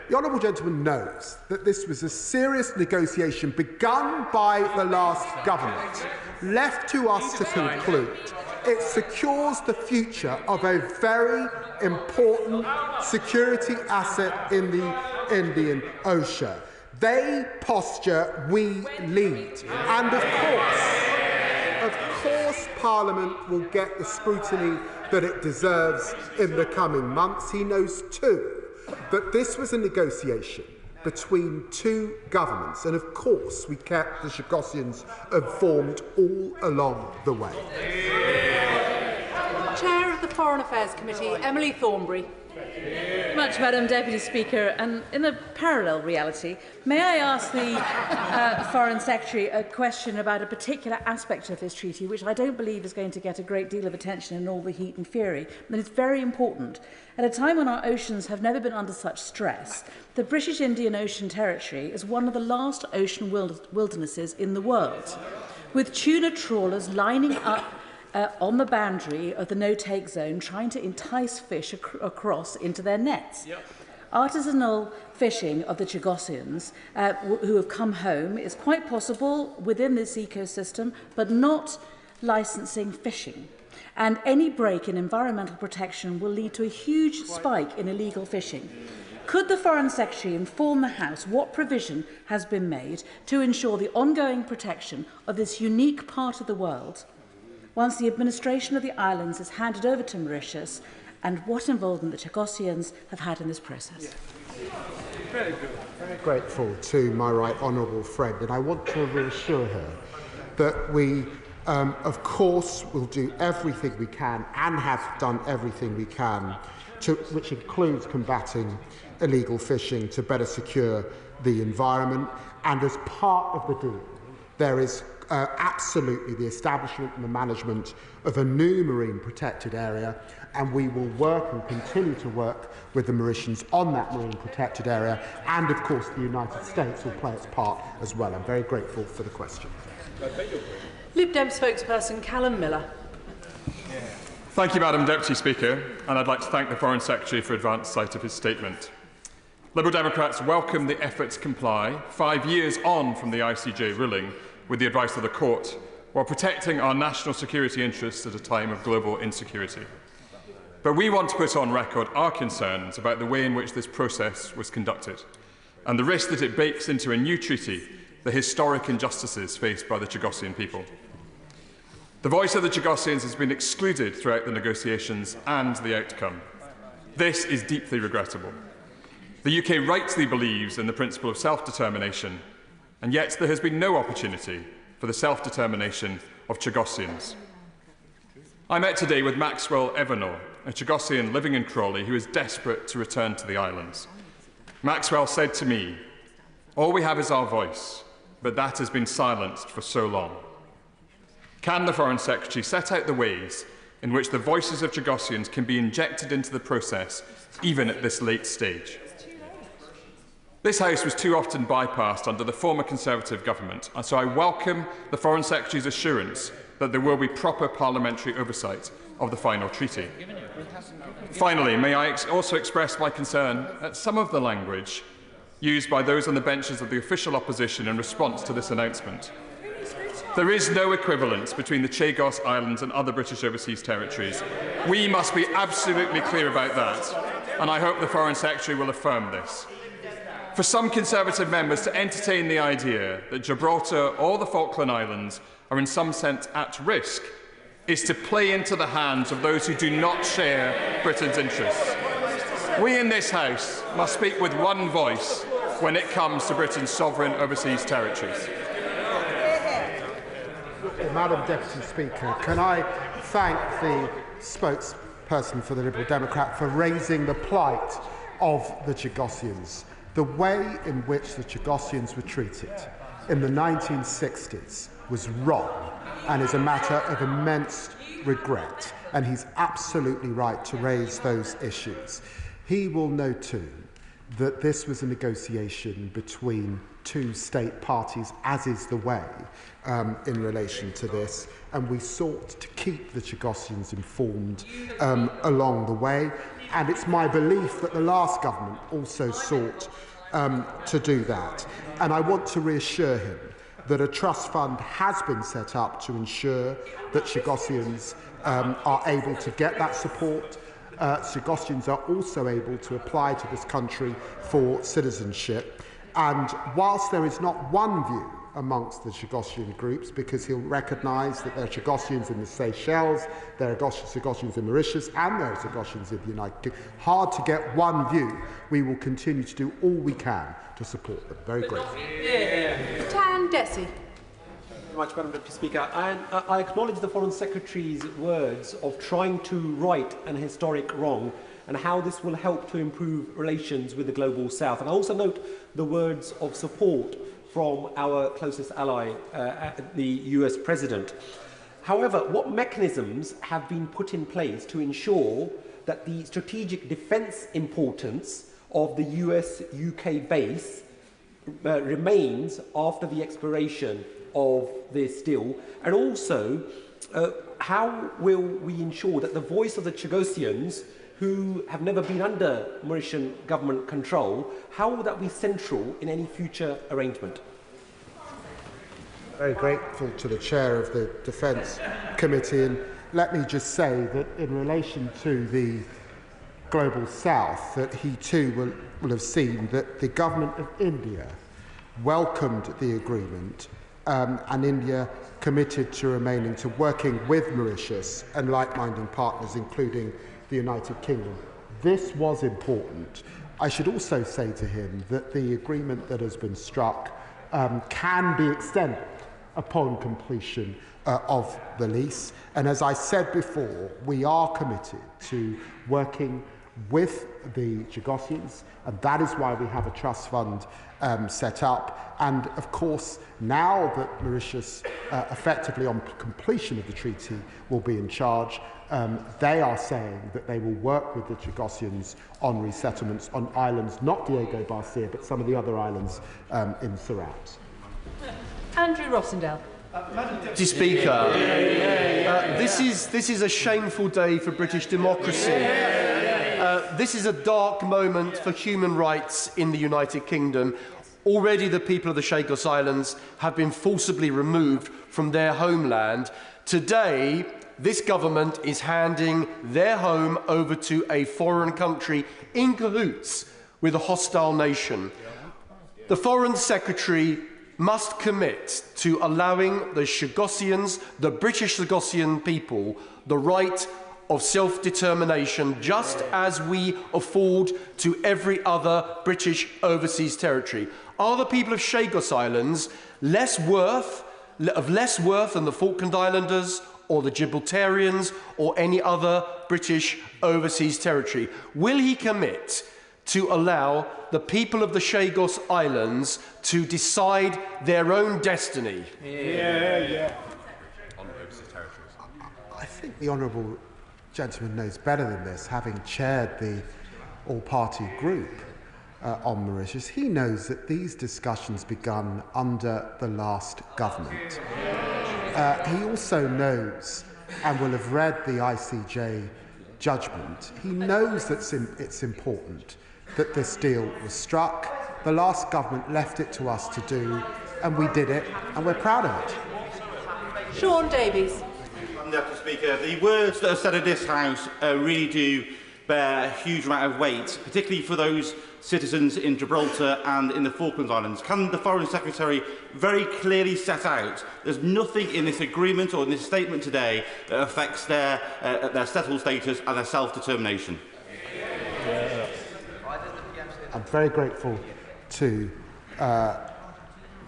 The honourable gentleman knows that this was a serious negotiation begun by the last government, left to us to conclude. It secures the future of a very important security asset in the Indian Ocean. They posture, we lead. And of course, Parliament will get the scrutiny that it deserves in the coming months. He knows too that this was a negotiation between two governments, and of course we kept the Chagossians informed all along the way. Chair of the Foreign Affairs Committee, Emily Thornberry. Much, Madam Deputy Speaker. And in a parallel reality, may I ask the Foreign Secretary a question about a particular aspect of this treaty, which I don't believe is going to get a great deal of attention in all the heat and fury, but it's very important. At a time when our oceans have never been under such stress, the British Indian Ocean Territory is one of the last ocean wildernesses in the world, with tuna trawlers lining up on the boundary of the no-take zone, trying to entice fish across into their nets. Yep. Artisanal fishing of the Chagossians who have come home is quite possible within this ecosystem, but not licensing fishing. And any break in environmental protection will lead to a huge spike in illegal fishing. Could the Foreign Secretary inform the House what provision has been made to ensure the ongoing protection of this unique part of the world once the administration of the islands is handed over to Mauritius, and what involvement the Chagossians have had in this process? Very grateful to my right honourable friend, and I want to reassure her that we, of course, will do everything we can and have done everything we can, which includes combating illegal fishing to better secure the environment. And as part of the deal, there is absolutely the establishment and the management of a new marine protected area, and we will work and continue to work with the Mauritians on that marine protected area, and of course the United States will play its part as well. I'm very grateful for the question. Lib Dem spokesperson Callum Miller. Thank you, Madam Deputy Speaker, and I'd like to thank the Foreign Secretary for advance sight of his statement. Liberal Democrats welcome the effort to comply, 5 years on from the ICJ ruling, with the advice of the court, while protecting our national security interests at a time of global insecurity. But we want to put on record our concerns about the way in which this process was conducted, and the risk that it bakes into a new treaty the historic injustices faced by the Chagossian people. The voice of the Chagossians has been excluded throughout the negotiations and the outcome. This is deeply regrettable. The UK rightly believes in the principle of self-determination, and yet there has been no opportunity for the self-determination of Chagossians. I met today with Maxwell Evernor, a Chagossian living in Crawley who is desperate to return to the islands. Maxwell said to me, "All we have is our voice, but that has been silenced for so long." Can the Foreign Secretary set out the ways in which the voices of Chagossians can be injected into the process, even at this late stage? This House was too often bypassed under the former Conservative government, and so I welcome the Foreign Secretary's assurance that there will be proper parliamentary oversight of the final treaty. Finally, may I also express my concern at some of the language used by those on the benches of the official opposition in response to this announcement. There is no equivalence between the Chagos Islands and other British overseas territories. We must be absolutely clear about that, and I hope the Foreign Secretary will affirm this. For some Conservative members to entertain the idea that Gibraltar or the Falkland Islands are in some sense at risk is to play into the hands of those who do not share Britain's interests. We in this House must speak with one voice when it comes to Britain's sovereign overseas territories. Madam Deputy Speaker, can I thank the spokesperson for the Liberal Democrat for raising the plight of the Chagossians. The way in which the Chagossians were treated in the 1960s was wrong and is a matter of immense regret, and he's absolutely right to raise those issues. He will know too that this was a negotiation between two state parties, as is the way in relation to this, and we sought to keep the Chagossians informed along the way, and it's my belief that the last government also sought to do that. And I want to reassure him that a trust fund has been set up to ensure that Chagossians are able to get that support. Chagossians are also able to apply to this country for citizenship. And whilst there is not one view amongst the Chagossian groups, because he'll recognise that there are Chagossians in the Seychelles, there are Chagossians in Mauritius, and there are Chagossians in the United Kingdom, hard to get one view, we will continue to do all we can to support them. Very grateful. Tan Desi. Much, Madam Deputy Speaker. And I acknowledge the Foreign Secretary's words of trying to right an historic wrong and how this will help to improve relations with the Global South. And I also note the words of support from our closest ally, the US President. However, what mechanisms have been put in place to ensure that the strategic defence importance of the US-UK base remains after the expiration of this deal? And also, how will we ensure that the voice of the Chagossians, who have never been under Mauritian government control, how will that be central in any future arrangement? Very grateful to the Chair of the Defence Committee, and let me just say that in relation to the Global South, that he too will have seen that the Government of India welcomed the agreement, and India committed to remaining to working with Mauritius and like-minded partners, including the United Kingdom. This was important. I should also say to him that the agreement that has been struck can be extended upon completion of the lease. And as I said before, we are committed to working with the Chagossians, and that is why we have a trust fund set up. And of course, now that Mauritius, effectively on completion of the treaty, will be in charge, they are saying that they will work with the Chagossians on resettlements on islands, not Diego Garcia, but some of the other islands in Surrounds. Andrew Rossendale. Madam Deputy Speaker, this is a shameful day for British democracy. This is a dark moment for human rights in the United Kingdom. Already the people of the Chagos Islands have been forcibly removed from their homeland. Today, this government is handing their home over to a foreign country in cahoots with a hostile nation. The Foreign Secretary must commit to allowing the Chagossians, the British Chagossian people, the right of self-determination, just as we afford to every other British overseas territory. Are the people of Chagos Islands less worth than the Falkland Islanders or the Gibraltarians or any other British overseas territory? Will he commit to allow the people of the Chagos Islands to decide their own destiny? I think the honourable gentleman knows better than this, having chaired the all-party group on Mauritius. He knows that these discussions begun under the last government. He also knows, and will have read the ICJ judgment, he knows that it's important that this deal was struck. The last government left it to us to do, and we did it, and we're proud of it. Sean Davies. Mr. Speaker, the words that are said in this House really do bear a huge amount of weight, particularly for those citizens in Gibraltar and in the Falkland Islands. Can the Foreign Secretary very clearly set out there's nothing in this agreement or in this statement today that affects their settled status and their self-determination? I'm very grateful to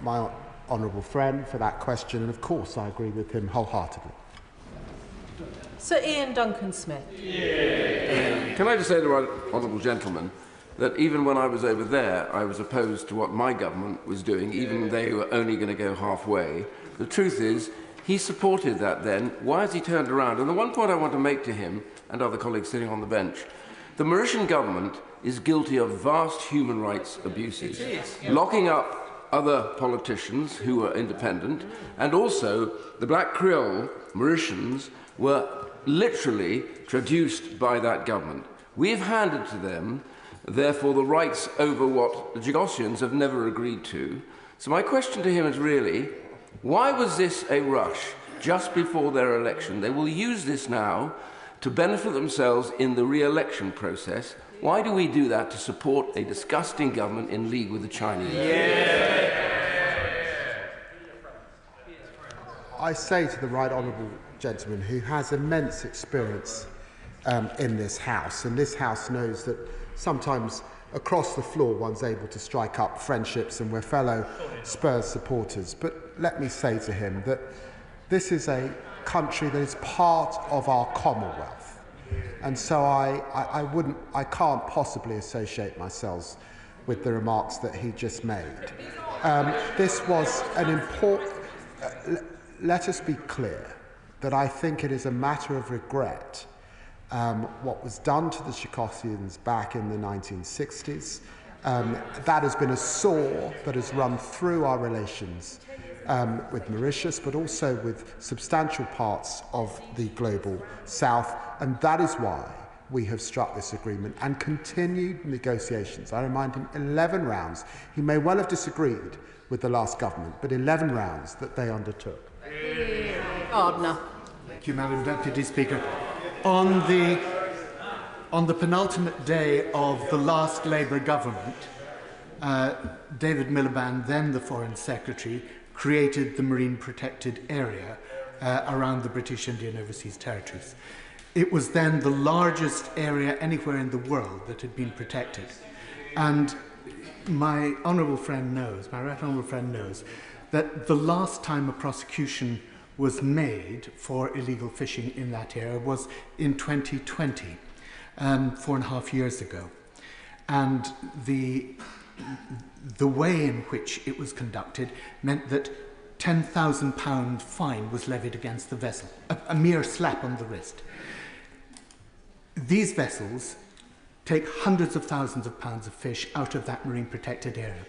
my honourable friend for that question, and of course I agree with him wholeheartedly. Sir Ian Duncan-Smith. Can I just say to the honourable gentleman that even when I was over there, I was opposed to what my government was doing, even when they were only going to go halfway. The truth is, he supported that then. Why has he turned around? And the one point I want to make to him and other colleagues sitting on the bench, the Mauritian government is guilty of vast human rights abuses, locking up other politicians who were independent, and also the Black Creole Mauritians were literally traduced by that government. We've handed to them, therefore, the rights over what the Jagossians have never agreed to. So my question to him is really, why was this a rush just before their election? They will use this now to benefit themselves in the re-election process. Why do we do that? To support a disgusting government in league with the Chinese? I say to the right honourable gentleman who has immense experience in this House, and this House knows that sometimes across the floor one's able to strike up friendships and we're fellow Spurs supporters, but let me say to him that this is a country that is part of our Commonwealth, and so I can't possibly associate myself with the remarks that he just made. This was an important... let us be clear that I think it is a matter of regret what was done to the Jagossians back in the 1960s. That has been a sore that has run through our relations with Mauritius, but also with substantial parts of the global south, and that is why we have struck this agreement and continued negotiations. I remind him, 11 rounds. He may well have disagreed with the last government, but 11 rounds that they undertook. Gardner. Thank you, Madam Deputy Speaker. On the penultimate day of the last Labour government, David Miliband, then the Foreign Secretary, created the Marine Protected Area around the British Indian Overseas Territories. It was then the largest area anywhere in the world that had been protected. And my honourable friend knows, my right honourable friend knows, that the last time a prosecution was made for illegal fishing in that area was in 2020, 4.5 years ago. And the way in which it was conducted meant that £10,000 fine was levied against the vessel, a mere slap on the wrist. These vessels take hundreds of thousands of pounds of fish out of that marine protected area.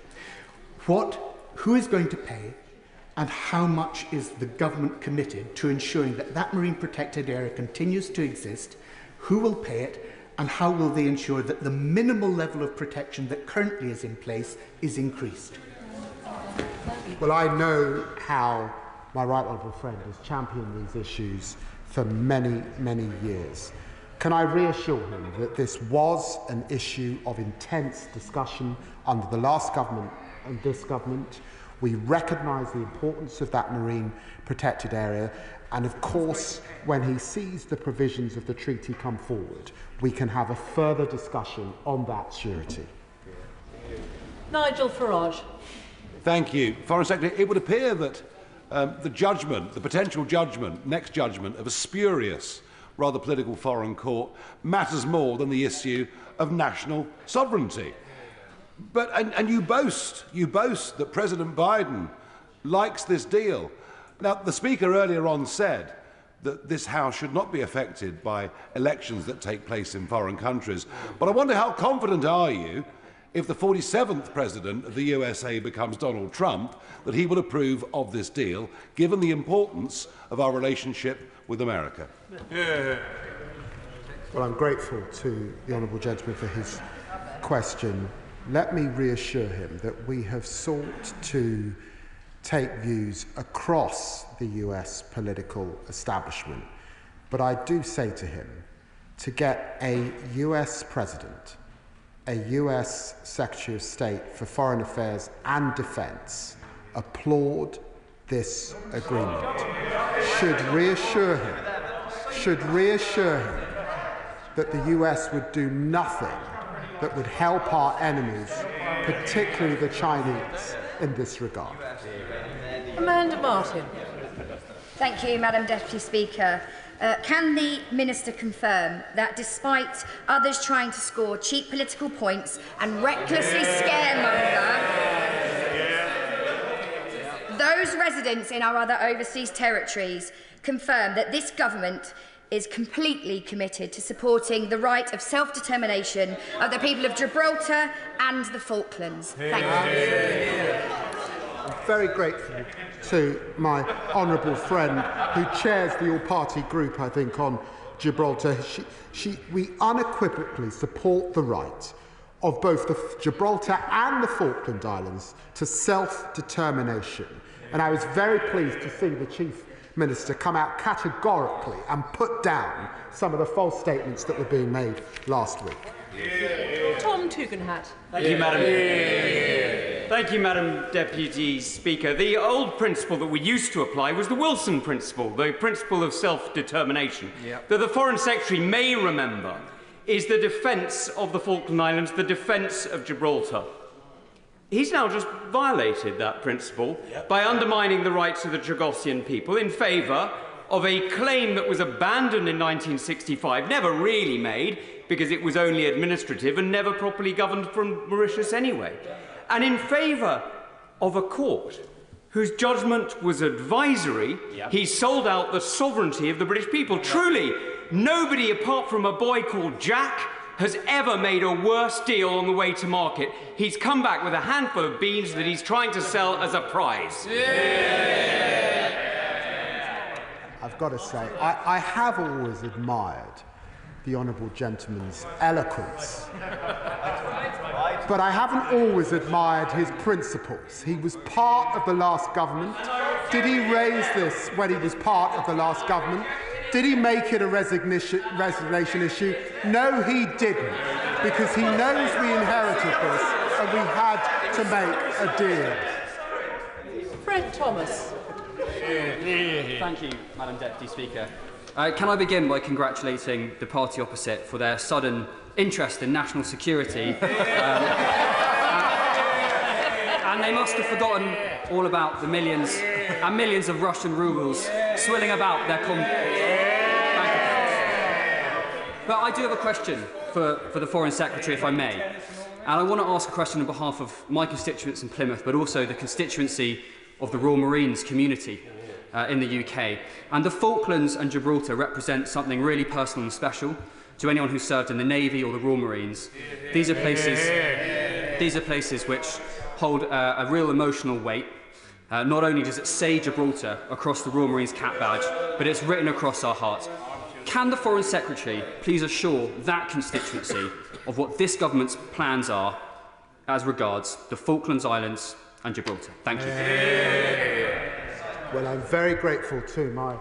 Who is going to pay, and how much is the government committed to ensuring that that marine protected area continues to exist? Who will pay it, and how will they ensure that the minimal level of protection that currently is in place is increased? Well, I know how my right honourable friend has championed these issues for many, many years. Can I reassure him that this was an issue of intense discussion under the last government and this government? We recognise the importance of that marine protected area, and of course, when he sees the provisions of the treaty come forward, we can have a further discussion on that surety. Nigel Farage. Thank you. Foreign Secretary, it would appear that the judgment, the potential judgment, next judgment of a spurious, rather political foreign court matters more than the issue of national sovereignty. But and you boast that President Biden likes this deal. Now, the Speaker earlier on said that this House should not be affected by elections that take place in foreign countries. But I wonder, how confident are you, if the 47th President of the USA becomes Donald Trump, that he will approve of this deal, given the importance of our relationship with America? Well, I'm grateful to the honourable gentleman for his question. Let me reassure him that we have sought to take views across the US political establishment. But I do say to him, to get a US president, a US Secretary of State for Foreign Affairs and Defence, applaud this agreement, should reassure him that the US would do nothing that would help our enemies, particularly the Chinese, in this regard. Amanda Martin. Thank you, Madam Deputy Speaker. Can the Minister confirm that despite others trying to score cheap political points and recklessly scaremonger those residents in our other overseas territories, confirm that this government is completely committed to supporting the right of self-determination of the people of Gibraltar and the Falklands? Thank you. I'm very grateful to my honourable friend who chairs the all-party group, I think, on Gibraltar. We unequivocally support the right of both the Gibraltar and the Falkland Islands to self-determination. And I was very pleased to see the Chief Minister come out categorically and put down some of the false statements that were being made last week. Tom Tugendhat. Thank you, Madam. Thank you, Madam Deputy Speaker. The old principle that we used to apply was the Wilson principle, the principle of self-determination, that the Foreign Secretary may remember is the defence of the Falkland Islands, the defence of Gibraltar. He's now just violated that principle by undermining the rights of the Chagosian people in favour of a claim that was abandoned in 1965, never really made, because it was only administrative and never properly governed from Mauritius anyway, and in favour of a court whose judgment was advisory. He sold out the sovereignty of the British people. Truly, nobody apart from a boy called Jack has ever made a worse deal on the way to market. He's come back with a handful of beans that he's trying to sell as a prize. I've got to say, I have always admired the honourable gentleman's eloquence, but I haven't always admired his principles. He was part of the last government. Did he raise this when he was part of the last government? Did he make it a resignation issue? No, he didn't, because he knows we inherited this and we had to make a deal. Fred Thomas. Thank you, Madam Deputy Speaker. Can I begin by congratulating the party opposite for their sudden interest in national security? And they must have forgotten all about the millions and millions of Russian rubles swilling about their bank accounts. But I do have a question for the Foreign Secretary, if I may. And I want to ask a question on behalf of my constituents in Plymouth, but also the constituency of the Royal Marines community in the UK. And the Falklands and Gibraltar represent something really personal and special to anyone who served in the Navy or the Royal Marines. These are places which hold a real emotional weight. Not only does it say Gibraltar across the Royal Marines cap badge, but it's written across our hearts. Can the Foreign Secretary please assure that constituency of what this government's plans are as regards the Falklands Islands and Gibraltar? Thank you. Well, I'm very grateful to my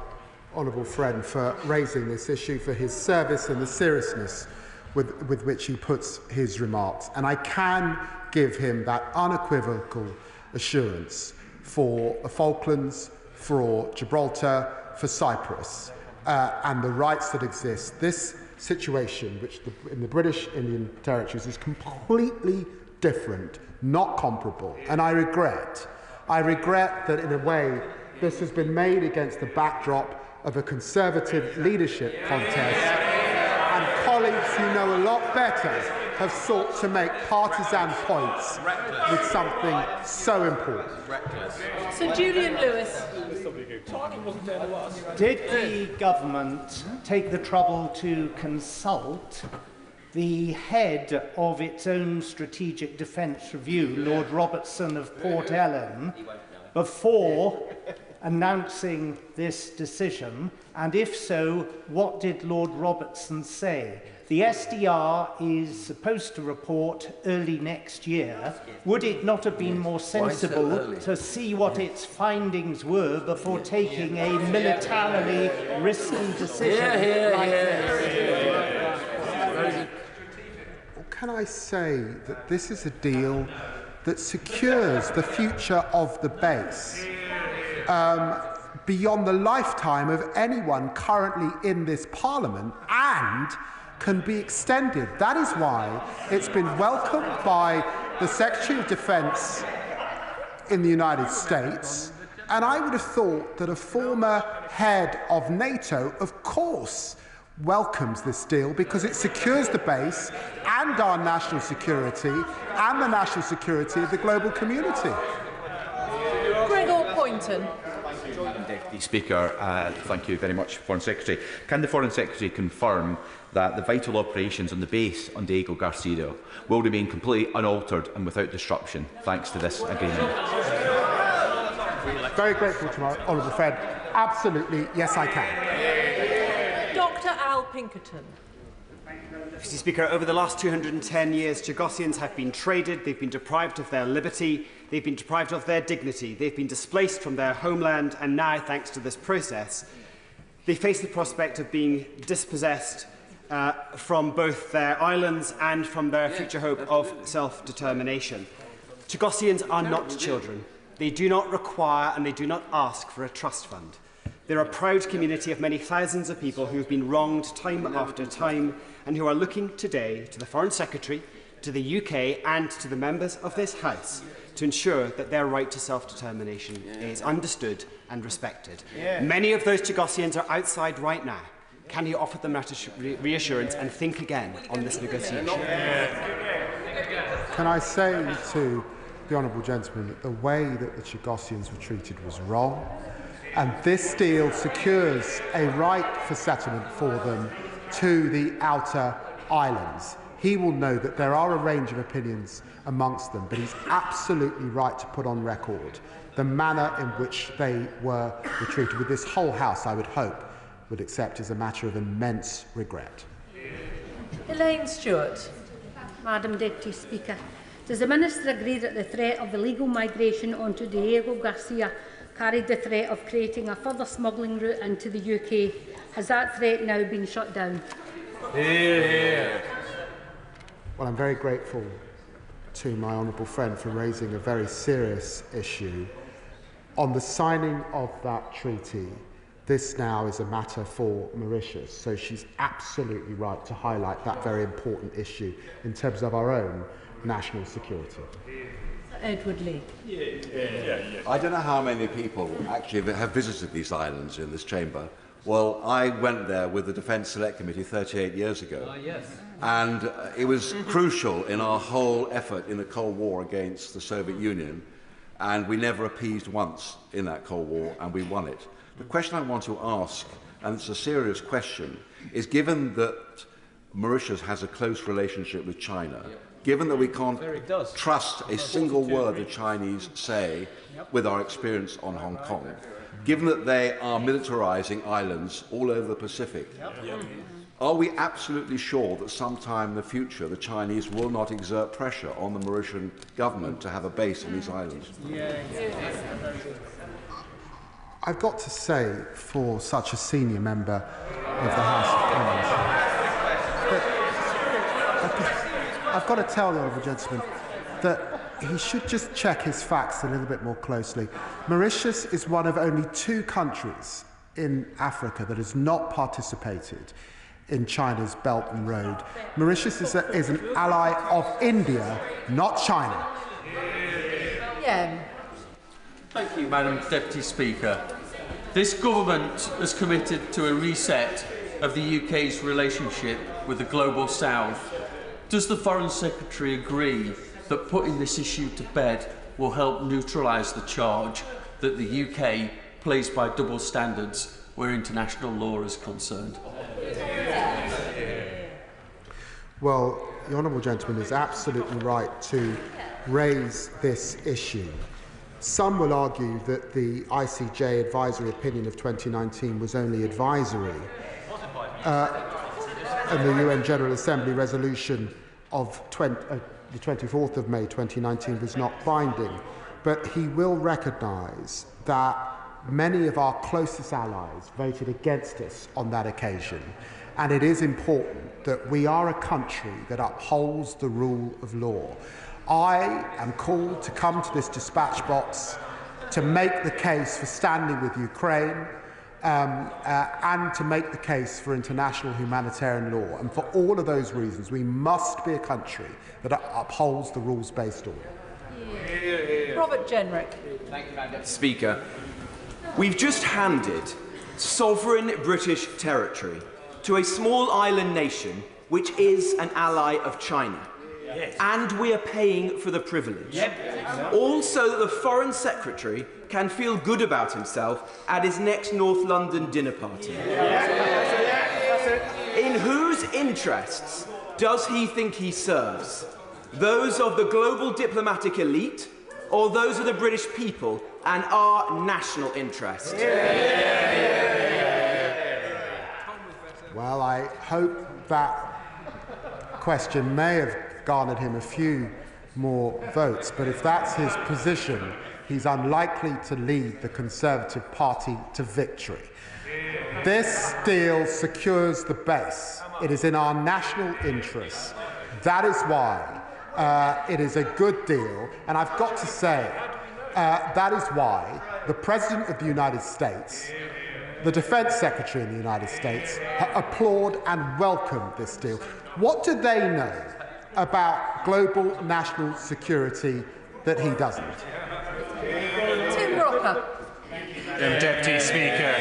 honourable friend for raising this issue, for his service and the seriousness with which he puts his remarks. And I can give him that unequivocal assurance for the Falklands, for Gibraltar, for Cyprus, and the rights that exist. This situation, which in the British Indian territories is completely different, not comparable. And I regret that in a way this has been made against the backdrop of a Conservative leadership contest, and colleagues who know a lot better have sought to make partisan points with something so important. Sir Julian Lewis. Did the government take the trouble to consult the head of its own strategic defence review, Lord Robertson of Port Ellen, before announcing this decision? And if so, what did Lord Robertson say? The SDR is supposed to report early next year. Would it not have been more sensible to see what its findings were before taking a militarily risky decision like this? Or can I say that this is a deal that secures the future of the base beyond the lifetime of anyone currently in this Parliament, and can be extended. That is why it's been welcomed by the Secretary of Defense in the United States, and I would have thought that a former head of NATO, of course, welcomes this deal because it secures the base and our national security and the national security of the global community. Gregor Poynton. Deputy Speaker, thank you very much, Foreign Secretary. Can the Foreign Secretary confirm that the vital operations on the base on Diego Garcia will remain completely unaltered and without disruption thanks to this agreement? Very grateful to my honourable friend. Absolutely, yes I can. Dr Al Pinkerton. Mr. Speaker, over the last 210 years, Chagossians have been traded, they've been deprived of their liberty, they've been deprived of their dignity, they've been displaced from their homeland, and now, thanks to this process, they face the prospect of being dispossessed from both their islands and from their future hope of self-determination. Chagossians are not children. They do not require and they do not ask for a trust fund. They're a proud community of many thousands of people who have been wronged time after time and who are looking today to the Foreign Secretary, to the UK and to the members of this House to ensure that their right to self-determination is understood and respected. Many of those Chagossians are outside right now. Can you offer them that reassurance and think again on this negotiation? Can I say to the honourable gentleman that the way that the Chagossians were treated was wrong, and this deal secures a right for settlement for them to the outer islands. He will know that there are a range of opinions amongst them, but he's absolutely right to put on record the manner in which they were treated, with this whole House, I would hope, would accept as a matter of immense regret. Elaine Stewart. Madam Deputy Speaker, does the Minister agree that the threat of illegal migration onto Diego Garcia carried the threat of creating a further smuggling route into the UK? Has that threat now been shut down? Well, I'm very grateful to my honourable friend for raising a very serious issue. On the signing of that treaty, this now is a matter for Mauritius, so she's absolutely right to highlight that very important issue in terms of our own national security. Edward Lee. I don't know how many people actually have visited these islands in this chamber. Well, I went there with the Defence Select Committee 38 years ago. And it was crucial in our whole effort in the Cold War against the Soviet Union. And we never appeased once in that Cold War, and we won it. The question I want to ask, and it's a serious question, is given that Mauritius has a close relationship with China, given that we can't trust a single word the Chinese say with our experience on Hong Kong, given that they are militarizing islands all over the Pacific, are we absolutely sure that sometime in the future the Chinese will not exert pressure on the Mauritian government to have a base on these islands? I've got to say, for such a senior member of the House of Commons, that I've got to tell the honourable gentleman that he should just check his facts a little bit more closely. Mauritius is one of only 2 countries in Africa that has not participated in China's Belt and Road. Mauritius is an ally of India, not China. Yeah. Thank you, Madam Deputy Speaker. This government has committed to a reset of the UK's relationship with the Global South. Does the Foreign Secretary agree that putting this issue to bed will help neutralise the charge that the UK plays by double standards where international law is concerned? Well, the honourable gentleman is absolutely right to raise this issue. Some will argue that the ICJ advisory opinion of 2019 was only advisory, and the UN General Assembly resolution of the 24th of May 2019 was not binding. But he will recognise that many of our closest allies voted against us on that occasion, and it is important that we are a country that upholds the rule of law. I am called to come to this dispatch box to make the case for standing with Ukraine, and to make the case for international humanitarian law. And for all of those reasons, we must be a country that upholds the rules-based order. Robert Jenrick. Thank you, Madam Speaker. We've just handed sovereign British territory to a small island nation which is an ally of China. Yes. And we are paying for the privilege. Yep. All so that the Foreign Secretary can feel good about himself at his next North London dinner party. In whose interests does he think he serves? Those of the global diplomatic elite, or those of the British people and our national interest? Well, I hope that question may have garnered him a few more votes, but if that's his position, he's unlikely to lead the Conservative Party to victory. This deal secures the base. It is in our national interests. That is why it is a good deal, and I've got to say, that is why the President of the United States, the Defence Secretary in the United States, applaud and welcome this deal. What do they know about global national security that he doesn't? Tim Rocker. Deputy Speaker,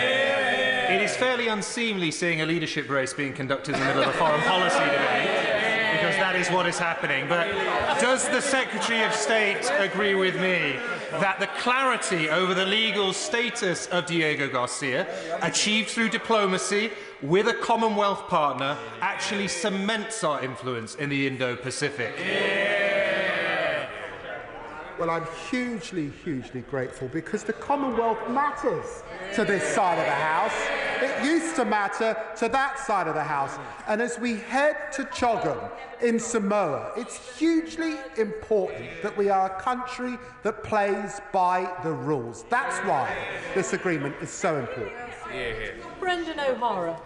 it is fairly unseemly seeing a leadership race being conducted in the middle of a foreign policy debate, because that is what is happening. But does the Secretary of State agree with me that the clarity over the legal status of Diego Garcia, achieved through diplomacy with a Commonwealth partner, actually cements our influence in the Indo-Pacific? Well, I'm hugely, hugely grateful, because the Commonwealth matters to this side of the House. It used to matter to that side of the House. And as we head to Chogam in Samoa, it's hugely important that we are a country that plays by the rules. That's why this agreement is so important. Brendan O'Hara.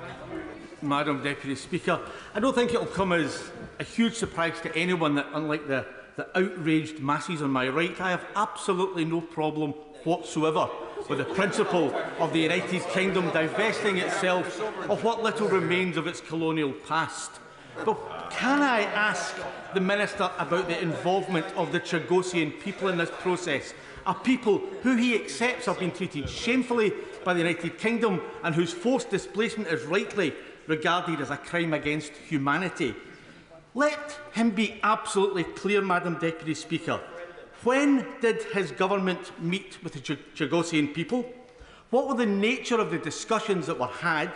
Madam Deputy Speaker, I don't think it will come as a huge surprise to anyone that, unlike the outraged masses on my right, I have absolutely no problem whatsoever with the principle of the United Kingdom divesting itself of what little remains of its colonial past. But can I ask the Minister about the involvement of the Chagosian people in this process, a people who he accepts have been treated shamefully by the United Kingdom and whose forced displacement is rightly regarded as a crime against humanity? Let him be absolutely clear, Madam Deputy Speaker. When did his government meet with the Chagosian people? What were the nature of the discussions that were had?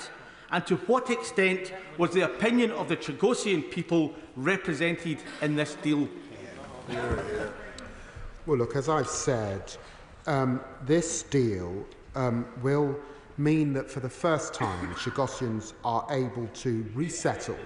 And to what extent was the opinion of the Chagosian people represented in this deal? Well, look, as I've said, this deal will mean that for the first time, Chagosians are able to resettle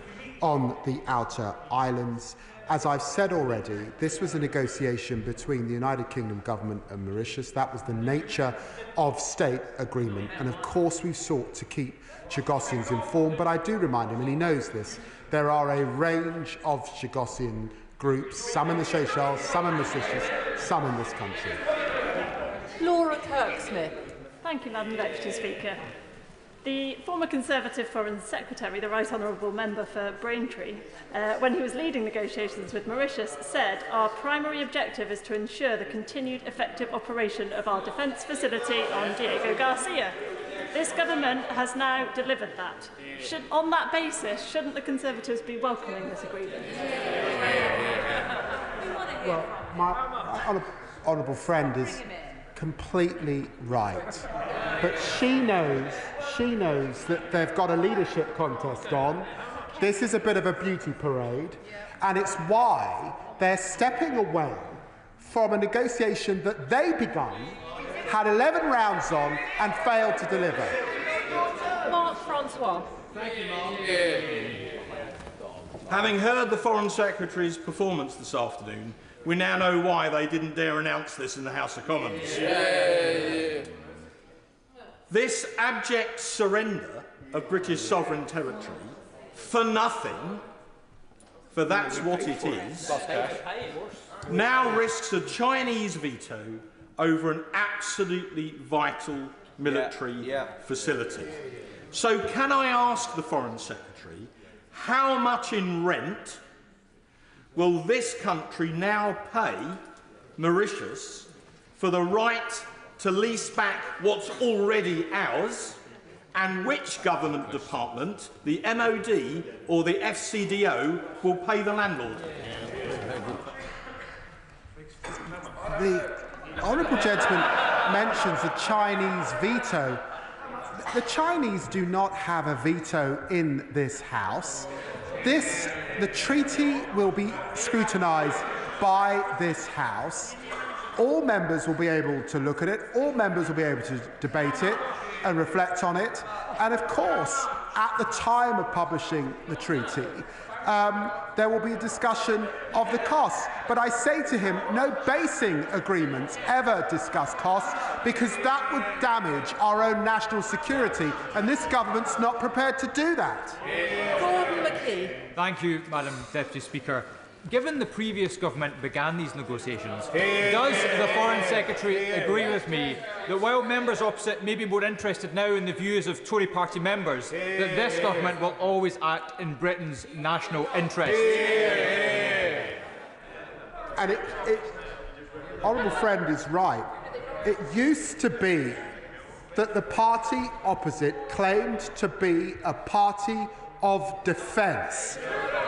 on the outer islands. As I've said already, this was a negotiation between the United Kingdom government and Mauritius. That was the nature of state agreement. And of course, we've sought to keep Chagosians informed. But I do remind him, and he knows this, there are a range of Chagosian groups, some in the Seychelles, some in Mauritius, some in this country. Laura Kirksmith. Thank you, Madam Deputy Speaker. The former Conservative Foreign Secretary, the Right Honourable Member for Braintree, when he was leading negotiations with Mauritius, said our primary objective is to ensure the continued effective operation of our defence facility on Diego Garcia. This government has now delivered that. On that basis, shouldn't the Conservatives be welcoming this agreement? Well, my honourable friend is completely right. But she knows that they've got a leadership contest on. This is a bit of a beauty parade, and it's why they're stepping away from a negotiation that they begun, had 11 rounds on, and failed to deliver. Mark Francois. Having heard the Foreign Secretary's performance this afternoon, we now know why they didn't dare announce this in the House of Commons. This abject surrender of British sovereign territory for nothing, for that's what it is, now risks a Chinese veto over an absolutely vital military facility. So can I ask the Foreign Secretary, how much in rent will this country now pay Mauritius for the right to lease back what's already ours, and which government department, the MOD or the FCDO, will pay the landlord? The honourable gentleman mentions the Chinese veto. The Chinese do not have a veto in this House. The treaty will be scrutinised by this House. All members will be able to look at it. All members will be able to debate it and reflect on it. And of course, at the time of publishing the treaty, there will be a discussion of the costs. But I say to him, no basing agreements ever discuss costs, because that would damage our own national security, and this government's not prepared to do that. Gordon McKee. Thank you, Madam Deputy Speaker. Given the previous government began these negotiations, does the Foreign Secretary agree with me that while members opposite may be more interested now in the views of Tory party members, that this government will always act in Britain's national interest? And honourable friend is right. It used to be that the party opposite claimed to be a party of defence.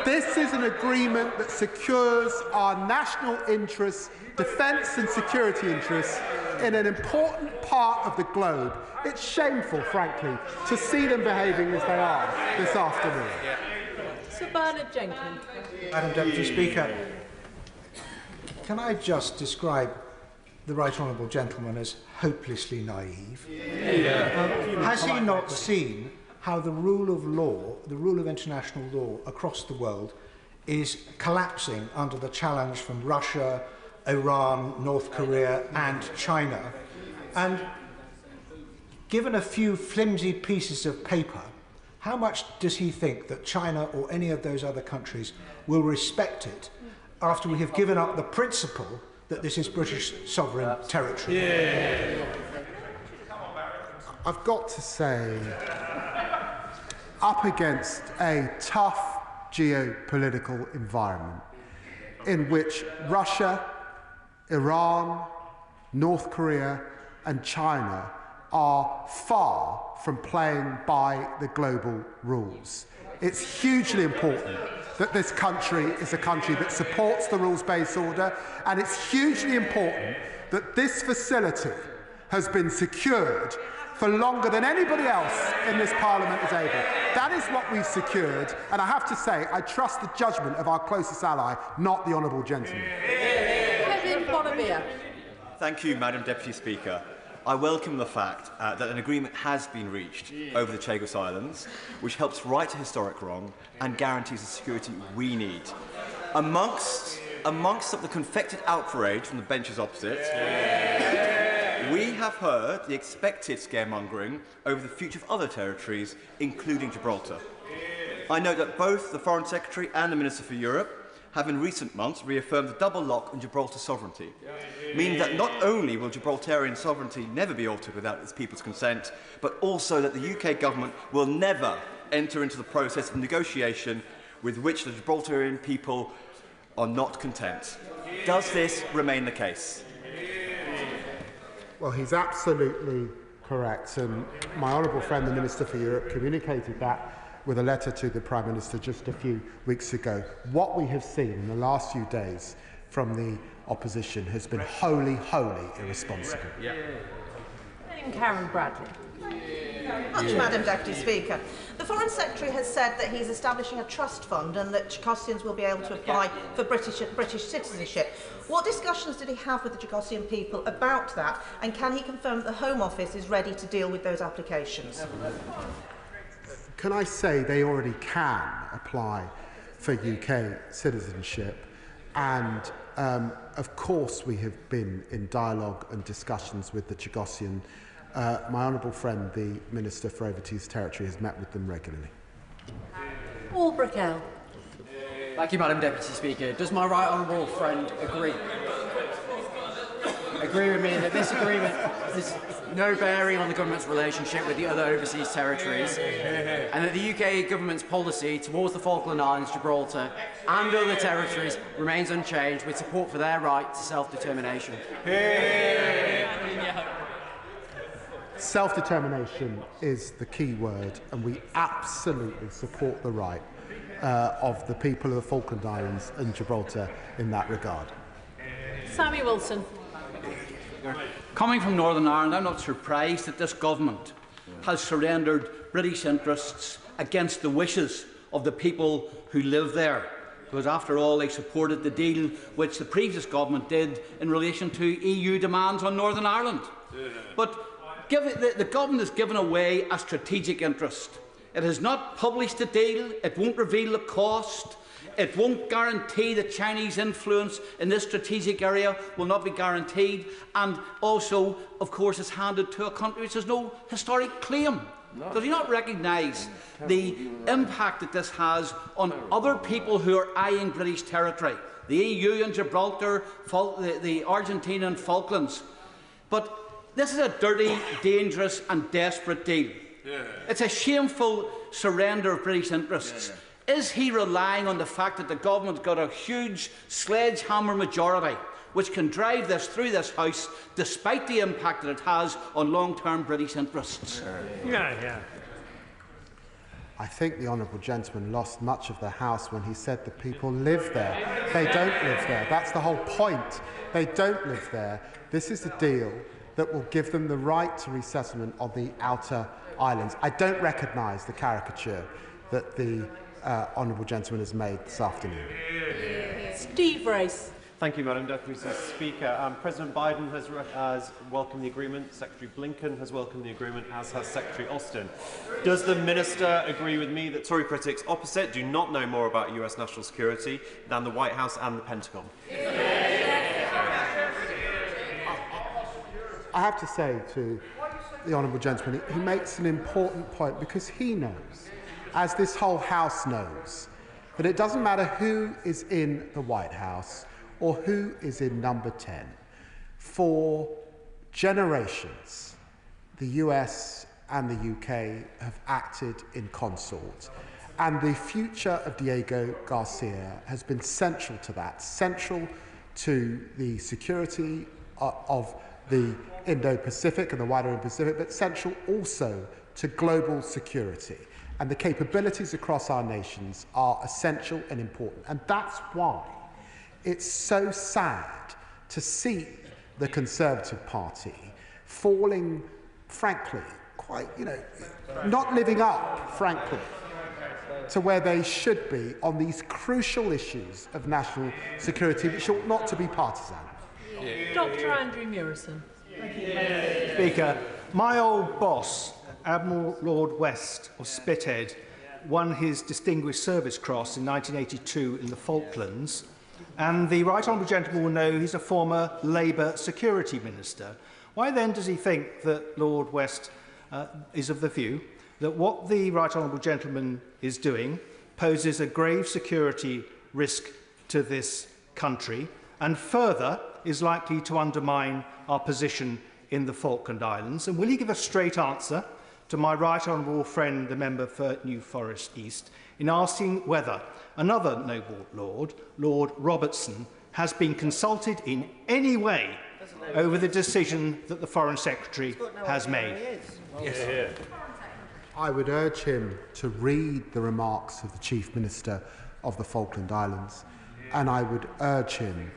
This is an agreement that secures our national interests, defence and security interests, in an important part of the globe. It's shameful, frankly, to see them behaving as they are this afternoon. Sir Bernard Jenkins. Madam Deputy Speaker, can I just describe the Right Honourable Gentleman as hopelessly naive? Has he not seen how the rule of law, the rule of international law across the world, is collapsing under the challenge from Russia, Iran, North Korea and China? And given a few flimsy pieces of paper, how much does he think that China or any of those other countries will respect it after we have given up the principle that this is British sovereign territory? I've got to say, up against a tough geopolitical environment in which Russia, Iran, North Korea and China are far from playing by the global rules, it's hugely important that this country is a country that supports the rules-based order, and it's hugely important that this facility has been secured for longer than anybody else in this Parliament is able. That is what we've secured, and I have to say, I trust the judgment of our closest ally, not the honourable gentleman. Kevin Bonavere. Thank you, Madam Deputy Speaker. I welcome the fact that an agreement has been reached over the Chagos Islands, which helps right a historic wrong and guarantees the security we need. Amongst the confected outrage from the benches opposite, we have heard the expected scaremongering over the future of other territories, including Gibraltar. I note that both the Foreign Secretary and the Minister for Europe have in recent months reaffirmed the double lock on Gibraltar sovereignty, meaning that not only will Gibraltarian sovereignty never be altered without its people's consent, but also that the UK government will never enter into the process of negotiation with which the Gibraltarian people are not content. Does this remain the case? Well, he's absolutely correct, and my honourable friend, the Minister for Europe, communicated that with a letter to the Prime Minister just a few weeks ago. What we have seen in the last few days from the opposition has been wholly, wholly irresponsible. Karen Bradley. Much, Madam Deputy Speaker. The Foreign Secretary has said that he's establishing a trust fund and that Chagosians will be able to apply for British citizenship. What discussions did he have with the Chagosian people about that, and can he confirm that the Home Office is ready to deal with those applications? Can I say they already can apply for UK citizenship, and of course we have been in dialogue and discussions with the Chagosian. My honourable friend, the Minister for Overseas Territory, has met with them regularly. Paul Brickell. Thank you, Madam Deputy Speaker. Does my right honourable friend agree agree with me that this agreement has no bearing on the government's relationship with the other overseas territories, and that the UK government's policy towards the Falkland Islands, Gibraltar and other territories remains unchanged, with support for their right to self-determination. Self-determination is the key word, and we absolutely support the right of the people of the Falkland Islands and Gibraltar in that regard. Sammy Wilson. Coming from Northern Ireland, I'm not surprised that this government has surrendered British interests against the wishes of the people who live there, because after all they supported the deal which the previous government did in relation to EU demands on Northern Ireland. But the government has given away a strategic interest. It has not published the deal, it won't reveal the cost, it won't guarantee that Chinese influence in this strategic area will not be guaranteed, and also, of course, it's handed to a country which has no historic claim. Does he not recognise the impact that this has on other people who are eyeing British territory? The EU and Gibraltar, the Argentina and Falklands. But this is a dirty, dangerous and desperate deal. It's a shameful surrender of British interests. Is he relying on the fact that the government's got a huge sledgehammer majority which can drive this through this House despite the impact that it has on long-term British interests? I think the honourable gentleman lost much of the House when he said that people live there. They don't live there. That's the whole point. They don't live there. This is a deal that will give them the right to resettlement on the outer islands. I don't recognise the caricature that the honourable gentleman has made this afternoon. Steve Race. Thank you, Madam Deputy Speaker. President Biden has welcomed the agreement. Secretary Blinken has welcomed the agreement, as has Secretary Austin. Does the Minister agree with me that Tory critics opposite do not know more about US national security than the White House and the Pentagon? I have to say to the honourable gentleman, he makes an important point, because he knows, as this whole House knows, that it doesn't matter who is in the White House or who is in number 10. For generations, the US and the UK have acted in consort, and the future of Diego Garcia has been central to that, central to the security of the Indo-Pacific and the wider Indo-Pacific, but central also to global security. And the capabilities across our nations are essential and important. And that's why it's so sad to see the Conservative Party falling, frankly, quite, not living up, frankly, to where they should be on these crucial issues of national security, which ought not to be partisan. Dr. Andrew Murison. Speaker, my old boss, Admiral Lord West of Spithead, won his Distinguished Service Cross in 1982 in the Falklands, and the Right Honourable Gentleman will know he's a former Labour Security Minister. Why then does he think that Lord West is of the view that what the Right Honourable Gentleman is doing poses a grave security risk to this country, and further is likely to undermine our position in the Falkland Islands? And will he give a straight answer to my right honourable friend, the member for New Forest East, in asking whether another noble lord, Lord Robertson, has been consulted in any way over the decision that the Foreign Secretary has made? Yes. I would urge him to read the remarks of the Chief Minister of the Falkland Islands, and I would urge him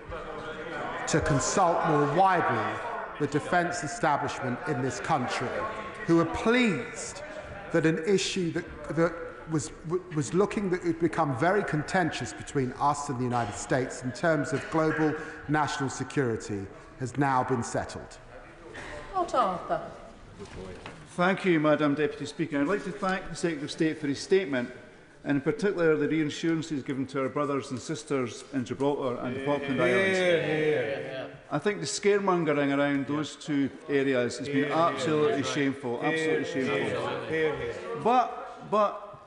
to consult more widely the defence establishment in this country, who are pleased that an issue that was looking that would become very contentious between us and the United States in terms of global national security has now been settled. Lord Arthur. Thank you, Madam Deputy Speaker. I'd like to thank the Secretary of State for his statement, and in particular the reassurances given to our brothers and sisters in Gibraltar and the Falkland Islands. I think the scaremongering around those two areas has been absolutely shameful, absolutely shameful. But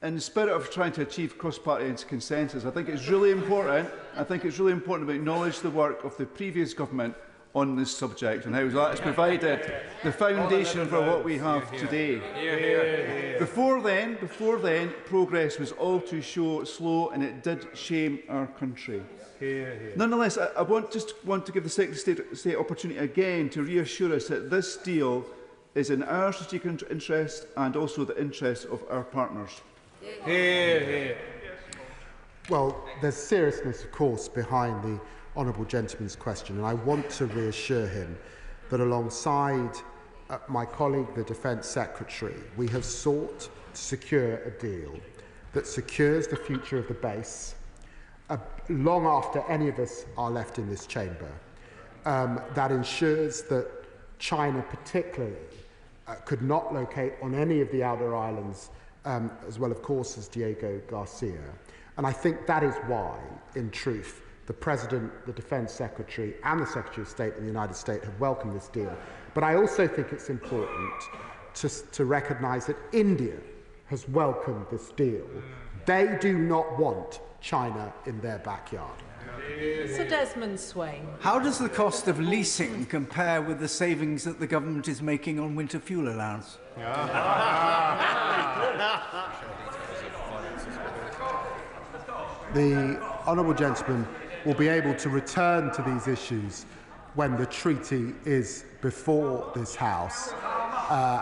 in the spirit of trying to achieve cross-party consensus, I think it's really important. I think it's really important to acknowledge the work of the previous government on this subject and how that has provided the foundation for what we have today. Before then, progress was all too slow and it did shame our country. Nonetheless, I want to give the Secretary of State opportunity again to reassure us that this deal is in our strategic interest and also the interest of our partners. Well, there's seriousness, of course, behind the honourable gentleman's question, and I want to reassure him that alongside my colleague, the Defence Secretary, we have sought to secure a deal that secures the future of the base long after any of us are left in this chamber, that ensures that China particularly could not locate on any of the outer islands, as well, of course, as Diego Garcia. And I think that is why, in truth, the President, the Defence Secretary and the Secretary of State in the United States have welcomed this deal. But I also think it's important to recognise that India has welcomed this deal. They do not want China in their backyard. Sir Desmond Swain. How does the cost of leasing compare with the savings that the government is making on winter fuel allowance? The honourable gentleman will be able to return to these issues when the treaty is before this House,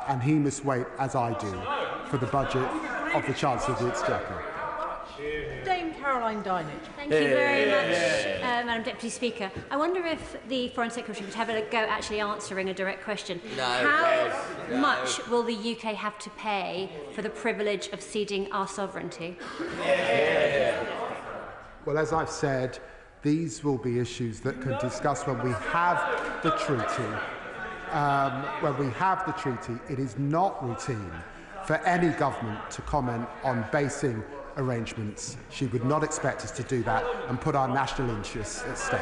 and he must wait, as I do, for the budget of the Chancellor of the Exchequer. Dame Caroline Dinage. Thank you very much, Madam Deputy Speaker. I wonder if the Foreign Secretary would have a go at actually answering a direct question. How much will the UK have to pay for the privilege of ceding our sovereignty? Well, as I've said, these will be issues that can discuss when we have the treaty. It is not routine for any government to comment on basing arrangements. She would not expect us to do that and put our national interests at stake.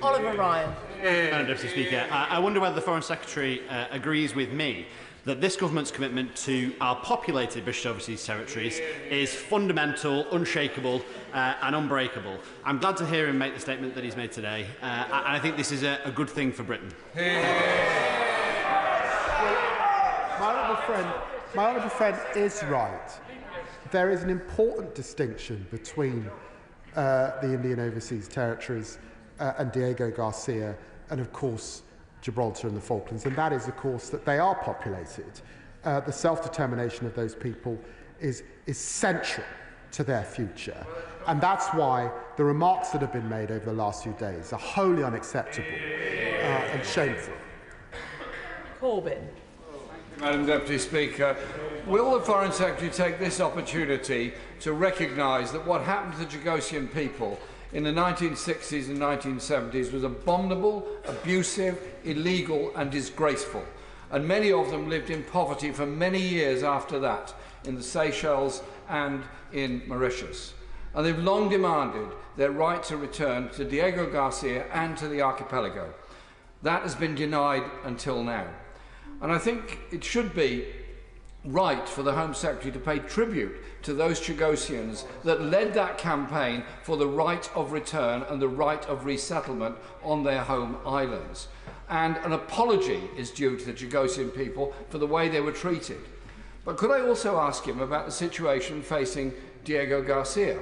Oliver Ryan. Madam Deputy Speaker, I wonder whether the Foreign Secretary agrees with me that this government's commitment to our populated British Overseas Territories is fundamental, unshakable and unbreakable. I'm glad to hear him make the statement that he's made today, and I think this is a good thing for Britain. My honourable friend is right. There is an important distinction between the Indian Overseas Territories and Diego Garcia and, of course, Gibraltar and the Falklands, and that is, of course, that they are populated. The self-determination of those people is central to their future, and that's why the remarks that have been made over the last few days are wholly unacceptable and shameful. Corbyn. Madam Deputy Speaker, will the Foreign Secretary take this opportunity to recognise that what happened to the Chagosian people in the 1960s and 1970s was abominable, abusive, illegal and disgraceful, and many of them lived in poverty for many years after that in the Seychelles and in Mauritius. And they've long demanded their right to return to Diego Garcia and to the archipelago. That has been denied until now. And I think it should be right for the Home Secretary to pay tribute to those Chagosians that led that campaign for the right of return and the right of resettlement on their home islands. And an apology is due to the Chagosian people for the way they were treated. But could I also ask him about the situation facing Diego Garcia?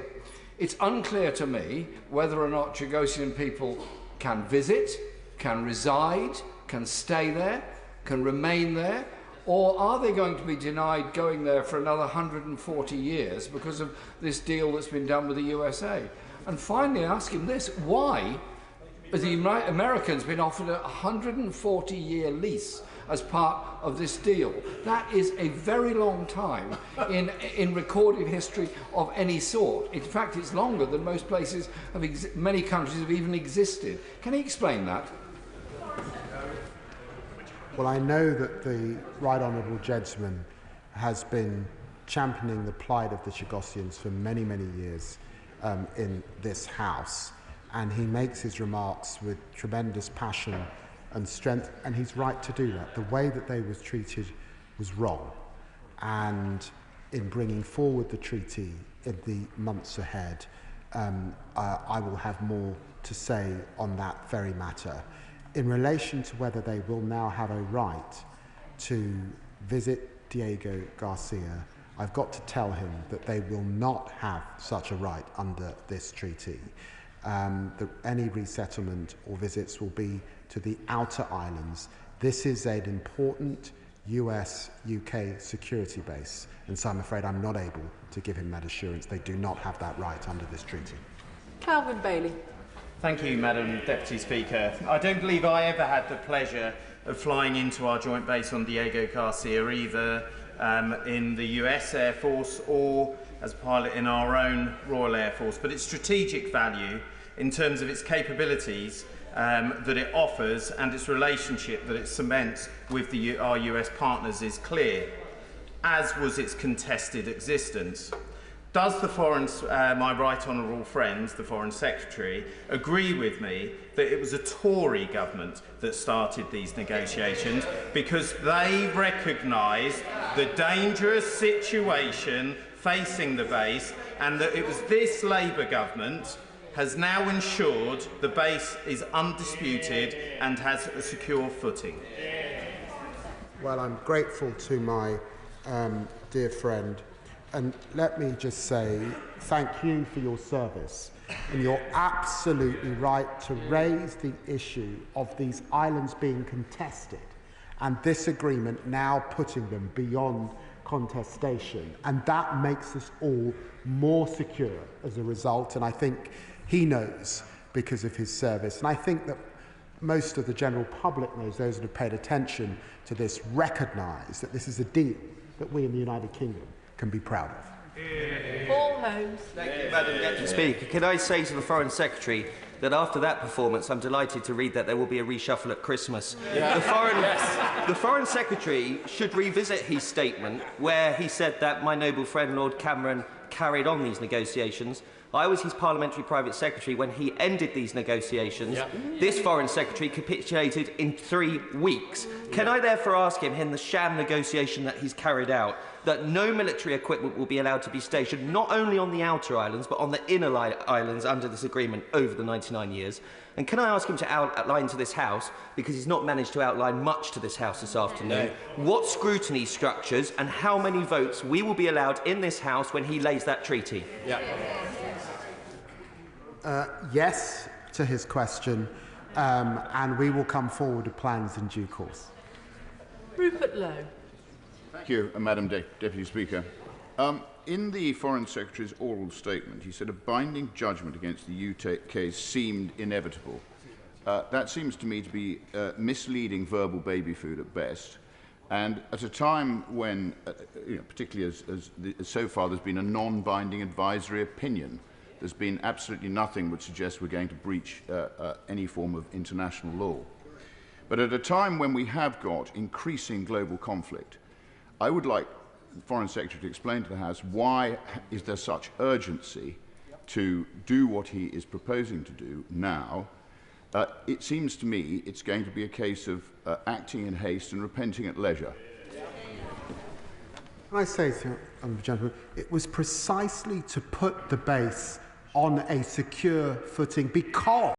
It's unclear to me whether or not Chagosian people can visit, can reside, can stay there, can remain there, or are they going to be denied going there for another 140 years because of this deal that's been done with the USA? And finally, ask him this: why has the Americans been offered a 140-year lease as part of this deal? That is a very long time in recorded history of any sort. In fact, it's longer than most places many countries have even existed. Can he explain that? Well, I know that the Right Honourable Gentleman has been championing the plight of the Chagosians for many, many years in this House, and he makes his remarks with tremendous passion and strength, and he's right to do that. The way that they was treated was wrong, and in bringing forward the treaty in the months ahead, I will have more to say on that very matter. in relation to whether they will now have a right to visit Diego Garcia, I've got to tell him that they will not have such a right under this treaty. Any resettlement or visits will be to the outer islands. This is an important US-UK security base, and so I'm afraid I'm not able to give him that assurance. They do not have that right under this treaty. Calvin Bailey. Thank you, Madam Deputy Speaker. I don't believe I ever had the pleasure of flying into our joint base on Diego Garcia, either in the US Air Force or as a pilot in our own Royal Air Force, but its strategic value in terms of its capabilities that it offers and its relationship that it cements with our US partners is clear, as was its contested existence. Does my right honourable friend, the Foreign Secretary, agree with me that it was a Tory government that started these negotiations because they recognised the dangerous situation facing the base, and that it was this Labour government has now ensured the base is undisputed and has a secure footing? Well, I'm grateful to my dear friend, and let me just say thank you for your service. And you're absolutely right to raise the issue of these islands being contested and this agreement now putting them beyond contestation. And that makes us all more secure as a result, and I think he knows because of his service. And I think that most of the general public knows, those that have paid attention to this recognise that this is a deal that we in the United Kingdom can be proud of. Paul Holmes. Thank you, Madam Deputy Speaker. Can I say to the Foreign Secretary that after that performance, I'm delighted to read that there will be a reshuffle at Christmas. The Foreign Secretary should revisit his statement where he said that my noble friend Lord Cameron carried on these negotiations. I was his parliamentary private secretary when he ended these negotiations. This Foreign Secretary capitulated in 3 weeks. Can I therefore ask him, in the sham negotiation that he's carried out, that no military equipment will be allowed to be stationed not only on the outer islands but on the inner islands under this agreement over the 99 years? And can I ask him to outline to this House, because he's not managed to outline much to this House this afternoon, what scrutiny structures and how many votes we will be allowed in this House when he lays that treaty? Yes to his question, and we will come forward with plans in due course. Rupert Lowe. Thank you, Madam Deputy Speaker. In the Foreign Secretary's oral statement, he said a binding judgment against the UK seemed inevitable. That seems to me to be misleading verbal baby food at best. And at a time when, particularly as so far there's been a non-binding advisory opinion, there's been absolutely nothing which suggests we're going to breach any form of international law. But at a time when we have got increasing global conflict, I would like the Foreign Secretary to explain to the House why is there such urgency to do what he is proposing to do now. It seems to me it's going to be a case of acting in haste and repenting at leisure. Can I say to the gentleman, it was precisely to put the base on a secure footing because